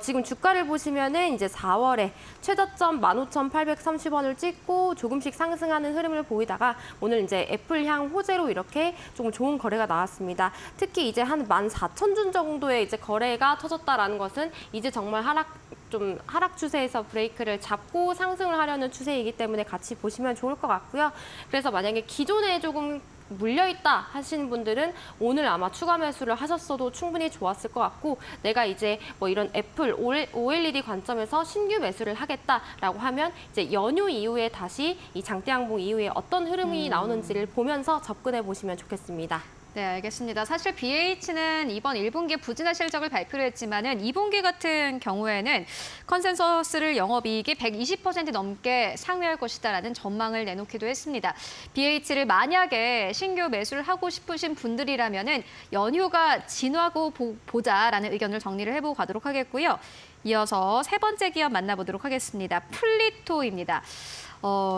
지금 주가를 보시면은 이제 4월에 최저점 15,830원을 찍고 조금씩 상승하는 흐름을 보이다가 오늘 이제 애플향 호재로 이렇게 조금 좋은 거래가 나왔습니다. 특히 이제 한 14,000주 정도의 이제 거래가 터졌다라는 것은 이제 정말 하락 추세에서 브레이크를 잡고 상승을 하려는 추세이기 때문에 같이 보시면 좋을 것 같고요. 그래서 만약에 기존에 조금 물려있다 하시는 분들은 오늘 아마 추가 매수를 하셨어도 충분히 좋았을 것 같고 내가 이제 뭐 이런 애플 OLED 관점에서 신규 매수를 하겠다라고 하면 이제 연휴 이후에 다시 이 장대 항공 이후에 어떤 흐름이 나오는지를 보면서 접근해 보시면 좋겠습니다. 네, 알겠습니다. 사실 BH는 이번 1분기에 부진한 실적을 발표를 했지만은 2분기 같은 경우에는 컨센서스를 영업이익이 120% 넘게 상회할 것이다라는 전망을 내놓기도 했습니다. BH를 만약에 신규 매수를 하고 싶으신 분들이라면은 연휴가 지나고 보자라는 의견을 정리를 해보고 가도록 하겠고요. 이어서 세 번째 기업 만나보도록 하겠습니다. 플리토입니다.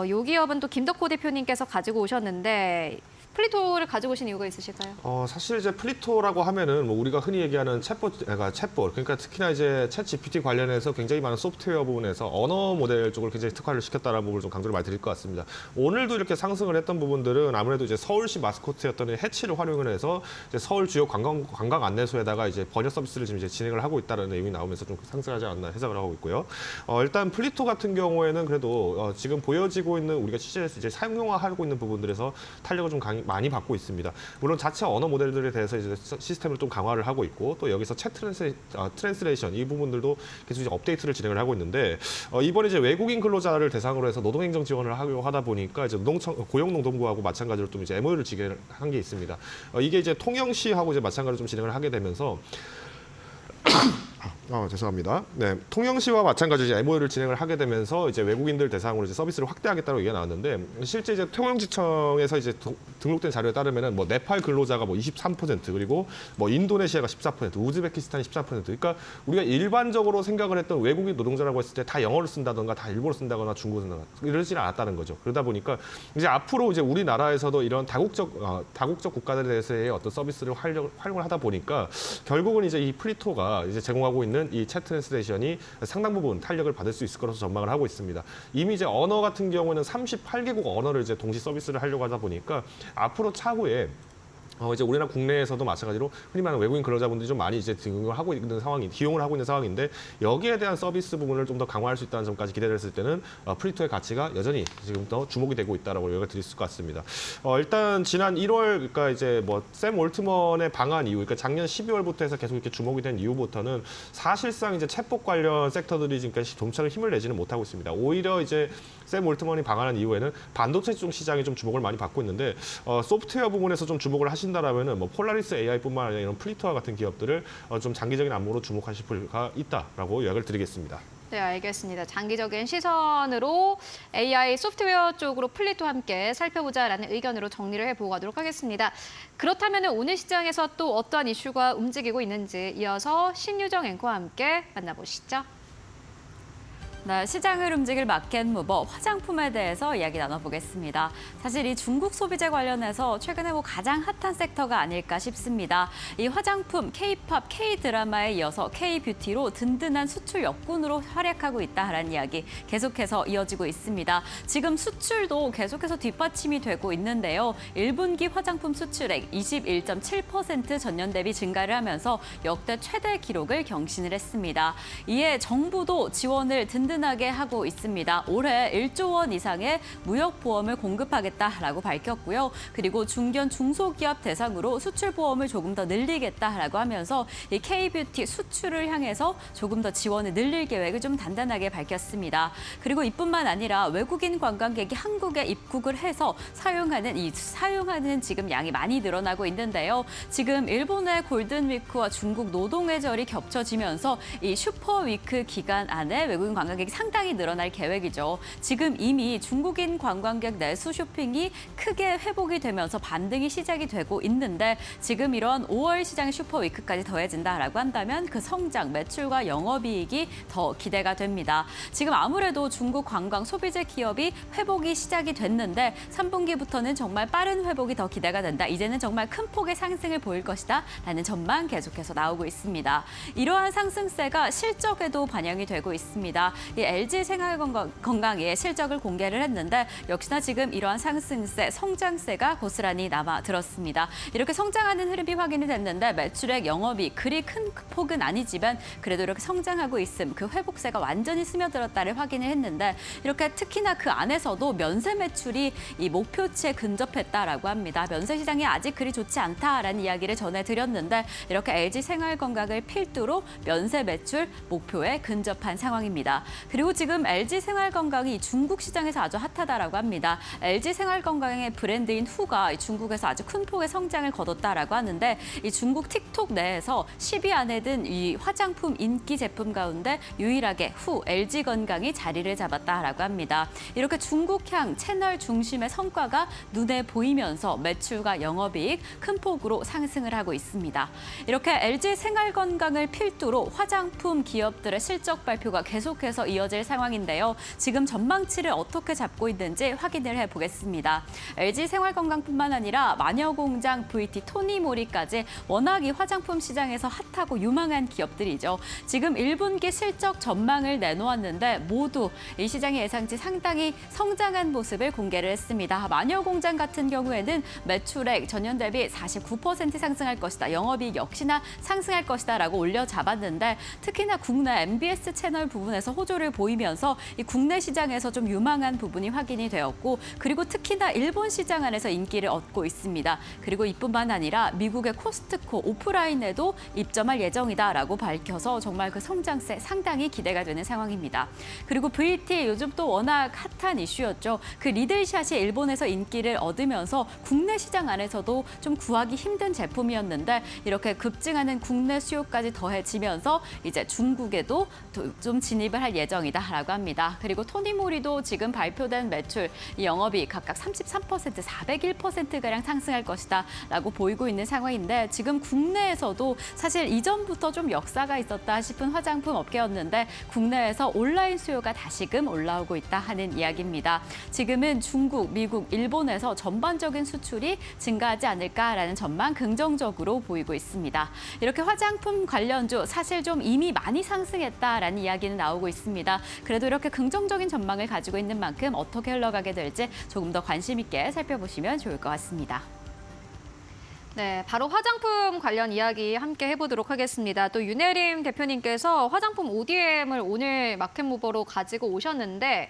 이 기업은 또 김덕호 대표님께서 가지고 오셨는데 플리토를 가지고 오신 이유가 있으실까요? 사실 이제 플리토라고 하면은 뭐 우리가 흔히 얘기하는 챗봇, 그러니까 특히나 이제 챗 GPT 관련해서 굉장히 많은 소프트웨어 부분에서 언어 모델 쪽을 굉장히 특화를 시켰다라는 부분을 좀 강조를 많이 드릴 것 같습니다. 오늘도 이렇게 상승을 했던 부분들은 아무래도 이제 서울시 마스코트였던 해치를 활용을 해서 이제 서울 주요 관광 안내소에다가 이제 번역 서비스를 지금 이제 진행을 하고 있다는 내용이 나오면서 좀 상승하지 않나 해석을 하고 있고요. 일단 플리토 같은 경우에는 그래도 지금 보여지고 있는 우리가 실제 이제 사용화하고 있는 부분들에서 탄력을 좀 많이 받고 있습니다. 물론 자체 언어 모델들에 대해서 이제 시스템을 좀 강화를 하고 있고 또 여기서 챗 트랜스레이션 이 부분들도 계속 이제 업데이트를 진행을 하고 있는데 이번에 이제 외국인 근로자를 대상으로 해서 노동행정 지원을 하려고 하다 보니까 이제 고용노동부하고 마찬가지로 좀 이제 MOU를 지게한 게 있습니다. 이게 이제 통영시하고 이제 마찬가지로 좀 진행을 하게 되면서 죄송합니다. 네, 통영시와 마찬가지로 이제 MOU를 진행을 하게 되면서 이제 외국인들 대상으로 이제 서비스를 확대하겠다고 얘기가 나왔는데 실제 이제 통영지청에서 이제 등록된 자료에 따르면은 뭐 네팔 근로자가 뭐 23% 그리고 뭐 인도네시아가 14%, 우즈베키스탄이 14%. 그러니까 우리가 일반적으로 생각을 했던 외국인 노동자라고 했을 때 다 영어를 쓴다던가 다 일본어를 쓴다거나 중국어를 쓴다거나 이러지는 않았다는 거죠. 그러다 보니까 이제 앞으로 이제 우리나라에서도 이런 다국적 국가들에 대해서의 어떤 서비스를 활용을 하다 보니까 결국은 이제 이 플리토가 이제 제공하고 있는 이 챗 트랜스레이션이 상당 부분 탄력을 받을 수 있을 거라서 전망을 하고 있습니다. 이미 이제 언어 같은 경우는 38개국 언어를 이제 동시 서비스를 하려고 하다 보니까 앞으로 차후에 이제 우리나라 국내에서도 마찬가지로 흔히 말하는 외국인 근로자분들이 좀 많이 이제 기용을 하고 있는 상황인데 여기에 대한 서비스 부분을 좀 더 강화할 수 있다는 점까지 기대를 했을 때는 플리토의 가치가 여전히 지금 더 주목이 되고 있다라고 얘기를 드릴 수 있을 것 같습니다. 일단 지난 1월 그러니까 이제 뭐 샘 올트먼의 방한 이후, 그러니까 작년 12월부터 해서 계속 이렇게 주목이 된 이후부터는 사실상 이제 챗봇 관련 섹터들이 지금까지 좀처럼 힘을 내지는 못하고 있습니다. 오히려 이제 샘 올트먼이 방한한 이후에는 반도체 쪽 시장에 좀 주목을 많이 받고 있는데 소프트웨어 부분에서 좀 주목을 하신 보신다라면은 뭐 폴라리스 AI뿐만 아니라 이런 플리터와 같은 기업들을 좀 장기적인 안목으로 주목하실 필요가 있다라고 요약을 드리겠습니다. 네, 알겠습니다. 장기적인 시선으로 AI 소프트웨어 쪽으로 플리도 함께 살펴보자라는 의견으로 정리를 해보고 가도록 하겠습니다. 그렇다면 오늘 시장에서 또 어떠한 이슈가 움직이고 있는지 이어서 신유정 앵커와 함께 만나보시죠. 네, 시장을 움직일 마켓무버 화장품에 대해서 이야기 나눠보겠습니다. 사실 이 중국 소비재 관련해서 최근에 가장 핫한 섹터가 아닐까 싶습니다. 이 화장품, K-팝, K-드라마에 이어서 K-뷰티로 든든한 수출 역군으로 활약하고 있다라는 이야기 계속해서 이어지고 있습니다. 지금 수출도 계속해서 뒷받침이 되고 있는데요. 1분기 화장품 수출액 21.7% 전년 대비 증가를 하면서 역대 최대 기록을 경신을 했습니다. 이에 정부도 지원을 든든하게 하고 있습니다. 올해 1조 원 이상의 무역보험을 공급하겠다라고 밝혔고요. 그리고 중견 중소기업 대상으로 수출보험을 조금 더 늘리겠다라고 하면서 이 K-뷰티 수출을 향해서 조금 더 지원을 늘릴 계획을 좀 단단하게 밝혔습니다. 그리고 이뿐만 아니라 외국인 관광객이 한국에 입국을 해서 사용하는 지금 양이 많이 늘어나고 있는데요. 지금 일본의 골든위크와 중국 노동해절이 겹쳐지면서 이 슈퍼위크 기간 안에 외국인 관광객이 상당히 늘어날 계획이죠. 지금 이미 중국인 관광객 내수 쇼핑이 크게 회복이 되면서 반등이 시작이 되고 있는데 지금 이런 5월 시장의 슈퍼위크까지 더해진다라고 한다면 그 성장, 매출과 영업이익이 더 기대가 됩니다. 지금 아무래도 중국 관광 소비재 기업이 회복이 시작이 됐는데 3분기부터는 정말 빠른 회복이 더 기대가 된다. 이제는 정말 큰 폭의 상승을 보일 것이다 라는 전망 계속해서 나오고 있습니다. 이러한 상승세가 실적에도 반영이 되고 있습니다. 이 LG 생활건강의 실적을 공개를 했는데 역시나 지금 이러한 상승세, 성장세가 고스란히 남아들었습니다. 이렇게 성장하는 흐름이 확인이 됐는데 매출액, 영업이익 그리 큰 폭은 아니지만 그래도 이렇게 성장하고 있음, 그 회복세가 완전히 스며들었다를 확인을 했는데 이렇게 특히나 그 안에서도 면세 매출이 이 목표치에 근접했다라고 합니다. 면세 시장이 아직 그리 좋지 않다라는 이야기를 전해드렸는데 이렇게 LG 생활건강을 필두로 면세 매출 목표에 근접한 상황입니다. 그리고 지금 LG 생활건강이 중국 시장에서 아주 핫하다라고 합니다. LG 생활건강의 브랜드인 후가 중국에서 아주 큰 폭의 성장을 거뒀다라고 하는데 이 중국 틱톡 내에서 10위 안에 든 이 화장품 인기 제품 가운데 유일하게 후 LG 건강이 자리를 잡았다라고 합니다. 이렇게 중국향 채널 중심의 성과가 눈에 보이면서 매출과 영업이익 큰 폭으로 상승을 하고 있습니다. 이렇게 LG 생활건강을 필두로 화장품 기업들의 실적 발표가 계속해서 이어질 상황인데요. 지금 전망치를 어떻게 잡고 있는지 확인을 해보겠습니다. LG 생활건강뿐만 아니라 마녀공장, VT, 토니모리까지 워낙 이 화장품 시장에서 핫하고 유망한 기업들이죠. 지금 1분기 실적 전망을 내놓았는데 모두 이 시장의 예상치 상당히 성장한 모습을 공개를 했습니다. 마녀공장 같은 경우에는 매출액 전년 대비 49% 상승할 것이다. 영업이익 역시나 상승할 것이다 라고 올려 잡았는데 특히나 국내 MBS 채널 부분에서 호조를 보이면서 이 국내 시장에서 좀 유망한 부분이 확인이 되었고 그리고 특히나 일본 시장 안에서 인기를 얻고 있습니다. 그리고 이뿐만 아니라 미국의 코스트코 오프라인에도 입점할 예정이다라고 밝혀서 정말 그 성장세 상당히 기대가 되는 상황입니다. 그리고 VT 요즘 또 워낙 핫한 이슈였죠. 그 리들샷이 일본에서 인기를 얻으면서 국내 시장 안에서도 좀 구하기 힘든 제품이었는데 이렇게 급증하는 국내 수요까지 더해지면서 이제 중국에도 좀 진입을 할 예정이다라고 합니다. 그리고 토니모리도 지금 발표된 매출, 이 영업이 각각 33%, 401%가량 상승할 것이다라고 보이고 있는 상황인데 지금 국내에서도 사실 이전부터 좀 역사가 있었다 싶은 화장품 업계였는데 국내에서 온라인 수요가 다시금 올라오고 있다 하는 이야기입니다. 지금은 중국, 미국, 일본에서 전반적인 수출이 증가하지 않을까라는 전망 긍정적으로 보이고 있습니다. 이렇게 화장품 관련주 사실 좀 이미 많이 상승했다라는 이야기는 나오고 있습니다. 그래도 이렇게 긍정적인 전망을 가지고 있는 만큼 어떻게 흘러가게 될지 조금 더 관심 있게 살펴보시면 좋을 것 같습니다. 네, 바로 화장품 관련 이야기 함께 해보도록 하겠습니다. 또 윤혜림 대표님께서 화장품 ODM을 오늘 마켓무버로 가지고 오셨는데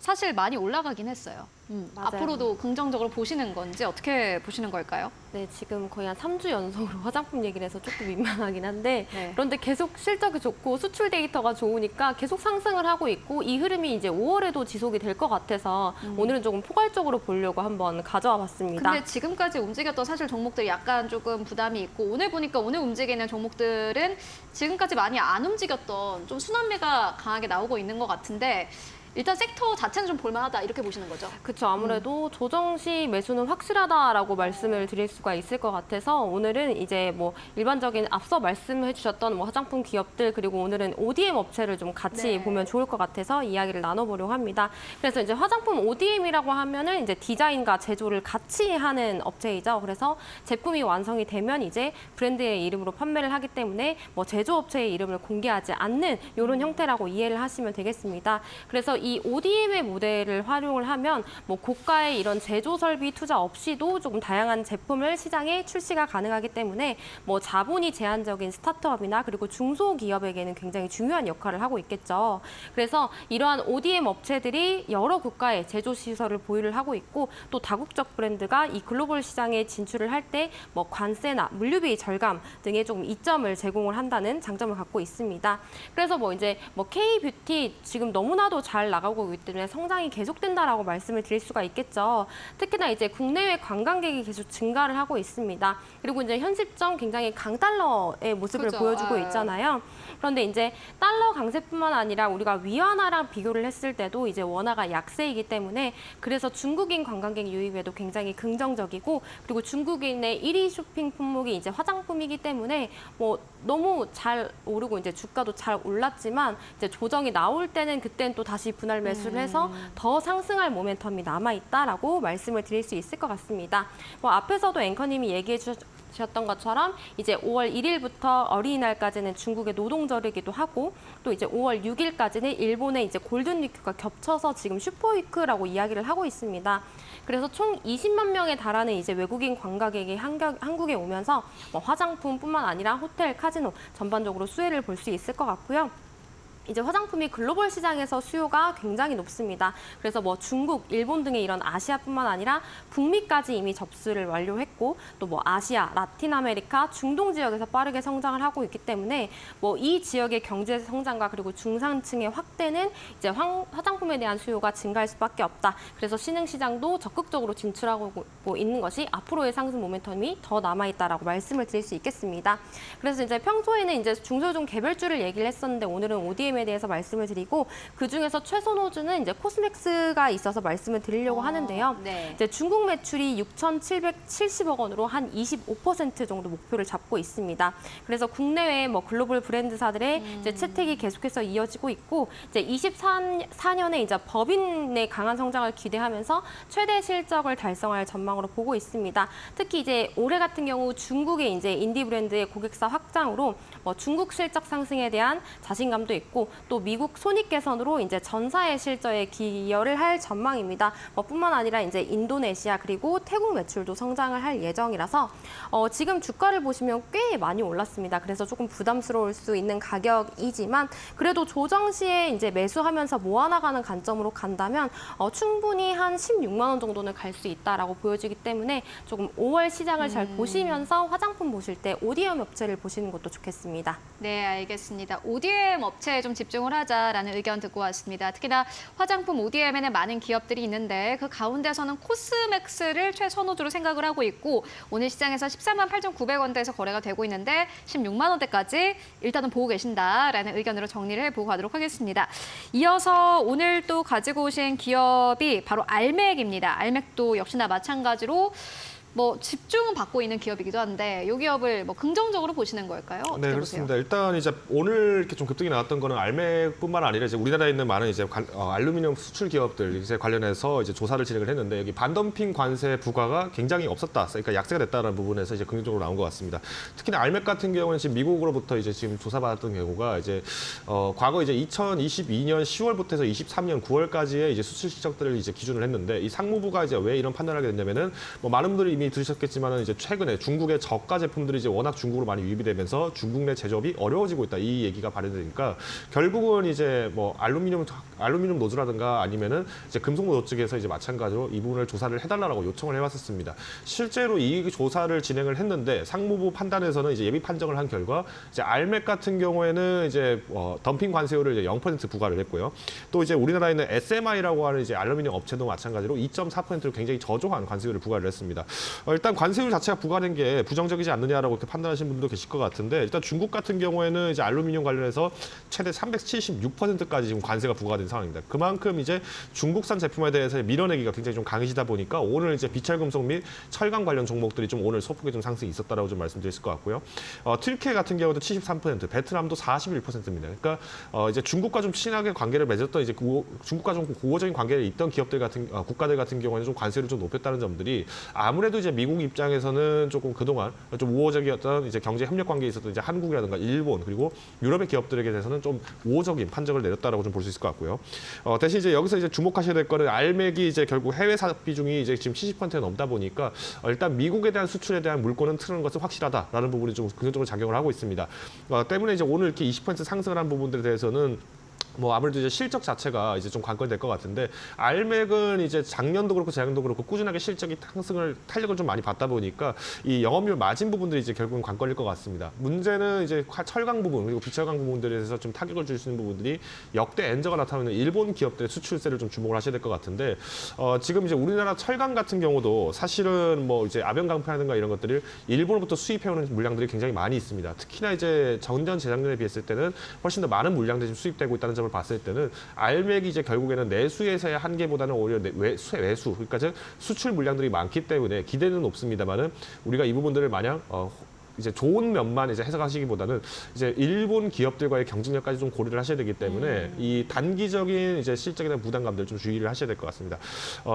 사실 많이 올라가긴 했어요. 맞아요. 앞으로도 긍정적으로 보시는 건지 어떻게 보시는 걸까요? 네, 지금 거의 한 3주 연속으로 화장품 얘기를 해서 조금 민망하긴 한데 네. 그런데 계속 실적이 좋고 수출 데이터가 좋으니까 계속 상승을 하고 있고 이 흐름이 이제 5월에도 지속이 될 것 같아서 오늘은 조금 포괄적으로 보려고 한번 가져와 봤습니다. 근데 지금까지 움직였던 사실 종목들이 약간 조금 부담이 있고 오늘 보니까 오늘 움직이는 종목들은 지금까지 많이 안 움직였던 좀 순환매가 강하게 나오고 있는 것 같은데 일단 섹터 자체는 좀 볼만하다 이렇게 보시는 거죠? 그렇죠. 아무래도 조정 시 매수는 확실하다라고 말씀을 드릴 수가 있을 것 같아서 오늘은 이제 뭐 일반적인 앞서 말씀해 주셨던 뭐 화장품 기업들 그리고 오늘은 ODM 업체를 좀 같이 네. 보면 좋을 것 같아서 이야기를 나눠보려고 합니다. 그래서 이제 화장품 ODM이라고 하면은 이제 디자인과 제조를 같이 하는 업체이죠. 그래서 제품이 완성이 되면 이제 브랜드의 이름으로 판매를 하기 때문에 뭐 제조업체의 이름을 공개하지 않는 이런 형태라고 이해를 하시면 되겠습니다. 그래서 이 ODM의 모델을 활용을 하면 뭐 고가의 이런 제조 설비 투자 없이도 조금 다양한 제품을 시장에 출시가 가능하기 때문에 뭐 자본이 제한적인 스타트업이나 그리고 중소기업에게는 굉장히 중요한 역할을 하고 있겠죠. 그래서 이러한 ODM 업체들이 여러 국가의 제조 시설을 보유를 하고 있고 또 다국적 브랜드가 이 글로벌 시장에 진출을 할 때 뭐 관세나 물류비 절감 등의 조금 이점을 제공을 한다는 장점을 갖고 있습니다. 그래서 뭐 이제 뭐 K-뷰티 지금 너무나도 잘 나가고 있기 때문에 성장이 계속된다라고 말씀을 드릴 수가 있겠죠. 특히나 이제 국내외 관광객이 계속 증가를 하고 있습니다. 그리고 이제 현실점 굉장히 강달러의 모습을 그죠. 보여주고 있잖아요. 그런데 이제 달러 강세뿐만 아니라 우리가 위안화랑 비교를 했을 때도 이제 원화가 약세이기 때문에 그래서 중국인 관광객 유입에도 굉장히 긍정적이고 그리고 중국인의 1위 쇼핑 품목이 이제 화장품이기 때문에 뭐 너무 잘 오르고 이제 주가도 잘 올랐지만 이제 조정이 나올 때는 그때는 또 다시 분할 매수를 해서 더 상승할 모멘텀이 남아있다라고 말씀을 드릴 수 있을 것 같습니다. 뭐 앞에서도 앵커님이 얘기해 주셨던 것처럼 이제 5월 1일부터 어린이날까지는 중국의 노동절이기도 하고 또 이제 5월 6일까지는 일본의 이제 골든위크가 겹쳐서 지금 슈퍼위크라고 이야기를 하고 있습니다. 그래서 총 20만 명에 달하는 이제 외국인 관광객이 한국에 오면서 뭐 화장품뿐만 아니라 호텔, 카지노 전반적으로 수혜를 볼 수 있을 것 같고요. 이제 화장품이 글로벌 시장에서 수요가 굉장히 높습니다. 그래서 뭐 중국, 일본 등의 이런 아시아뿐만 아니라 북미까지 이미 접수를 완료했고 또 뭐 아시아, 라틴 아메리카, 중동 지역에서 빠르게 성장을 하고 있기 때문에 뭐 이 지역의 경제 성장과 그리고 중산층의 확대는 이제 화장품에 대한 수요가 증가할 수밖에 없다. 그래서 신흥 시장도 적극적으로 진출하고 있는 것이 앞으로의 상승 모멘텀이 더 남아 있다라고 말씀을 드릴 수 있겠습니다. 그래서 이제 평소에는 이제 중소중 개별주를 얘기를 했었는데 오늘은 ODM에 대해서 말씀을 드리고 그 중에서 최선호주는 이제 코스맥스가 있어서 말씀을 드리려고 하는데요. 네. 이제 중국 매출이 6,770억 원으로 한 25% 정도 목표를 잡고 있습니다. 그래서 국내외 뭐 글로벌 브랜드사들의 이제 채택이 계속해서 이어지고 있고 이제 24년에 이제 법인의 강한 성장을 기대하면서 최대 실적을 달성할 전망으로 보고 있습니다. 특히 이제 올해 같은 경우 중국의 이제 인디 브랜드의 고객사 확장으로 뭐 중국 실적 상승에 대한 자신감도 있고 또 미국 손익 개선으로 이제 전사의 실적에 기여를 할 전망입니다. 뿐만 아니라 이제 인도네시아 그리고 태국 매출도 성장을 할 예정이라서 지금 주가를 보시면 꽤 많이 올랐습니다. 그래서 조금 부담스러울 수 있는 가격이지만 그래도 조정 시에 이제 매수하면서 모아나가는 관점으로 간다면 충분히 한 16만 원 정도는 갈 수 있다라고 보여지기 때문에 조금 5월 시장을 잘 보시면서 화장품 보실 때 ODM 업체를 보시는 것도 좋겠습니다. 네, 알겠습니다. ODM 업체에 좀 집중을 하자라는 의견 듣고 왔습니다. 특히나 화장품 ODM에는 많은 기업들이 있는데 그 가운데서는 코스맥스를 최선호주로 생각을 하고 있고 오늘 시장에서 14만 8,900원대에서 거래가 되고 있는데 16만 원대까지 일단은 보고 계신다라는 의견으로 정리를 해보고 가도록 하겠습니다. 이어서 오늘 또 가지고 오신 기업이 바로 알맥입니다. 알맥도 역시나 마찬가지로 뭐 집중은 받고 있는 기업이기도 한데 이 기업을 뭐 긍정적으로 보시는 걸까요? 어떻게 네, 보세요? 그렇습니다. 일단 이제 오늘 이렇게 좀 급등이 나왔던 거는 알맥뿐만 아니라 이제 우리나라에 있는 많은 이제 알루미늄 수출 기업들 이제 관련해서 이제 조사를 진행을 했는데 여기 반덤핑 관세 부과가 굉장히 없었다. 그러니까 약세가 됐다는 부분에서 이제 긍정적으로 나온 것 같습니다. 특히나 알맥 같은 경우는 지금 미국으로부터 이제 지금 조사받았던 경우가 이제 과거 이제 2022년 10월부터 해서 23년 9월까지의 이제 수출 실적들을 이제 기준을 했는데 이 상무부가 이제 왜 이런 판단을 하게 됐냐면은 뭐 많은 분들이 이미 들으셨겠지만은 이제 최근에 중국의 저가 제품들이 이제 워낙 중국으로 많이 유입이 되면서 중국 내 제조업이 어려워지고 있다 이 얘기가 발현되니까 결국은 이제 뭐 알루미늄 알루미늄 노조라든가 아니면은 이제 금속 노조 측에서 이제 마찬가지로 이 부분을 조사를 해달라고 요청을 해왔었습니다. 실제로 이 조사를 진행을 했는데 상무부 판단에서는 이제 예비 판정을 한 결과 이제 알맥 같은 경우에는 이제 덤핑 관세율을 이제 0% 부과를 했고요. 또 이제 우리나라에 있는 SMI라고 하는 이제 알루미늄 업체도 마찬가지로 2.4%를 굉장히 저조한 관세율을 부과를 했습니다. 일단 관세율 자체가 부과된 게 부정적이지 않느냐라고 이렇게 판단하시는 분도 계실 것 같은데 일단 중국 같은 경우에는 이제 알루미늄 관련해서 최대 376%까지 지금 관세가 부과된 상황입니다. 그만큼 이제 중국산 제품에 대해서 밀어내기가 굉장히 좀 강해지다 보니까 오늘 이제 비철금속 및 철강 관련 종목들이 좀 오늘 소폭의 좀 상승이 있었다라고 좀 말씀드릴 수 있을 것 같고요. 튀르키예 같은 경우도 73%, 베트남도 41%입니다. 그러니까 이제 중국과 좀 친하게 관계를 맺었던 이제 중국과 좀 고고적인 관계를 있던 기업들 같은 국가들 같은 경우에는 좀 관세를 좀 높였다는 점들이 아무래도 이제 미국 입장에서는 조금 그동안 좀 우호적이었던 이제 경제 협력 관계에 있었던 이제 한국이라든가 일본 그리고 유럽의 기업들에게 대해서는 좀 우호적인 판정을 내렸다라고 좀 볼 수 있을 것 같고요. 대신 이제 여기서 이제 주목하셔야 될 거는 알맥이 이제 결국 해외 사업 비중이 이제 지금 70%가 넘다 보니까 일단 미국에 대한 수출에 대한 물꼬는 트는 것은 확실하다라는 부분이 좀 긍정적으로 작용을 하고 있습니다. 때문에 이제 오늘 이렇게 20% 상승을 한 부분들에 대해서는 뭐 아무래도 이제 실적 자체가 이제 좀 관건이 될 것 같은데 알맥은 이제 작년도 그렇고 재작년도 그렇고 꾸준하게 실적이 탄력을 좀 많이 받다 보니까 이 영업률 마진 부분들이 이제 결국은 관건일 것 같습니다. 문제는 이제 철강 부분 그리고 비철강 부분들에 대해서 좀 타격을 줄 수 있는 부분들이 역대 엔저가 나타나는 일본 기업들의 수출세를 좀 주목을 하셔야 될 것 같은데 지금 이제 우리나라 철강 같은 경우도 사실은 뭐 이제 아변강파라든가 이런 것들을 일본으로부터 수입해오는 물량들이 굉장히 많이 있습니다. 특히나 이제 전년 재작년에 비했을 때는 훨씬 더 많은 물량들이 지금 수입되고 있다는 점 봤을 때는 알맥이 이제 결국에는 내수에서의 한계보다는 오히려 외수 그러니까 즉 수출 물량들이 많기 때문에 기대는 높습니다만은 우리가 이 부분들을 마냥 이제 좋은 면만 이제 해석하시기보다는 이제 일본 기업들과의 경쟁력까지 좀 고려를 하셔야 되기 때문에 이 단기적인 이제 실적에 대한 부담감들 좀 주의를 하셔야 될 것 같습니다.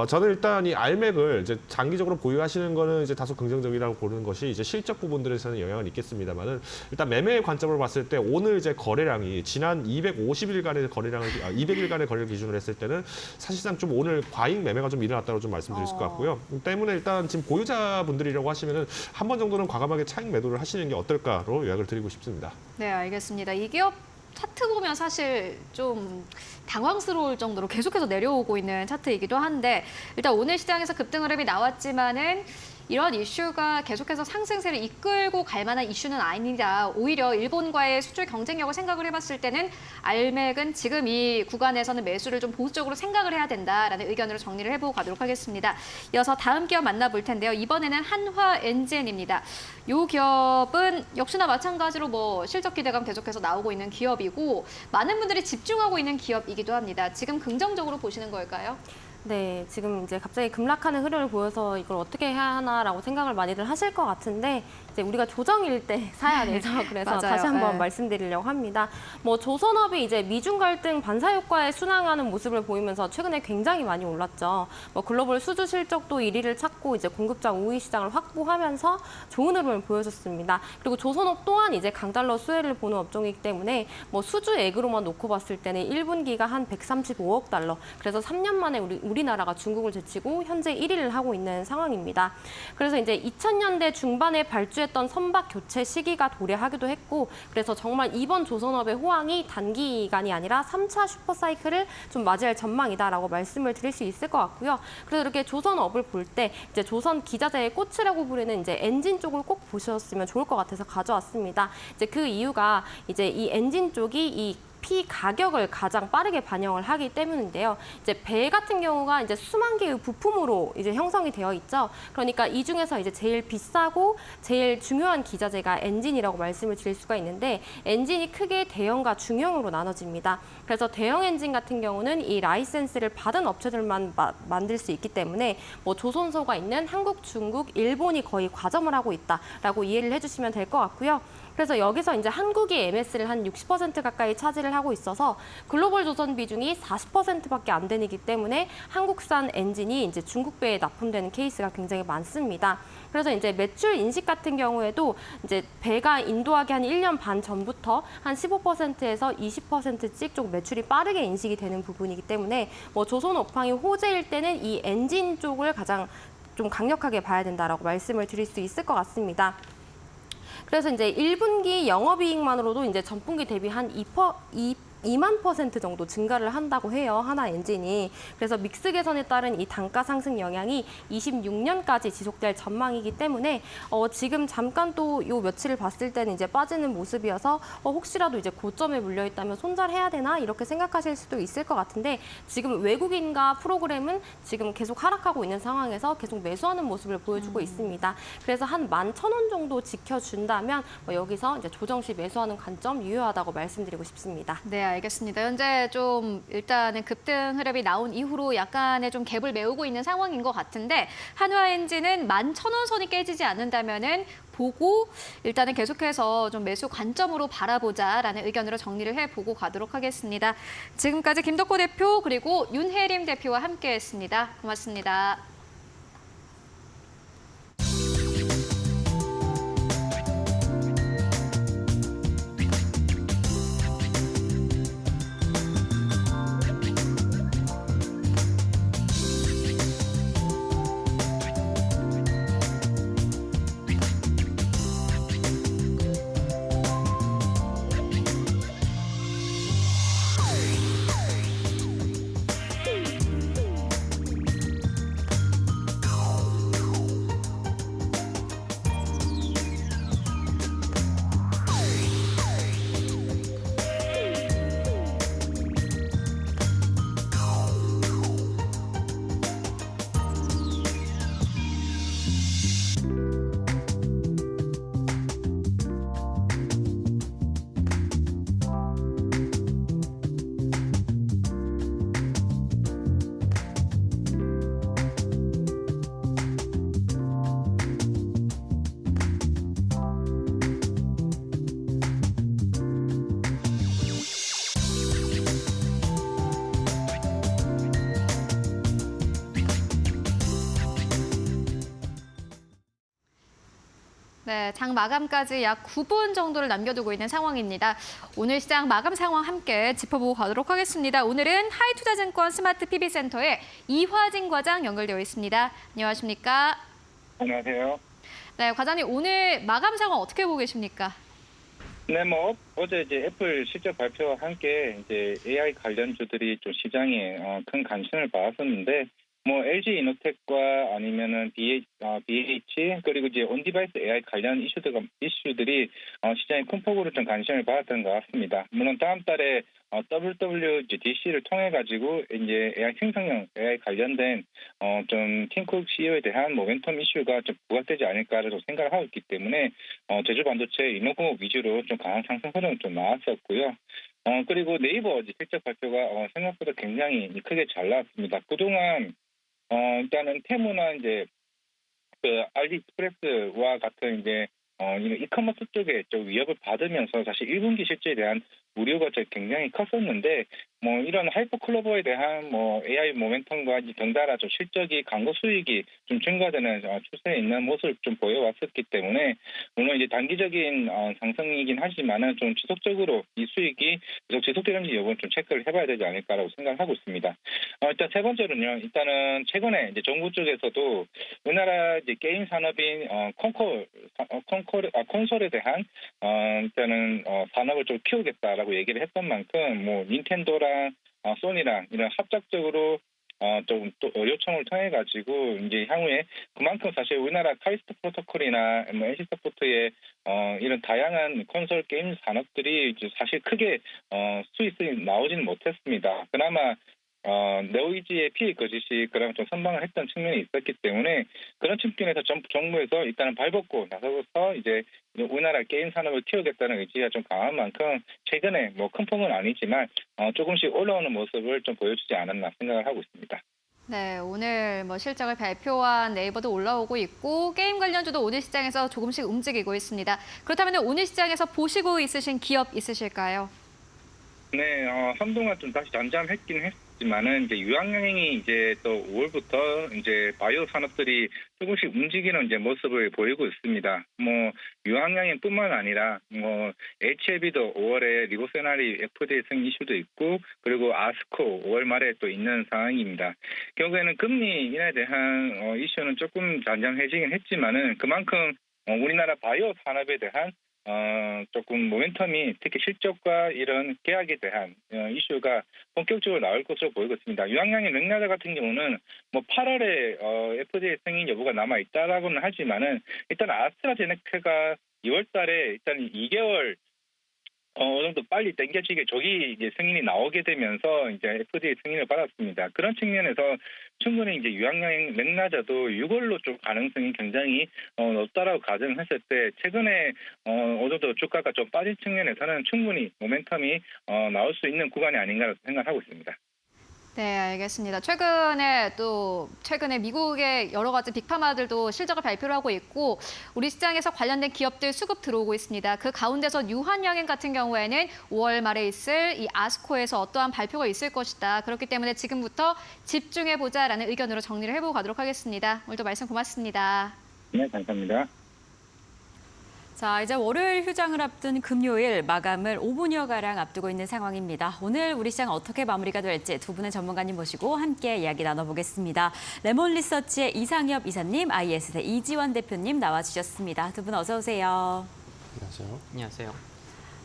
저는 일단 이 알맥을 이제 장기적으로 보유하시는 거는 이제 다소 긍정적이라고 보는 것이 이제 실적 부분들에서는 영향은 있겠습니다만은 일단 매매의 관점으로 봤을 때 오늘 이제 거래량이 지난 250일간의 거래량을 200일간의 거래를 기준으로 했을 때는 사실상 좀 오늘 과잉 매매가 좀 일어났다고 좀 말씀드릴 수 있을 것 같고요. 때문에 일단 지금 보유자분들이라고 하시면은 한 번 정도는 과감하게 차익 매도 하시는 게 어떨까로 요약을 드리고 싶습니다. 네, 알겠습니다. 이 기업 차트 보면 사실 좀 당황스러울 정도로 계속해서 내려오고 있는 차트이기도 한데 일단 오늘 시장에서 급등 흐름이 나왔지만은 이런 이슈가 계속해서 상승세를 이끌고 갈 만한 이슈는 아니다. 오히려 일본과의 수출 경쟁력을 생각을 해봤을 때는 알맥은 지금 이 구간에서는 매수를 좀 보수적으로 생각을 해야 된다라는 의견으로 정리를 해보고 가도록 하겠습니다. 이어서 다음 기업 만나볼 텐데요. 이번에는 한화엔진입니다. 이 기업은 역시나 마찬가지로 뭐 실적 기대감 계속해서 나오고 있는 기업이고 많은 분들이 집중하고 있는 기업이기도 합니다. 지금 긍정적으로 보시는 걸까요? 네, 지금 이제 갑자기 급락하는 흐름을 보여서 이걸 어떻게 해야 하나라고 생각을 많이들 하실 것 같은데 이제 우리가 조정일 때 사야 되죠. 그래서 맞아요. 다시 한번 네. 말씀드리려고 합니다. 뭐 조선업이 이제 미중 갈등 반사 효과에 순항하는 모습을 보이면서 최근에 굉장히 많이 올랐죠. 뭐 글로벌 수주 실적도 1위를 찾고 이제 공급장 우위 시장을 확보하면서 좋은 흐름을 보여줬습니다. 그리고 조선업 또한 이제 강달러 수혜를 보는 업종이기 때문에 뭐 수주액으로만 놓고 봤을 때는 1분기가 한 135억 달러. 그래서 3년 만에 우리나라가 중국을 제치고 현재 1위를 하고 있는 상황입니다. 그래서 이제 2000년대 중반에 발주했던 선박 교체 시기가 도래하기도 했고 그래서 정말 이번 조선업의 호황이 단기간이 아니라 3차 슈퍼사이클을 좀 맞이할 전망이다라고 말씀을 드릴 수 있을 것 같고요. 그래서 이렇게 조선업을 볼 때 이제 조선 기자재의 꽃이라고 부르는 이제 엔진 쪽을 꼭 보셨으면 좋을 것 같아서 가져왔습니다. 이제 그 이유가 이제 이 엔진 쪽이 이 피 가격을 가장 빠르게 반영을 하기 때문인데요. 이제 배 같은 경우가 이제 수만 개의 부품으로 이제 형성이 되어 있죠. 그러니까 이 중에서 이제 제일 비싸고 제일 중요한 기자재가 엔진이라고 말씀을 드릴 수가 있는데 엔진이 크게 대형과 중형으로 나눠집니다. 그래서 대형 엔진 같은 경우는 이 라이센스를 받은 업체들만 만들 수 있기 때문에 뭐 조선소가 있는 한국, 중국, 일본이 거의 과점을 하고 있다라고 이해를 해주시면 될 것 같고요. 그래서 여기서 이제 한국이 MS를 한 60% 가까이 차지를 하고 있어서 글로벌 조선 비중이 40%밖에 안 되기 때문에 한국산 엔진이 이제 중국배에 납품되는 케이스가 굉장히 많습니다. 그래서 이제 매출 인식 같은 경우에도 이제 배가 인도하기 한 1년 반 전부터 한 15%에서 20%씩 좀 매출이 빠르게 인식이 되는 부분이기 때문에 뭐 조선 업황이 호재일 때는 이 엔진 쪽을 가장 좀 강력하게 봐야 된다라고 말씀을 드릴 수 있을 것 같습니다. 그래서 이제 1분기 영업이익만으로도 이제 전분기 대비 한 2만 % 정도 증가를 한다고 해요. 하나 엔진이. 그래서 믹스 개선에 따른 이 단가 상승 영향이 26년까지 지속될 전망이기 때문에 지금 잠깐 또 요 며칠을 봤을 때는 이제 빠지는 모습이어서 혹시라도 이제 고점에 물려 있다면 손절해야 되나 이렇게 생각하실 수도 있을 것 같은데 지금 외국인과 프로그램은 지금 계속 하락하고 있는 상황에서 계속 매수하는 모습을 보여주고 있습니다. 그래서 한 11,000원 정도 지켜준다면 여기서 이제 조정 시 매수하는 관점 유효하다고 말씀드리고 싶습니다. 네, 알겠습니다. 현재 좀 일단은 급등 흐름이 나온 이후로 약간의 좀 갭을 메우고 있는 상황인 것 같은데 한화엔진은 11,000원 선이 깨지지 않는다면은 보고 일단은 계속해서 좀 매수 관점으로 바라보자라는 의견으로 정리를 해보고 가도록 하겠습니다. 지금까지 김덕호 대표 그리고 윤혜림 대표와 함께했습니다. 고맙습니다. 네, 장 마감까지 약 9분 정도를 남겨두고 있는 상황입니다. 오늘 시장 마감 상황 함께 짚어보고 가도록 하겠습니다. 오늘은 하이투자증권 스마트 PB센터의 이화진 과장 연결되어 있습니다. 안녕하십니까? 안녕하세요. 네, 과장님 오늘 마감 상황 어떻게 보고 계십니까? 네, 어제 이제 애플 실적 발표와 함께 이제 AI 관련주들이 좀 시장에 큰 관심을 받았었는데, LG 이노텍과 아니면은 BH 그리고 이제 온디바이스 AI 관련 이슈들이 시장에 큰 폭으로 좀 관심을 받았던 것 같습니다. 물론 다음 달에 WWDC를 통해 가지고 이제 AI 생성형 AI 관련된 좀 팀쿡 CEO에 대한 모멘텀 이슈가 좀 부각되지 않을까라고 생각을 하고 있기 때문에 제조 반도체 인노공업 위주로 좀 강한 상승 흐름이 좀 나왔었고요. 그리고 네이버 실적 발표가 생각보다 굉장히 크게 잘 나왔습니다. 그동안 일단은 테무나 이제 그 알리익스프레스와 같은 이제 이커머스 쪽에 좀 위협을 받으면서 사실 1분기 실적에 대한 우려가 굉장히 컸었는데 이런 하이퍼클로버에 대한 AI 모멘텀과 덩달아 좀 실적이 광고 수익이 좀 증가되는 추세에 있는 모습을 좀 보여왔었기 때문에 물론 이제 단기적인 상승이긴 하지만은 좀 지속적으로 이 수익이 계속 지속되는지 여부는 좀 체크를 해봐야 되지 않을까라고 생각을 하고 있습니다. 일단 세 번째로는요. 일단은 최근에 이제 정부 쪽에서도 우리나라 이제 게임 산업인 콘솔에 대한 일단은 산업을 좀 키우겠다라고 얘기를 했던 만큼 닌텐도랑 소니랑 이런 합작적으로 좀 또 요청을 통해 가지고 이제 향후에 그만큼 사실 우리나라 카이스트 프로토콜이나 NC 소프트의 이런 다양한 콘솔 게임 산업들이 이제 사실 크게 수익이 나오지는 못했습니다. 그나마 네오이지의 피해 거짓이 그럼 좀 선방을 했던 측면이 있었기 때문에 그런 측면에서 정부에서 일단은 발벗고 나서서 이제 우리나라 게임 산업을 키우겠다는 의지가 좀 강한 만큼 최근에 큰 폭은 아니지만 조금씩 올라오는 모습을 좀 보여주지 않았나 생각을 하고 있습니다. 네, 오늘 실적을 발표한 네이버도 올라오고 있고 게임 관련주도 오늘 시장에서 조금씩 움직이고 있습니다. 그렇다면 오늘 시장에서 보시고 있으신 기업 있으실까요? 네, 한동안 좀 다시 잠잠했긴 했지만은 이제 유황양행이 이제 또 5월부터 이제 바이오 산업들이 조금씩 움직이는 이제 모습을 보이고 있습니다. 유황양행뿐만 아니라 HLB도 5월에 리보세나리 FDA 승인 이슈도 있고 그리고 아스코 5월 말에 또 있는 상황입니다. 결국에는 금리 인하에 대한 이슈는 조금 잠잠해지긴 했지만은 그만큼 우리나라 바이오 산업에 대한 조금 모멘텀이 특히 실적과 이런 계약에 대한 이슈가 본격적으로 나올 것으로 보이고 있습니다. 유황양의 맥라자 같은 경우는 뭐 8월에 FDA 승인 여부가 남아 있다라고는 하지만은 일단 아스트라제네카가 2월달에 일단 2개월 어느 정도 빨리 당겨지게 조기 이제 승인이 나오게 되면서 이제 FDA 승인을 받았습니다. 그런 측면에서 충분히 이제 유황양 맥라자도 6월로 좀 가능성이 굉장히 높다라고 가정했을 때 최근에 어느 정도 주가가 좀 빠진 측면에서는 충분히 모멘텀이 나올 수 있는 구간이 아닌가 생각하고 있습니다. 네, 알겠습니다. 최근에 미국의 여러 가지 빅파마들도 실적을 발표를 하고 있고 우리 시장에서 관련된 기업들 수급 들어오고 있습니다. 그 가운데서 유한양행 같은 경우에는 5월 말에 있을 이 아스코에서 어떠한 발표가 있을 것이다. 그렇기 때문에 지금부터 집중해보자라는 의견으로 정리를 해보고 가도록 하겠습니다. 오늘도 말씀 고맙습니다. 네, 감사합니다. 자, 이제 월요일 휴장을 앞둔 금요일 마감을 5분여가량 앞두고 있는 상황입니다. 오늘 우리 시장 어떻게 마무리가 될지 두 분의 전문가님 모시고 함께 이야기 나눠보겠습니다. 레몬리서치의 이상엽 이사님, IS의 이지원 대표님 나와주셨습니다. 두 분 어서 오세요. 안녕하세요. 안녕하세요.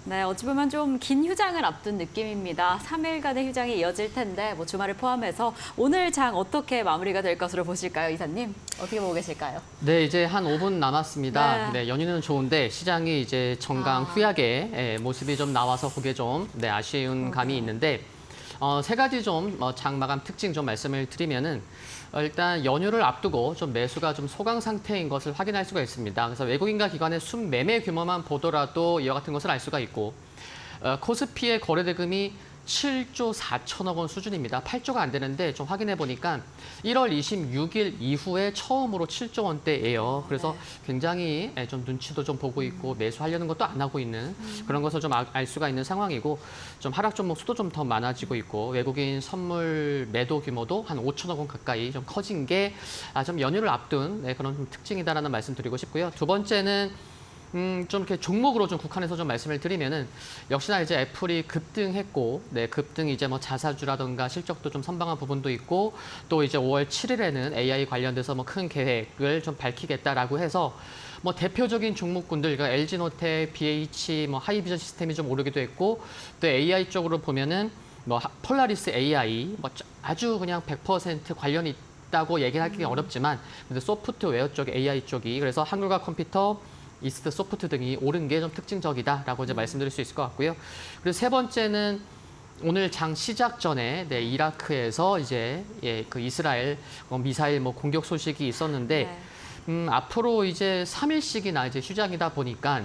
네, 어찌 보면 좀 긴 휴장을 앞둔 느낌입니다. 3일간의 휴장이 이어질 텐데 뭐 주말을 포함해서 오늘 장 어떻게 마무리가 될 것으로 보실까요, 이사님? 어떻게 보고 계실까요? 네, 이제 한 5분 남았습니다. 네. 네, 연휴는 좋은데 시장이 이제 정강 후약의 모습이 좀 나와서 그게 좀 아쉬운 감이 있는데 세 가지 좀 장 마감 특징 좀 말씀을 드리면은 일단 연휴를 앞두고 좀 매수가 좀 소강 상태인 것을 확인할 수가 있습니다. 그래서 외국인과 기관의 순매매 규모만 보더라도 이와 같은 것을 알 수가 있고 코스피의 거래 대금이 7조 4천억 원 수준입니다. 8조가 안 되는데 좀 확인해 보니까 1월 26일 이후에 처음으로 7조 원대예요. 그래서 굉장히 좀 눈치도 좀 보고 있고 매수하려는 것도 안 하고 있는 그런 것을 좀 알 수가 있는 상황이고 좀 하락 종목 수도 좀 더 많아지고 있고 외국인 선물 매도 규모도 한 5천억 원 가까이 좀 커진 게 좀 연휴를 앞둔 그런 좀 특징이다라는 말씀 드리고 싶고요. 두 번째는 좀 이렇게 종목으로 좀 국한해서 좀 말씀을 드리면은 역시나 이제 애플이 급등했고, 급등 이제 뭐 자사주라든가 실적도 좀 선방한 부분도 있고, 또 이제 5월 7일에는 AI 관련돼서 뭐 큰 계획을 좀 밝히겠다라고 해서 뭐 대표적인 종목군들, 그러니까 LG노텍, BH, 뭐 하이비전 시스템이 좀 오르기도 했고, 또 AI 쪽으로 보면은 뭐 폴라리스 AI, 뭐 아주 그냥 100% 관련이 있다고 얘기하기 어렵지만, 근데 소프트웨어 쪽 AI 쪽이 그래서 한글과 컴퓨터 이스트 소프트 등이 오른 게 좀 특징적이다라고 이제 말씀드릴 수 있을 것 같고요. 그리고 세 번째는 오늘 장 시작 전에 이라크에서 이제 그 이스라엘 미사일 뭐 공격 소식이 있었는데 앞으로 이제 3일씩이나 이제 휴장이다 보니까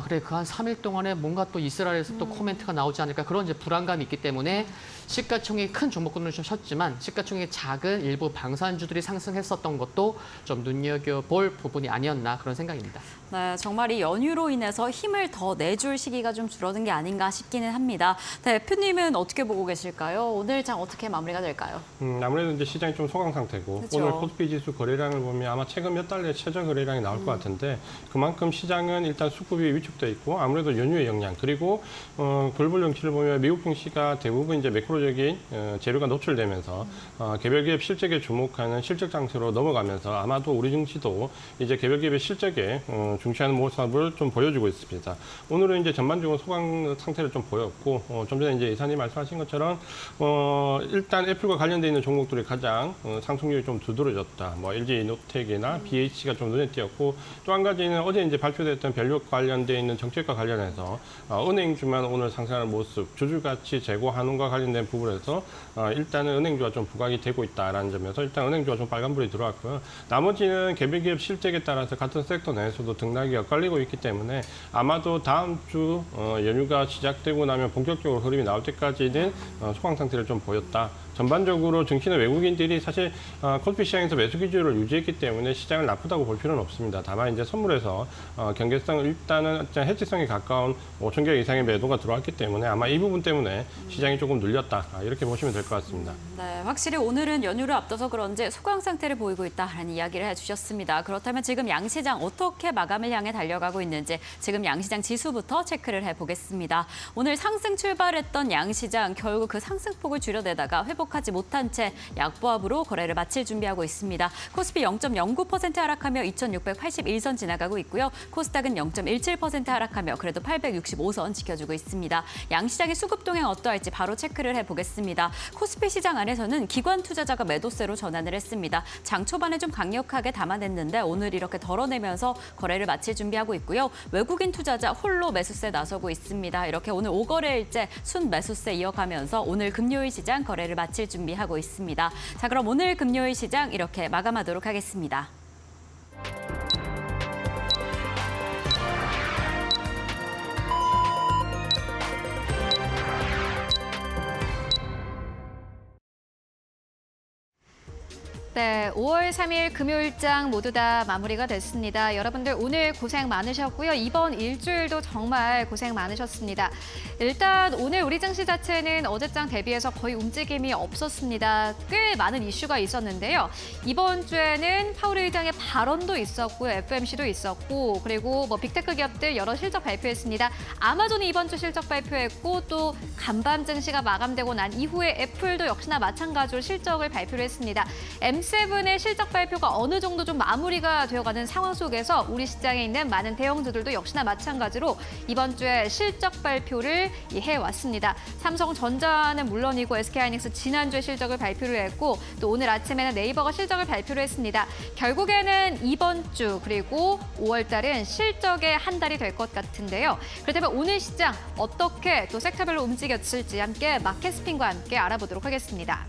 그래 그 한 3일 동안에 뭔가 또 이스라엘에서 또 코멘트가 나오지 않을까 그런 이제 불안감이 있기 때문에 시가총액 큰 종목군을 좀 쉬었지만 시가총액 작은 일부 방산주들이 상승했었던 것도 좀 눈여겨볼 부분이 아니었나 그런 생각입니다. 네, 정말 이 연휴로 인해서 힘을 더 내줄 시기가 좀 줄어든 게 아닌가 싶기는 합니다. 대표님은 어떻게 보고 계실까요? 오늘 장 어떻게 마무리가 될까요? 아무래도 이제 시장이 좀 소강 상태고 그렇죠. 오늘 코스피 지수 거래량을 보면 아마 최근 몇 달 내 최저 거래량이 나올 것 같은데 그만큼 시장은 일단 수급이 위축돼 있고 아무래도 연휴의 영향 그리고 글로벌 정치를 보면 미국 증시가 대부분 이제 매크로적인 재료가 노출되면서 개별 기업 실적에 주목하는 실적 장세로 넘어가면서 아마도 우리 증시도 이제 개별 기업의 실적에 중시하는 모습을 좀 보여주고 있습니다. 오늘은 이제 전반적으로 소강 상태를 좀 보였고 좀 전에 이제 이사님 말씀하신 것처럼 일단 애플과 관련돼 있는 종목들이 가장 상승률이 좀 두드러졌다. 뭐 LG 노텍이나 BH가 좀 눈에 띄었고 또 한 가지는 어제 이제 발표됐던 밸류업 관련돼 있는 정책과 관련해서 은행주만 오늘 상승하는 모습, 주주가치 재고 한원과 관련된 부분에서 일단은 은행주가 좀 부각이 되고 있다라는 점에서 일단 은행주가 좀 빨간불이 들어왔고요. 나머지는 개별 기업 실적에 따라서 같은 섹터 내에서도 등락이 엇갈리고 있기 때문에 아마도 다음 주 연휴가 시작되고 나면 본격적으로 흐름이 나올 때까지는 소강 상태를 좀 보였다. 전반적으로 증시는 외국인들이 사실 코스피 시장에서 매수 기조를 유지했기 때문에 시장을 나쁘다고 볼 필요는 없습니다. 다만 이제 선물에서 경계성 일단은 해지성에 가까운 5천 개 이상의 매도가 들어왔기 때문에 아마 이 부분 때문에 시장이 조금 눌렸다 이렇게 보시면 될 것 같습니다. 네, 확실히 오늘은 연휴를 앞둬서 그런지 소강 상태를 보이고 있다라는 이야기를 해주셨습니다. 그렇다면 지금 양시장 어떻게 마감을 향해 달려가고 있는지 지금 양시장 지수부터 체크를 해보겠습니다. 오늘 상승 출발했던 양시장 결국 그 상승폭을 줄여내다가 회복 회복하지 못한 채 약보합으로 거래를 마칠 준비하고 있습니다. 코스피 0.09% 하락하며 2,681선 지나가고 있고요. 코스닥은 0.17% 하락하며 그래도 865선 지켜주고 있습니다. 양시장의 수급 동향 어떠할지 바로 체크를 해보겠습니다. 코스피 시장 안에서는 기관 투자자가 매도세로 전환을 했습니다. 장 초반에 좀 강력하게 담아냈는데 오늘 이렇게 덜어내면서 거래를 마칠 준비하고 있고요. 외국인 투자자 홀로 매수세 나서고 있습니다. 이렇게 오늘 5거래일째 순 매수세 이어가면서 오늘 금요일 시장 거래를 마칠 준비하고 있습니다. 자, 그럼 오늘 금요일 시장 이렇게 마감하도록 하겠습니다. 네, 5월 3일 금요일장 모두 다 마무리가 됐습니다. 여러분들 오늘 고생 많으셨고요. 이번 일주일도 정말 고생 많으셨습니다. 일단 오늘 우리 증시 자체는 어제장 대비해서 거의 움직임이 없었습니다. 꽤 많은 이슈가 있었는데요. 이번 주에는 파월 의장의 발언도 있었고요. FOMC도 있었고 그리고 빅테크 기업들 여러 실적 발표했습니다. 아마존이 이번 주 실적 발표했고 또 간밤 증시가 마감되고 난 이후에 애플도 역시나 마찬가지로 실적을 발표를 했습니다. M7의 실적 발표가 어느 정도 좀 마무리가 되어가는 상황 속에서 우리 시장에 있는 많은 대형주들도 역시나 마찬가지로 이번 주에 실적 발표를 해왔습니다. 삼성전자는 물론이고 SK하이닉스 지난주에 실적을 발표를 했고 또 오늘 아침에는 네이버가 실적을 발표를 했습니다. 결국에는 이번 주 그리고 5월 달은 실적의 한 달이 될 것 같은데요. 그렇다면 오늘 시장 어떻게 또 섹터별로 움직였을지 함께 마켓 스핀과 함께 알아보도록 하겠습니다.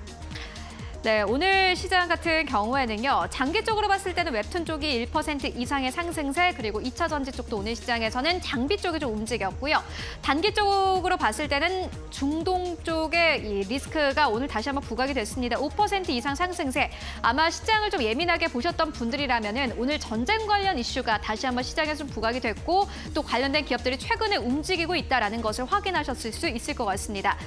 네, 오늘 시장 같은 경우에는요. 장기 쪽으로 봤을 때는 웹툰 쪽이 1% 이상의 상승세 그리고 2차 전지 쪽도 오늘 시장에서는 장비 쪽이 좀 움직였고요. 단기 쪽으로 봤을 때는 중동 쪽의 이 리스크가 오늘 다시 한번 부각이 됐습니다. 5% 이상 상승세. 아마 시장을 좀 예민하게 보셨던 분들이라면은 오늘 전쟁 관련 이슈가 다시 한번 시장에서 좀 부각이 됐고 또 관련된 기업들이 최근에 움직이고 있다라는 것을 확인하셨을 수 있을 것 같습니다.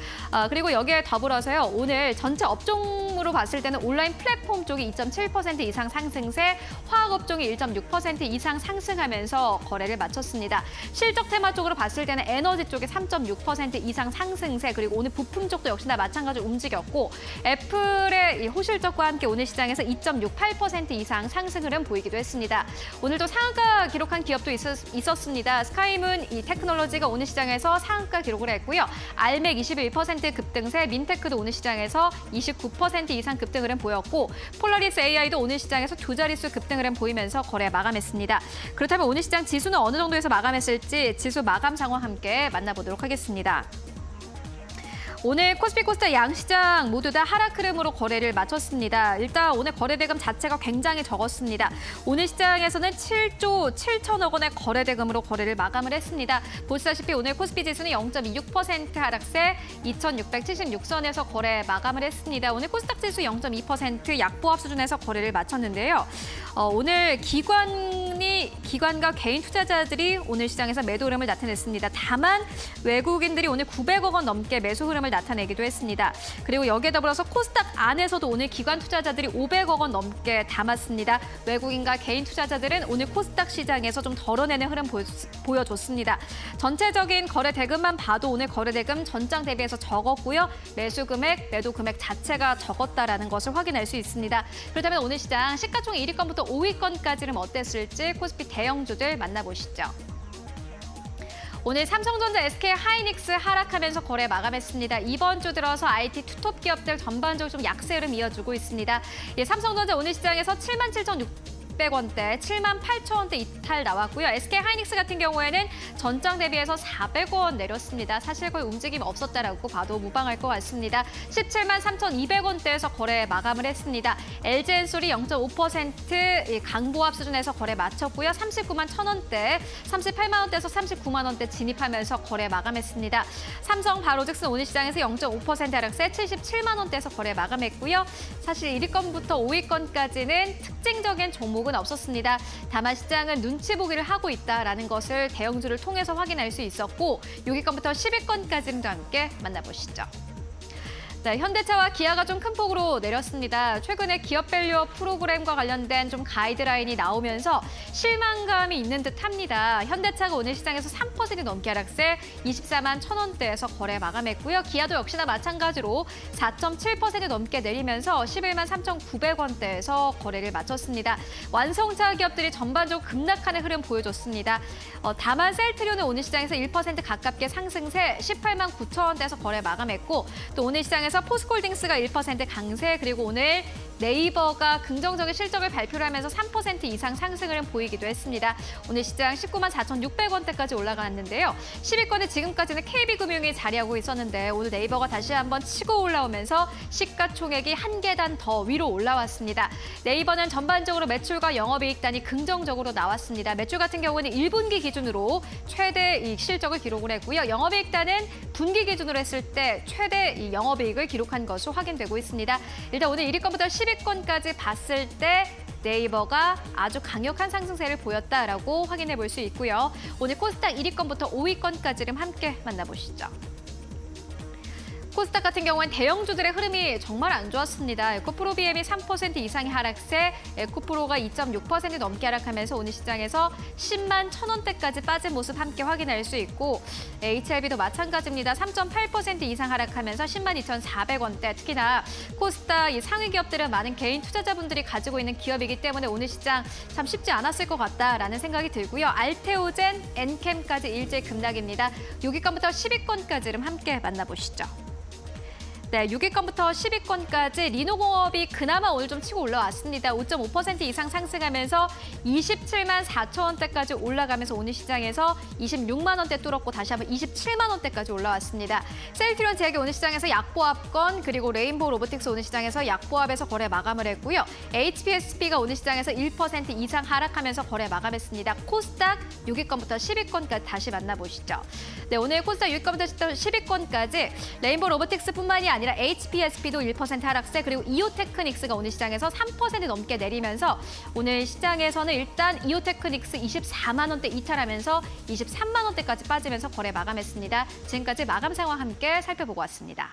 그리고 여기에 더불어서요. 오늘 전체 업종으로 봤을 때는 온라인 플랫폼 쪽이 2.7% 이상 상승세, 화학업종이 1.6% 이상 상승하면서 거래를 마쳤습니다. 실적 테마 쪽으로 봤을 때는 에너지 쪽이 3.6% 이상 상승세, 그리고 오늘 부품 쪽도 역시나 마찬가지로 움직였고 애플의 이 호실적과 함께 오늘 시장에서 2.68% 이상 상승 흐름 보이기도 했습니다. 오늘도 상한가 기록한 기업도 있었습니다. 스카이문 이 테크놀로지가 오늘 시장에서 상한가 기록을 했고요. 알맥 21% 급등세, 민테크도 오늘 시장에서 29% 이상 급등 흐름 보였고 폴라리스 AI도 오늘 시장에서 두 자릿수 급등 흐름 보이면서 거래 마감했습니다. 그렇다면 오늘 시장 지수는 어느 정도에서 마감했을지 지수 마감 상황 함께 만나보도록 하겠습니다. 오늘 코스피 코스닥 양시장 모두 다 하락 흐름으로 거래를 마쳤습니다. 일단 오늘 거래대금 자체가 굉장히 적었습니다. 오늘 시장에서는 7조 7천억 원의 거래대금으로 거래를 마감을 했습니다. 보시다시피 오늘 코스피 지수는 0.26% 하락세 2,676선에서 거래 마감을 했습니다. 오늘 코스닥 지수 0.2% 약보합 수준에서 거래를 마쳤는데요. 오늘 기관과 개인 투자자들이 오늘 시장에서 매도 흐름을 나타냈습니다. 다만 외국인들이 오늘 900억 원 넘게 매수 흐름을 나타내기도 했습니다. 그리고 여기에 더불어서 코스닥 안에서도 오늘 기관 투자자들이 500억 원 넘게 담았습니다. 외국인과 개인 투자자들은 오늘 코스닥 시장에서 좀 덜어내는 흐름 보여줬습니다. 전체적인 거래 대금만 봐도 오늘 거래 대금 전장 대비해서 적었고요. 매수 금액, 매도 금액 자체가 적었다라는 것을 확인할 수 있습니다. 그렇다면 오늘 시장 시가총액 1위권부터 5위권까지는 어땠을지 코스피 대형주들 만나보시죠. 오늘 삼성전자, SK하이닉스 하락하면서 거래 마감했습니다. 이번 주 들어서 IT 투톱 기업들 전반적으로 좀 약세 흐름 이어주고 있습니다. 삼성전자 오늘 시장에서 77,600원대, 78,000원대 이탈 나왔고요. SK하이닉스 같은 경우에는 전장 대비해서 400원 내렸습니다. 사실 거의 움직임 없었다라고 봐도 무방할 것 같습니다. 173,200원대에서 거래 마감을 했습니다. LG엔솔이 0.5% 강보합 수준에서 거래 마쳤고요. 391,000원대, 38만 원대에서 39만 원대 진입하면서 거래 마감했습니다. 삼성 바로직스는 오늘 시장에서 0.5% 하락세 77만 원대에서 거래 마감했고요. 사실 1위권부터 5위권까지는 특징적인 종목은 없었습니다. 다만 시장은 눈치 보기를 하고 있다라는 것을 대형주를 통해서 확인할 수 있었고 6위권부터 10위권까지도 함께 만나보시죠. 네, 현대차와 기아가 좀 큰 폭으로 내렸습니다. 최근에 기업밸류 프로그램과 관련된 좀 가이드라인이 나오면서 실망감이 있는 듯합니다. 현대차가 오늘 시장에서 3% 넘게 하락세 24만 1,000원대에서 거래 마감했고요. 기아도 역시나 마찬가지로 4.7% 넘게 내리면서 11만 3,900원대에서 거래를 마쳤습니다. 완성차 기업들이 전반적으로 급락하는 흐름 보여줬습니다. 다만 셀트리온은 오늘 시장에서 1% 가깝게 상승세 18만 9,000원대에서 거래 마감했고 또 오늘 시장에서 포스코홀딩스가 1% 강세 그리고 오늘 네이버가 긍정적인 실적을 발표를 하면서 3% 이상 상승을 보이기도 했습니다. 오늘 시장 19만 4,600원대까지 올라갔는데요. 10위권에 지금까지는 KB금융이 자리하고 있었는데 오늘 네이버가 다시 한번 치고 올라오면서 시가총액이 한 계단 더 위로 올라왔습니다. 네이버는 전반적으로 매출과 영업이익단이 긍정적으로 나왔습니다. 매출 같은 경우는 1분기 기준으로 최대 이익 실적을 기록을 했고요. 영업이익단은 분기 기준으로 했을 때 최대 이 영업이익을 기록한 것으로 확인되고 있습니다. 일단 오늘 1위권부터 10위권까지 봤을 때 네이버가 아주 강력한 상승세를 보였다라고 확인해 볼 수 있고요. 오늘 코스닥 1위권부터 5위권까지를 함께 만나보시죠. 코스닥 같은 경우는 대형주들의 흐름이 정말 안 좋았습니다. 에코프로 BM이 3% 이상의 하락세, 에코프로가 2.6% 넘게 하락하면서 오늘 시장에서 10만 1,000원대까지 빠진 모습 함께 확인할 수 있고 HLB도 마찬가지입니다. 3.8% 이상 하락하면서 10만 2,400원대. 특히나 코스닥 이 상위 기업들은 많은 개인 투자자분들이 가지고 있는 기업이기 때문에 오늘 시장 참 쉽지 않았을 것 같다라는 생각이 들고요. 알테오젠, 엔캠까지 일제 급락입니다. 6위권부터 10위권까지를 함께 만나보시죠. 네, 6위권부터 10위권까지 리노공업이 그나마 오늘 좀 치고 올라왔습니다. 5.5% 이상 상승하면서 27만 4천원대까지 올라가면서 오늘 시장에서 26만 원대 뚫었고 다시 한번 27만 원대까지 올라왔습니다. 셀트리온 제약이 오늘 시장에서 약보합권 그리고 레인보우 로보틱스 오늘 시장에서 약보합에서 거래 마감을 했고요. HPSP가 오늘 시장에서 1% 이상 하락하면서 거래 마감했습니다. 코스닥 6위권부터 10위권까지 다시 만나보시죠. 네, 오늘 코스닥 6위권부터 10위권까지 레인보우 로보틱스뿐만이 아니라 HPSP도 1% 하락세 그리고 이오테크닉스가 오늘 시장에서 3% 넘게 내리면서 오늘 시장에서는 일단 이오테크닉스 24만 원대 이탈하면서 23만 원대까지 빠지면서 거래 마감했습니다. 지금까지 마감 상황 함께 살펴보고 왔습니다.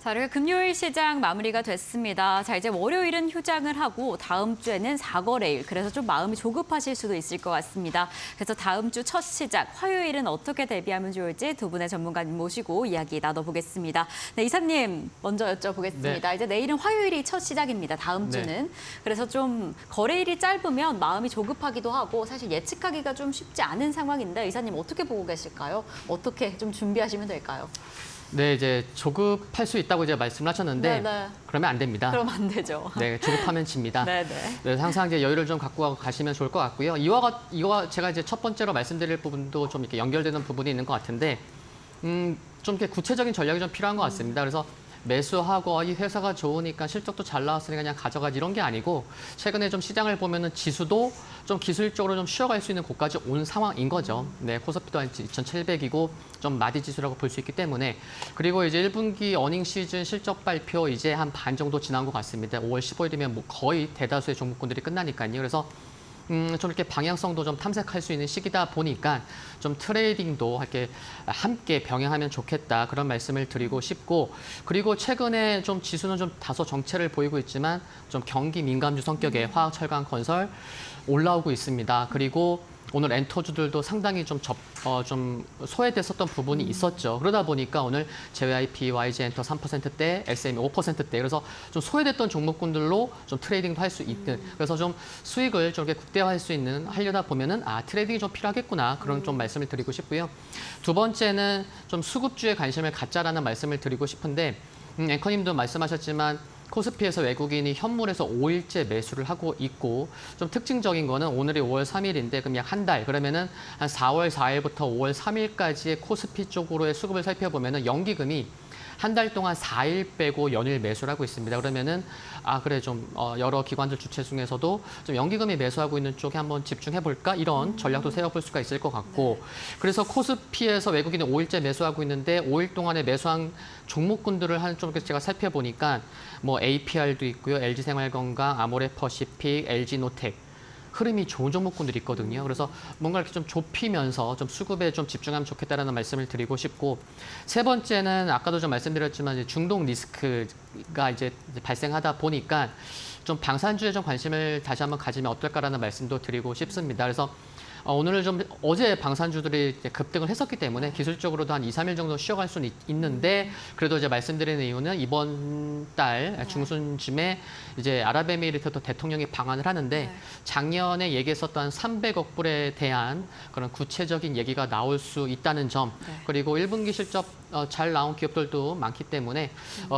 자, 이렇게 금요일 시장 마무리가 됐습니다. 자, 이제 월요일은 휴장을 하고 다음 주에는 사거래일. 그래서 좀 마음이 조급하실 수도 있을 것 같습니다. 그래서 다음 주 첫 시작, 화요일은 어떻게 대비하면 좋을지 두 분의 전문가님 모시고 이야기 나눠보겠습니다. 네, 이사님 먼저 여쭤보겠습니다. 네. 이제 내일은 화요일이 첫 시작입니다. 다음 주는. 네. 그래서 좀 거래일이 짧으면 마음이 조급하기도 하고 사실 예측하기가 좀 쉽지 않은 상황인데 이사님 어떻게 보고 계실까요? 어떻게 좀 준비하시면 될까요? 네, 이제 조급할 수 있다고 이제 말씀을 하셨는데 네. 그러면 안 됩니다. 그럼 안 되죠. 네, 조급하면 집니다. 네. 네, 항상 이제 여유를 좀 갖고 가시면 좋을 것 같고요. 이와 제가 이제 첫 번째로 말씀드릴 부분도 좀 이렇게 연결되는 부분이 있는 것 같은데, 좀 이렇게 구체적인 전략이 좀 필요한 것 같습니다. 그래서 매수하고 이 회사가 좋으니까 실적도 잘 나왔으니까 그냥 가져가지 이런 게 아니고 최근에 좀 시장을 보면은 지수도 좀 기술적으로 좀 쉬어갈 수 있는 곳까지 온 상황인 거죠. 네, 코스피도 한 2,700이고 좀 마디 지수라고 볼 수 있기 때문에 그리고 이제 1분기 어닝 시즌 실적 발표 이제 한 반 정도 지난 것 같습니다. 5월 15일이면 뭐 거의 대다수의 종목군들이 끝나니까요. 그래서 좀 이렇게 방향성도 좀 탐색할 수 있는 시기다 보니까 좀 트레이딩도 이렇게 함께 병행하면 좋겠다 그런 말씀을 드리고 싶고 그리고 최근에 좀 지수는 좀 다소 정체를 보이고 있지만 좀 경기 민감주 성격의 화학, 철강, 건설 올라오고 있습니다. 그리고 오늘 엔터주들도 상당히 좀 소외됐었던 부분이 있었죠. 그러다 보니까 오늘 JYP, YG엔터 3%대, SME 5%대 그래서 좀 소외됐던 종목군들로 좀 트레이딩도 할 수 있는 그래서 좀 수익을 좀 이렇게 극대화할 수 있는 하려다 보면은 트레이딩이 좀 필요하겠구나 그런 좀 말씀을 드리고 싶고요. 두 번째는 좀 수급주에 관심을 갖자라는 말씀을 드리고 싶은데 앵커님도 말씀하셨지만 코스피에서 외국인이 현물에서 5일째 매수를 하고 있고 좀 특징적인 거는 오늘이 5월 3일인데 그럼 약 한 달 그러면은 한 4월 4일부터 5월 3일까지의 코스피 쪽으로의 수급을 살펴보면은 연기금이 한 달 동안 4일 빼고 연일 매수를 하고 있습니다. 그러면은 그래 좀 여러 기관들 주체 중에서도 좀 연기금이 매수하고 있는 쪽에 한번 집중해 볼까 이런 전략도 세워볼 수가 있을 것 같고 그래서 코스피에서 외국인이 5일째 매수하고 있는데 5일 동안에 매수한 종목군들을 한 좀 제가 살펴보니까 뭐 APR도 있고요, LG생활건강, 아모레퍼시픽, LG노텍 흐름이 좋은 종목군들이 있거든요. 그래서 뭔가 이렇게 좀 좁히면서 좀 수급에 좀 집중하면 좋겠다라는 말씀을 드리고 싶고, 세 번째는 아까도 좀 말씀드렸지만 이제 중동 리스크가 이제 발생하다 보니까 좀 방산주에 좀 관심을 다시 한번 가지면 어떨까라는 말씀도 드리고 싶습니다. 그래서 오늘 좀 어제 방산주들이 이제 급등을 했었기 때문에 기술적으로도 한 2, 3일 정도 쉬어갈 수는 있는데, 그래도 이제 말씀드리는 이유는 이번 달 중순쯤에 이제 아랍에미리트도 대통령이 방한을 하는데 작년에 얘기했었던 300억 불에 대한 그런 구체적인 얘기가 나올 수 있다는 점, 그리고 1분기 실적 잘 나온 기업들도 많기 때문에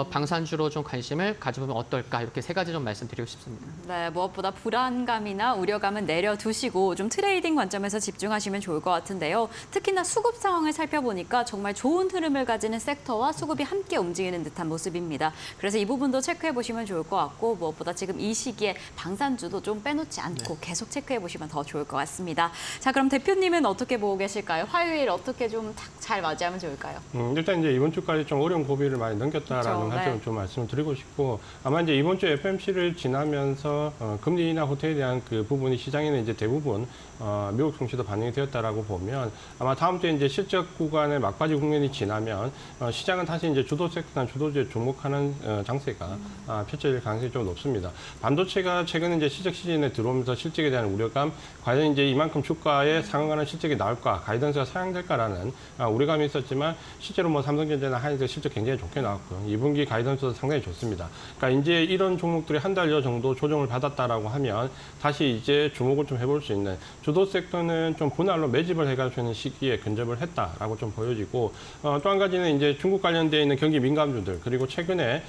방산주로 좀 관심을 가져보면 어떨까, 이렇게 세 가지 좀 말씀드리고 싶습니다. 네, 무엇보다 불안감이나 우려감은 내려두시고 좀 트레이딩 관점에서 집중하시면 좋을 것 같은데요. 특히나 수급 상황을 살펴보니까 정말 좋은 흐름을 가지는 섹터와 수급이 함께 움직이는 듯한 모습입니다. 그래서 이 부분도 체크해 보시면 좋을 것 같고, 무엇보다 지금 이 시기에 방산주도 좀 빼놓지 않고 계속 체크해 보시면 더 좋을 것 같습니다. 자, 그럼 대표님은 어떻게 보고 계실까요? 화요일 어떻게 좀 잘 맞이하면 좋을까요? 일단 이제 이번 주까지 좀 어려운 고비를 많이 넘겼다라는 그렇죠. 관점을 좀 말씀을 드리고 싶고, 아마 이제 이번 주 FOMC를 지나면서 금리나 호텔에 대한 그 부분이 시장에는 이제 대부분 미국 증시도 반영이 되었다라고 보면, 아마 다음 주에 이제 실적 구간의 막바지 국면이 지나면 시장은 다시 이제 주도 섹터나 주도주에 주목하는 장세가 펼쳐질 가능성이 좀 높습니다. 반도체가 최근 이제 실적 시즌에 들어오면서 실적에 대한 우려감, 과연 이제 이만큼 주가에 상응하는 실적이 나올까, 가이던스가 상향될까라는 우려감이 있었지만, 실제로 뭐 삼성전자나 하이닉스 실적 굉장히 좋게 나왔고요. 2분기 가이던스도 상당히 좋습니다. 그러니까 이제 이런 종목들이 한 달여 정도 조정을 받았다라고 하면 다시 이제 주목을 좀 해볼 수 있는, 주도 섹터는 좀 분할로 매집을 해갈 수 있는 시기에 근접을 했다라고 좀 보여지고, 또 한 가지는 이제 중국 관련되어 있는 경기 민감주들, 그리고 최근에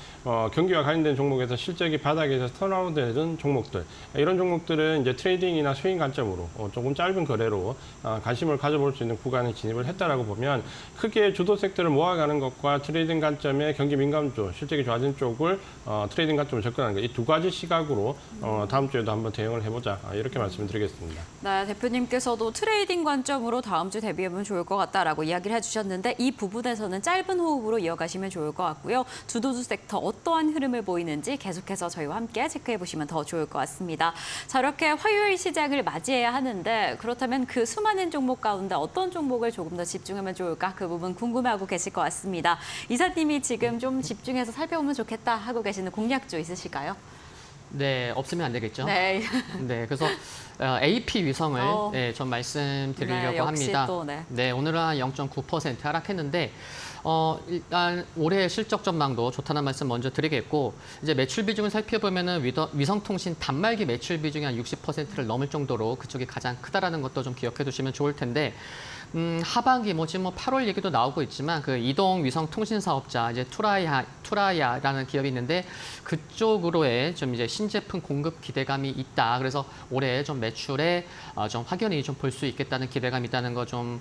경기와 관련된 종목에서 실적이 바닥에서 턴아웃되는 종목들, 이런 종목들은 이제 트레이딩이나 스윙 관점으로 조금 짧은 거래로 관심을 가져볼 수 있는 구간에 진입을 했다라고 보면, 크게 주도 섹터를 모아가는 것과 트레이딩 관점의 경기 민감주, 실적이 좋아진 쪽을 트레이딩 관점으로 접근하는 것, 이 두 가지 시각으로 다음 주에도 한번 대응을 해보자, 이렇게 말씀드리겠습니다. 네, 대표님께서도 트레이딩 관점으로 다음 주 대비하면 좋을 것 같다라고 이야기를 해주셨는데, 이 부분에서는 짧은 호흡으로 이어가시면 좋을 것 같고요. 주도주 섹터 어떠한 흐름을 보이는지 계속해서 저희와 함께 체크해 보시면 더 좋을 것 같습니다. 자, 이렇게 화요일 시장을 맞이해야 하는데, 그렇다면 그 수많은 종목 가운데 어떤 종목을 조금 더 집중하면 좋을까, 그 부분 궁금해하고 계실 것 같습니다. 이사님이 지금 좀 집중해서 살펴보면 좋겠다 하고 계시는 공략주 있으실까요? 네, 없으면 안 되겠죠. 네. 네, 그래서 AP 위성을 좀 말씀드리려고 네, 역시 합니다. 또, 네. 네, 오늘은 한 0.9% 하락했는데, 일단 올해 실적 전망도 좋다는 말씀 먼저 드리겠고, 이제 매출 비중을 살펴보면은 위성통신 단말기 매출 비중이 한 60%를 넘을 정도로 그쪽이 가장 크다라는 것도 좀 기억해 두시면 좋을 텐데, 하반기 지금 8월 얘기도 나오고 있지만, 그 이동 위성 통신 사업자 이제 투라야라는 기업이 있는데, 그쪽으로의 좀 이제 신제품 공급 기대감이 있다. 그래서 올해 좀 매출에 좀 확연히 좀 볼 수 있겠다는 기대감이 있다는 거 좀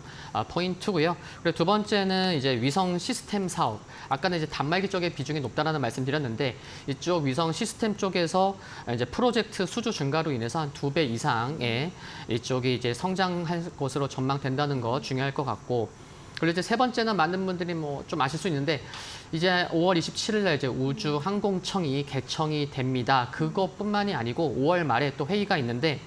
포인트고요. 그리고 두 번째는 이제 위성 시스템 사업. 아까는 이제 단말기 쪽의 비중이 높다라는 말씀드렸는데, 이쪽 위성 시스템 쪽에서 이제 프로젝트 수주 증가로 인해서 한 2배 이상의 이쪽이 이제 성장할 것으로 전망된다는 거 중요할 것 같고, 그리고 이제 세 번째는 많은 분들이 좀 아실 수 있는데, 이제 5월 27일 날 이제 우주항공청이 개청이 됩니다. 그것뿐만이 아니고 5월 말에 또 회의가 있는데,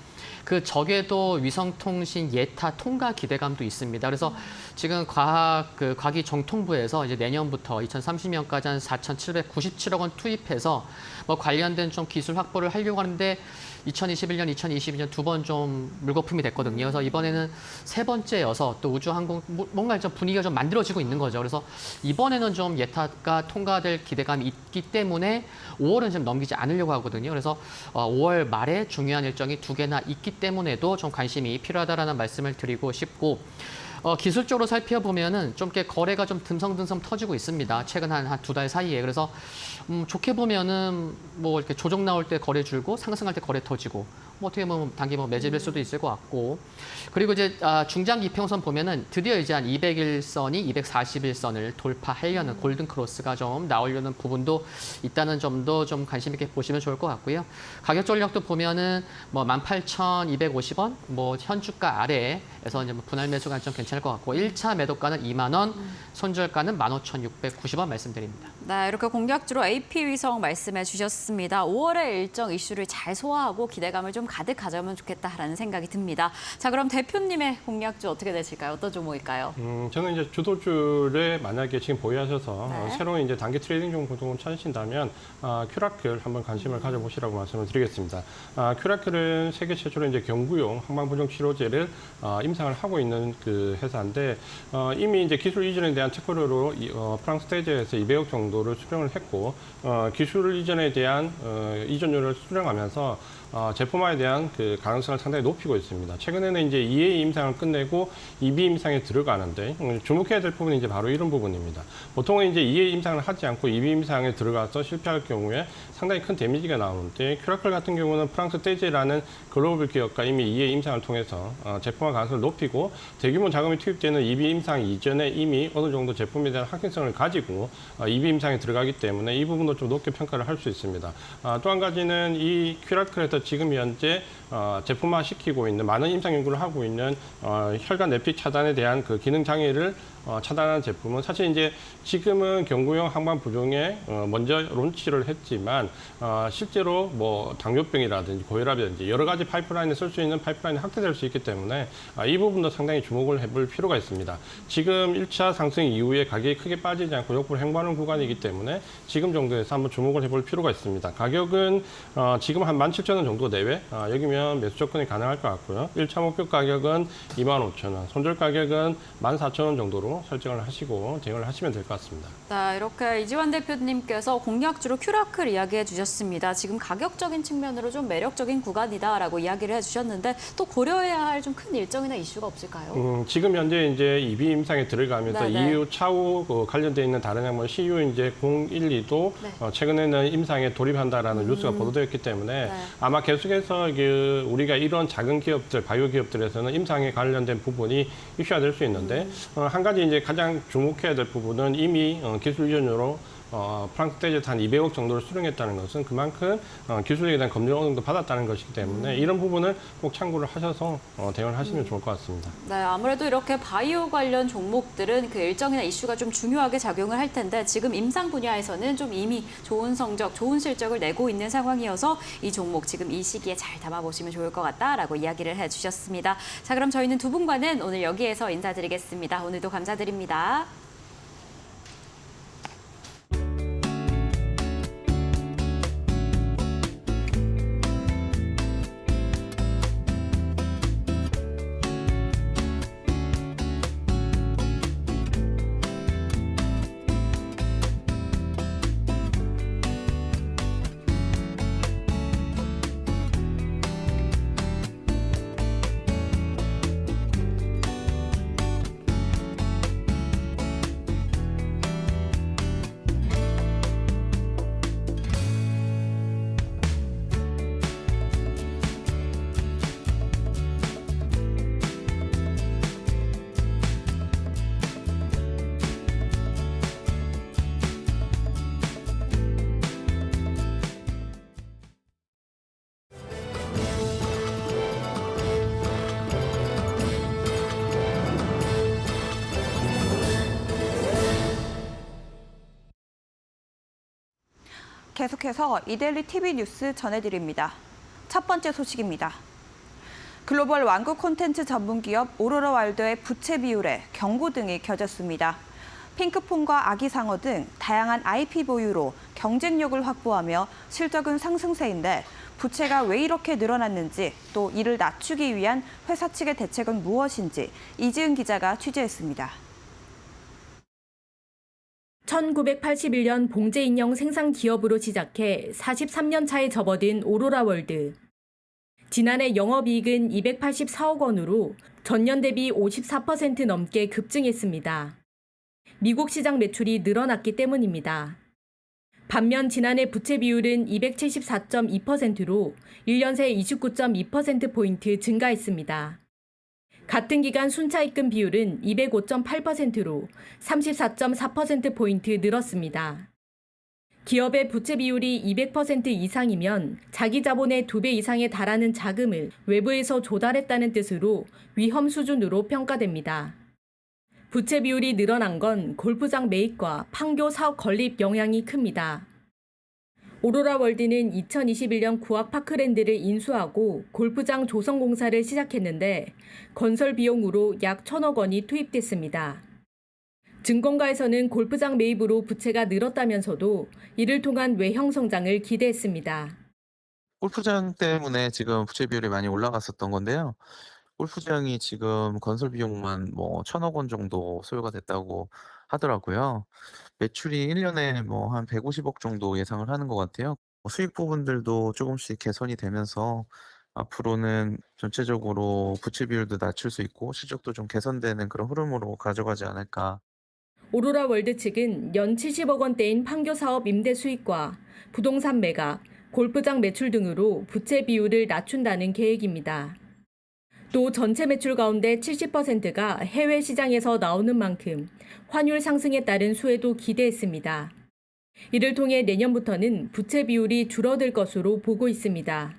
그 적에도 위성통신 예타 통과 기대감도 있습니다. 그래서 지금 과기정통부에서 이제 내년부터 2030년까지 한 4,797억 원 투입해서 관련된 좀 기술 확보를 하려고 하는데, 2021년, 2022년 두 번 좀 물거품이 됐거든요. 그래서 이번에는 세 번째여서 또 우주항공 뭔가 좀 분위기가 좀 만들어지고 있는 거죠. 그래서 이번에는 좀 예타가 통과될 기대감이 있기 때문에 5월은 좀 넘기지 않으려고 하거든요. 그래서 5월 말에 중요한 일정이 2개나 있기 때문에도 좀 관심이 필요하다라는 말씀을 드리고 싶고, 기술적으로 살펴보면은 좀 이렇게 거래가 좀 듬성듬성 터지고 있습니다. 최근 한 2달 사이에. 그래서 좋게 보면은 이렇게 조정 나올 때 거래 줄고 상승할 때 거래 터지고, 어떻게 보면 단기 매집일 수도 있을 것 같고, 그리고 이제 중장기 이평선 보면은 드디어 이제 한 200일선이 240일선을 돌파하려는 골든 크로스가 좀 나오려는 부분도 있다는 점도 좀 관심 있게 보시면 좋을 것 같고요. 가격 전략도 보면은 18,250원, 현주가 아래에서 이제 분할 매수 관점 괜찮을 것 같고, 1차 매도가는 2만 원, 손절가는 15,690원 말씀드립니다. 네, 이렇게 공략주로 AP 위성 말씀해 주셨습니다. 5월의 일정 이슈를 잘 소화하고 기대감을 좀 좀 가득 가져오면 좋겠다라는 생각이 듭니다. 자, 그럼 대표님의 공략주 어떻게 되실까요? 어떤 종목일까요? 저는 이제 주도주를 만약에 지금 보유하셔서 네. 새로운 이제 단기 트레이딩 종목을 찾으신다면 큐라클 한번 관심을 가져보시라고 말씀을 드리겠습니다. 큐라클은 세계 최초로 이제 경구용 항방부종 치료제를 임상을 하고 있는 그 회사인데 이미 이제 기술 이전에 대한 특허료로 프랑스 대제에서 200억 정도를 수령을 했고 기술 이전에 대한 이전료를 수령하면서 제품화에 대한 그 가능성을 상당히 높이고 있습니다. 최근에는 이제 EA 임상을 끝내고 EB 임상에 들어가는데 주목해야 될 부분이 이제 바로 이런 부분입니다. 보통은 이제 EA 임상을 하지 않고 EB 임상에 들어가서 실패할 경우에 상당히 큰 데미지가 나오는데 큐라클 같은 경우는 프랑스 떼제라는 글로벌 기업과 이미 EA 임상을 통해서 제품화 가능성을 높이고 대규모 자금이 투입되는 EB 임상 이전에 이미 어느 정도 제품에 대한 확인성을 가지고 EB 임상에 들어가기 때문에 이 부분도 좀 높게 평가를 할 수 있습니다. 또 한 가지는 이 큐라클에서 지금 현재 제품화 시키고 있는 많은 임상 연구를 하고 있는 혈관 내피 차단에 대한 그 기능 장애를 차단하는 제품은 사실 이제 지금은 경구용 항방 부종에 먼저 론치를 했지만 실제로 뭐 당뇨병이라든지 고혈압이라든지 여러 가지 파이프라인에 쓸 수 있는 파이프라인이 확대될 수 있기 때문에 이 부분도 상당히 주목을 해볼 필요가 있습니다. 지금 1차 상승 이후에 가격이 크게 빠지지 않고 역으로 행보하는 구간이기 때문에 지금 정도에서 한번 주목을 해볼 필요가 있습니다. 가격은 지금 한 17,000원 정도 내외 여기면 매수 접근이 가능할 것 같고요. 1차 목표 가격은 25,000원, 손절 가격은 14,000원 정도로 설정을 하시고 대응을 하시면 될 것 같습니다. 네, 이렇게 이지환 대표님께서 공략주로 큐라클 이야기해 주셨습니다. 지금 가격적인 측면으로 좀 매력적인 구간이다라고 이야기를 해주셨는데 또 고려해야 할 좀 큰 일정이나 이슈가 없을까요? 지금 현재 이제 EB 임상에 들어가면서 네네. EU 차후 관련돼 있는 다른 항목 CU 이제 012도 네. 최근에는 임상에 돌입한다라는 뉴스가 보도되었기 때문에 네. 아마 계속해서 우리가 이런 작은 기업들, 바이오 기업들에서는 임상에 관련된 부분이 이슈화될 수 있는데 한 가지 이제 가장 주목해야 될 부분은 이미 기술 이전료로 프랑스 대제에서 한 200억 정도를 수령했다는 것은 그만큼 기술에 대한 검증을 어느 정도 받았다는 것이기 때문에 이런 부분을 꼭 참고를 하셔서 대응을 하시면 좋을 것 같습니다. 네, 아무래도 이렇게 바이오 관련 종목들은 그 일정이나 이슈가 좀 중요하게 작용을 할 텐데 지금 임상 분야에서는 좀 이미 좋은 성적, 좋은 실적을 내고 있는 상황이어서 이 종목 지금 이 시기에 잘 담아보시면 좋을 것 같다라고 이야기를 해주셨습니다. 자, 그럼 저희는 두 분과는 오늘 여기에서 인사드리겠습니다. 오늘도 감사드립니다. 계속해서 이데일리 TV 뉴스 전해드립니다. 첫 번째 소식입니다. 글로벌 완구 콘텐츠 전문기업 오로라월드의 부채 비율에 경고등이 켜졌습니다. 핑크폰과 아기상어 등 다양한 IP 보유로 경쟁력을 확보하며 실적은 상승세인데 부채가 왜 이렇게 늘어났는지 또 이를 낮추기 위한 회사 측의 대책은 무엇인지 이지은 기자가 취재했습니다. 1981년 봉제 인형 생산 기업으로 시작해 43년 차에 접어든 오로라월드. 지난해 영업이익은 284억 원으로 전년 대비 54% 넘게 급증했습니다. 미국 시장 매출이 늘어났기 때문입니다. 반면 지난해 부채 비율은 274.2%로 1년 새 29.2%포인트 증가했습니다. 같은 기간 순차입금 비율은 205.8%로 34.4%포인트 늘었습니다. 기업의 부채 비율이 200% 이상이면 자기 자본의 2배 이상에 달하는 자금을 외부에서 조달했다는 뜻으로 위험 수준으로 평가됩니다. 부채 비율이 늘어난 건 골프장 매입과 판교 사업 건립 영향이 큽니다. 오로라월드는 2021년 구악파크랜드를 인수하고 골프장 조성 공사를 시작했는데 건설 비용으로 약 1,000억 원이 투입됐습니다. 증권가에서는 골프장 매입으로 부채가 늘었다면서도 이를 통한 외형 성장을 기대했습니다. 골프장 때문에 지금 부채 비율이 많이 올라갔었던 건데요. 골프장이 지금 건설 비용만 뭐 1,000억 원 정도 소요가 됐다고 하더라고요. 매출이 1년에 뭐 한 150억 정도 예상을 하는 것 같아요. 수익 부분들도 조금씩 개선이 되면서 앞으로는 전체적으로 부채 비율도 낮출 수 있고 실적도 좀 개선되는 그런 흐름으로 가져가지 않을까. 오로라월드 측은 연 70억 원대인 판교 사업 임대 수익과 부동산 매각, 골프장 매출 등으로 부채 비율을 낮춘다는 계획입니다. 또 전체 매출 가운데 70%가 해외 시장에서 나오는 만큼 환율 상승에 따른 수혜도 기대했습니다. 이를 통해 내년부터는 부채 비율이 줄어들 것으로 보고 있습니다.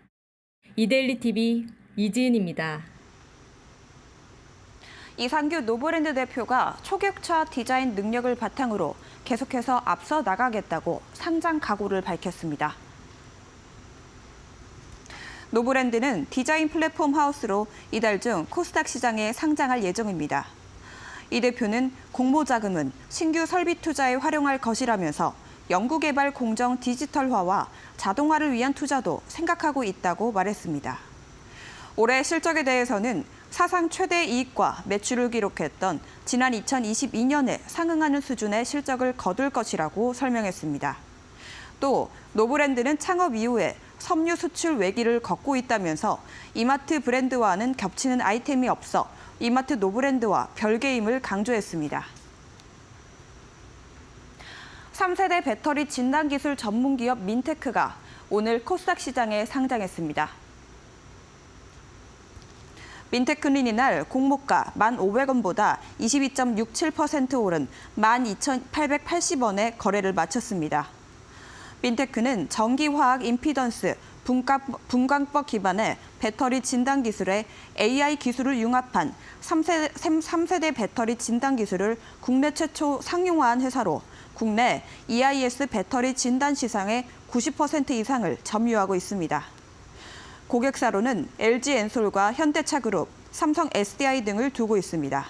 이데일리 TV 이지은입니다. 이상규 노브랜드 대표가 초격차 디자인 능력을 바탕으로 계속해서 앞서 나가겠다고 상장 각오를 밝혔습니다. 노브랜드는 디자인 플랫폼 하우스로 이달 중 코스닥 시장에 상장할 예정입니다. 이 대표는 공모 자금은 신규 설비 투자에 활용할 것이라면서 연구개발 공정 디지털화와 자동화를 위한 투자도 생각하고 있다고 말했습니다. 올해 실적에 대해서는 사상 최대 이익과 매출을 기록했던 지난 2022년에 상응하는 수준의 실적을 거둘 것이라고 설명했습니다. 또 노브랜드는 창업 이후에 섬유 수출 외기를 걷고 있다면서 이마트 브랜드와는 겹치는 아이템이 없어 이마트 노브랜드와 별개임을 강조했습니다. 3세대 배터리 진단기술 전문기업 민테크가 오늘 코스닥 시장에 상장했습니다. 민테크는 이날 공모가 1,500원보다 22.67% 오른 12,880원에 거래를 마쳤습니다. 민테크는 전기화학 임피던스 분광법 기반의 배터리 진단 기술에 AI 기술을 융합한 3세대 배터리 진단 기술을 국내 최초 상용화한 회사로 국내 EIS 배터리 진단 시장의 90% 이상을 점유하고 있습니다. 고객사로는 LG엔솔과 현대차그룹, 삼성 SDI 등을 두고 있습니다.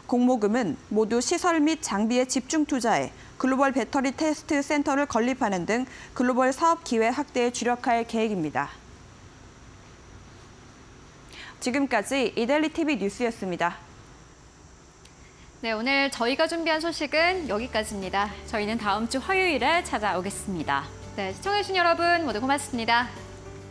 공모금은 모두 시설 및 장비에 집중 투자해 글로벌 배터리 테스트 센터를 건립하는 등 글로벌 사업 기회 확대에 주력할 계획입니다. 지금까지 이데일리 TV 뉴스였습니다. 네, 오늘 저희가 준비한 소식은 여기까지입니다. 저희는 다음 주 화요일에 찾아오겠습니다. 네, 시청해주신 여러분 모두 고맙습니다.